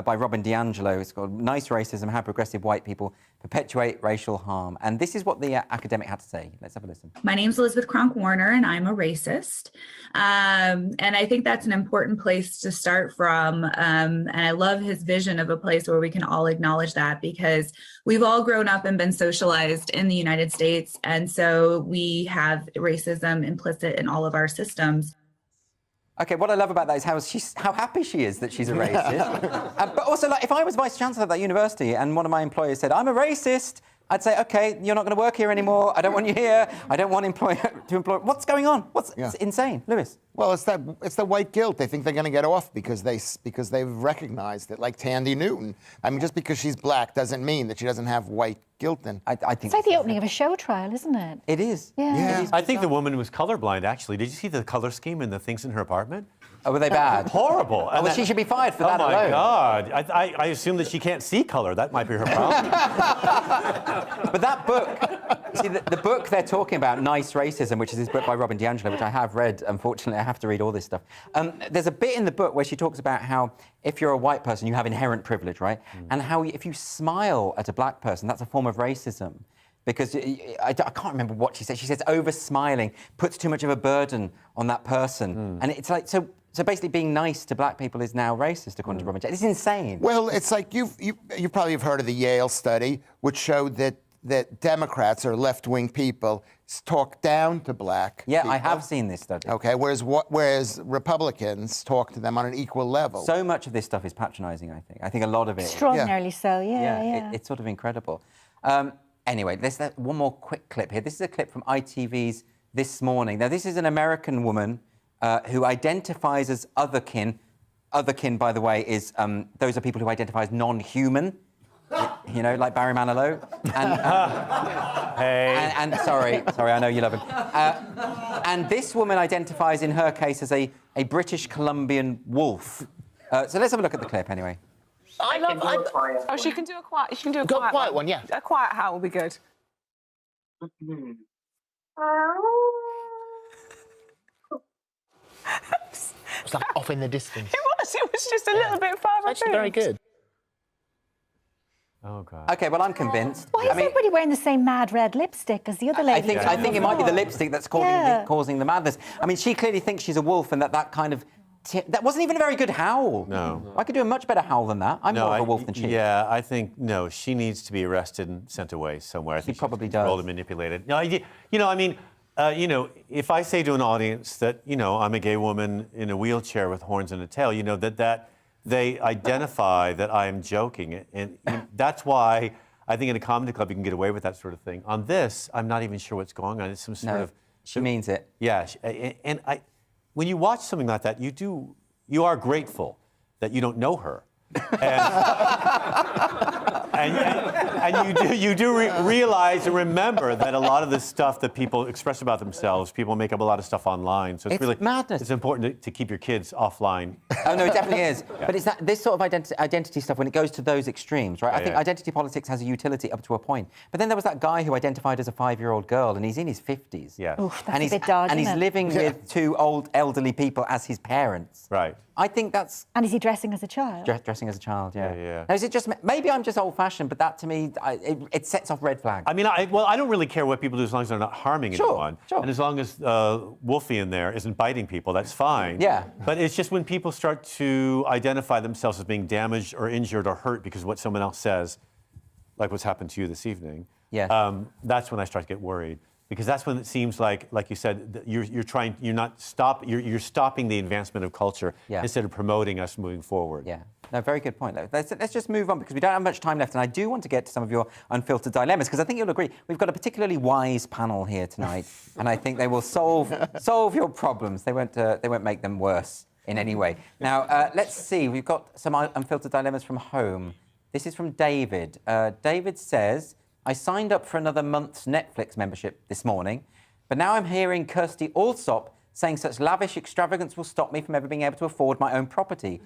by Robin DiAngelo. It's called Nice Racism, How Progressive White People Perpetuate Racial Harm. And this is what the academic had to say. Let's have a listen. My name's Elizabeth Cronk-Warner, and I'm a racist. And I think that's an important place to start from. And I love his vision of a place where we can all acknowledge that, because we've all grown up and been socialized in the United States. And so we have racism implicit in all of our systems. Okay, what I love about that is how happy she is that she's a racist. But also, like, if I was vice chancellor of that university and one of my employers said, I'm a racist, I'd say, OK, you're not going to work here anymore. I don't want you here. I don't want to employ... What's going on? It's insane. Lewis? Well, it's the white guilt. They think they're going to get off because they've recognized it, like Tandy Newton. I mean, just because she's black doesn't mean that she doesn't have white guilt in. I think it's like the opening of a show trial, isn't it? It is. Yeah. It is. I think the woman was colorblind, actually. Did you see the color scheme and the things in her apartment? Oh, were they bad? Horrible. Oh, well, she should be fired for that alone. Oh, my God. I assume that she can't see color. That might be her problem. But that book, see, the book they're talking about, Nice Racism, which is this book by Robin DiAngelo, which I have read. Unfortunately, I have to read all this stuff. There's a bit in the book where she talks about how if you're a white person, you have inherent privilege, right? And how if you smile at a black person, that's a form of racism. Because I can't remember what she said. She says over-smiling puts too much of a burden on that person. And it's like, so basically being nice to black people is now racist, according to Robin. It's insane. Well, it's like you probably have heard of the Yale study, which showed that Democrats or left-wing people talk down to black people. I have seen this study. Okay, whereas Republicans talk to them on an equal level. So much of this stuff is patronising, I think. I think a lot of it... Extraordinarily so, yeah. It's sort of incredible. Anyway, there's one more quick clip here. This is a clip from ITV's This Morning. Now, this is an American woman who identifies as otherkin. Otherkin, by the way, is those are people who identify as non-human. You know, like Barry Manilow. And sorry, I know you love him. And this woman identifies, in her case, as a British Columbian wolf. So let's have a look at the clip, anyway. Oh, she can do a quiet. She can do a quiet one. Yeah. A quiet howl will be good. It's like off in the distance. It was just a little bit farther. Actually, very good. Oh Oh, God. Okay, well, I'm convinced. Why is everybody wearing the same mad red lipstick as the other lady? I think it might be the lipstick that's causing the madness. I mean, she clearly thinks she's a wolf, and that kind of... that wasn't even a very good howl. No. I could do a much better howl than that. I'm more of a wolf than she. Yeah, I think, no, she needs to be arrested and sent away somewhere. I think she probably does. Controlled and manipulated. No, if I say to an audience that, I'm a gay woman in a wheelchair with horns and a tail, that they identify that I am joking. And that's why I think in a comedy club you can get away with that sort of thing. On this, I'm not even sure what's going on. It's some sort of... She means it. Yeah, and when you watch something like that, you are grateful that you don't know her. And you do realize and remember that a lot of the stuff that people express about themselves, people make up a lot of stuff online. So it's really madness. It's important to keep your kids offline. Oh no, it definitely is. Yeah. But it's this sort of identity stuff when it goes to those extremes, right? I think identity politics has a utility up to a point. But then there was that guy who identified as a 5-year-old girl, and he's in his 50s. Yeah. Oof, that's a bit dodgy, and he's isn't it? living with 2 old elderly people as his parents. Right. I think that's... And is he dressing as a child? Dressing as a child, yeah. Yeah. Now, is it just... Maybe I'm just old-fashioned, but that, to me, it sets off red flags. I mean, I don't really care what people do as long as they're not harming anyone. Sure. And as long as Wolfie in there isn't biting people, that's fine. Yeah. But it's just when people start to identify themselves as being damaged or injured or hurt because of what someone else says, like what's happened to you this evening, that's when I start to get worried. Because that's when it seems like you said, you're stopping the advancement of culture instead of promoting us moving forward. Yeah. No, very good point, though. Let's just move on, because we don't have much time left, and I do want to get to some of your unfiltered dilemmas, because I think you'll agree we've got a particularly wise panel here tonight, and I think they will solve your problems. They won't make them worse in any way. Now, let's see. We've got some unfiltered dilemmas from home. This is from David. David says, I signed up for another month's Netflix membership this morning, but now I'm hearing Kirsty Allsop saying such lavish extravagance will stop me from ever being able to afford my own property.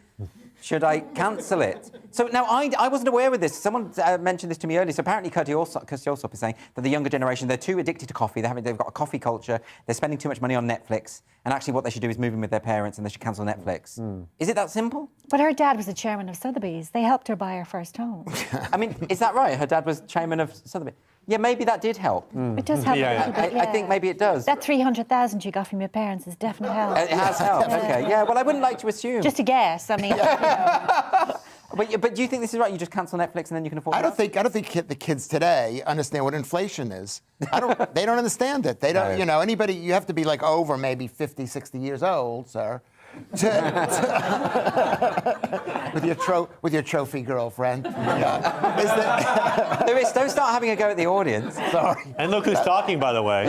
Should I cancel it? So now I wasn't aware of this. Someone mentioned this to me earlier. So apparently Kirsty Allsop is saying that the younger generation, they're too addicted to coffee. They've got a coffee culture. They're spending too much money on Netflix. And actually what they should do is move in with their parents and they should cancel Netflix. Is it that simple? But her dad was the chairman of Sotheby's. They helped her buy her first home. I mean, is that right? Her dad was chairman of Sotheby's. Yeah, maybe that did help. It does help a little bit, I think maybe it does. That 300,000 you got from your parents has definitely helped. It has helped, okay. Yeah, well, I wouldn't like to assume. Just a guess, I mean. But do you think this is right? You just cancel Netflix and then you can afford it? I don't think the kids today understand what inflation is. They don't understand it. They don't, anybody, you have to be like over maybe 50, 60 years old, sir. with your trophy girlfriend. Lewis, don't start having a go at the audience. Sorry. And look who's talking, by the way.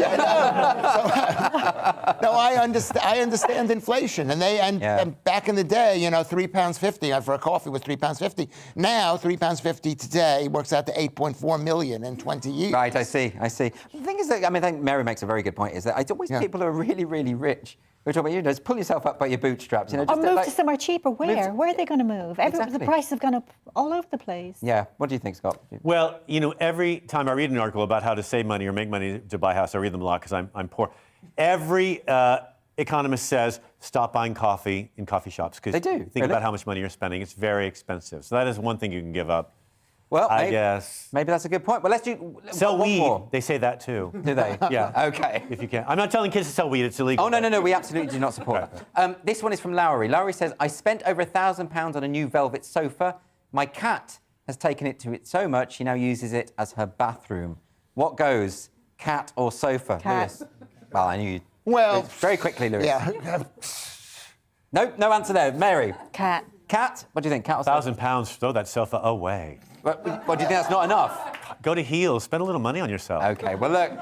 No, I understand inflation, and back in the day, £3.50 for a coffee was £3.50. Now £3.50 today works out to 8.4 million in 20 years. Right, I see. The thing is that I think Mary makes a very good point. Is that it's always people who are really, really rich. We're talking about, just pull yourself up by your bootstraps. Or move to somewhere cheaper. Where? Where are they going to move? The prices have gone up all over the place. Yeah. What do you think, Scott? Well, every time I read an article about how to save money or make money to buy a house, I read them a lot because I'm poor. Every economist says stop buying coffee in coffee shops because they do. Think about how much money you're spending. It's very expensive. So that is one thing you can give up. Well, I guess. Maybe that's a good point. Well, let's do... Sell weed. More. They say that too. Do they? Yeah. Okay. If you can. I'm not telling kids to sell weed. It's illegal. Oh, no. We absolutely do not support that. This one is from Lowry. Lowry says, I spent over £1,000 on a new velvet sofa. My cat has taken it to it so much, she now uses it as her bathroom. What goes? Cat or sofa? Cat. Lewis? Well, I knew you'd... Well... Very quickly, Lewis. Yeah. No answer there. Mary? Cat. Cat? What do you think? Cat or sofa? £1,000, throw that sofa away. What do you think that's not enough? Go to Heels. Spend a little money on yourself. Okay, well, look.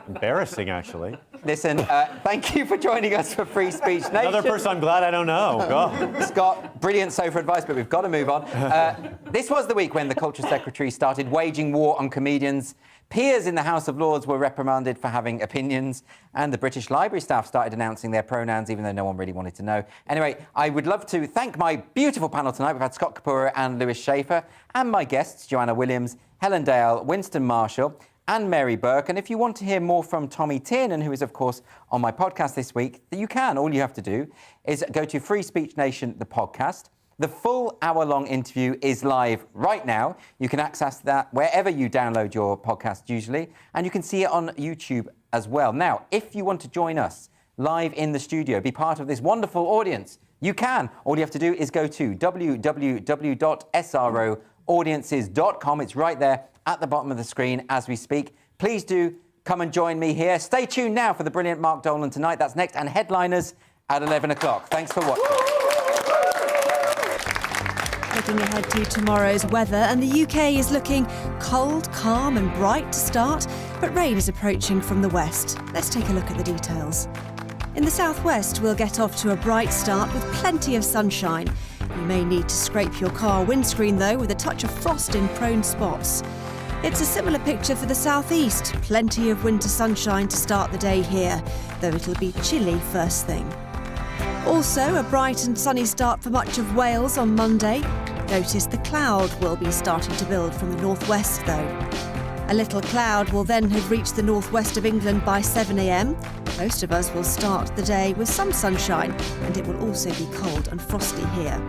Embarrassing, actually. Listen, thank you for joining us for Free Speech Nation. Another person I'm glad I don't know. God. Scott, brilliant sofa advice, but we've got to move on. This was the week when the Culture Secretary started waging war on comedians. Peers in the House of Lords were reprimanded for having opinions, and the British Library staff started announcing their pronouns, even though no one really wanted to know. Anyway, I would love to thank my beautiful panel tonight. We've had Scott Kapura and Lewis Schaefer, and my guests, Joanna Williams, Helen Dale, Winston Marshall, and Mary Burke. And if you want to hear more from Tommy Tiernan, who is, of course, on my podcast this week, you can. All you have to do is go to Free Speech Nation, the podcast. The full hour-long interview is live right now. You can access that wherever you download your podcast usually, and you can see it on YouTube as well. Now, if you want to join us live in the studio, be part of this wonderful audience, you can. All you have to do is go to www.sroaudiences.com. It's right there at the bottom of the screen as we speak. Please do come and join me here. Stay tuned now for the brilliant Mark Dolan tonight. That's next, and headliners at 11 o'clock. Thanks for watching. Looking ahead to tomorrow's weather, and the UK is looking cold, calm and bright to start, but rain is approaching from the west. Let's take a look at the details. In the southwest, we'll get off to a bright start with plenty of sunshine. You may need to scrape your car windscreen, though, with a touch of frost in prone spots. It's a similar picture for the southeast. Plenty of winter sunshine to start the day here, though it'll be chilly first thing. Also, a bright and sunny start for much of Wales on Monday. Notice the cloud will be starting to build from the northwest, though. A little cloud will then have reached the northwest of England by 7 a.m. Most of us will start the day with some sunshine, and it will also be cold and frosty here.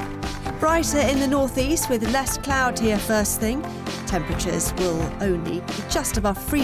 Brighter in the northeast with less cloud here first thing. Temperatures will only be just above freezing.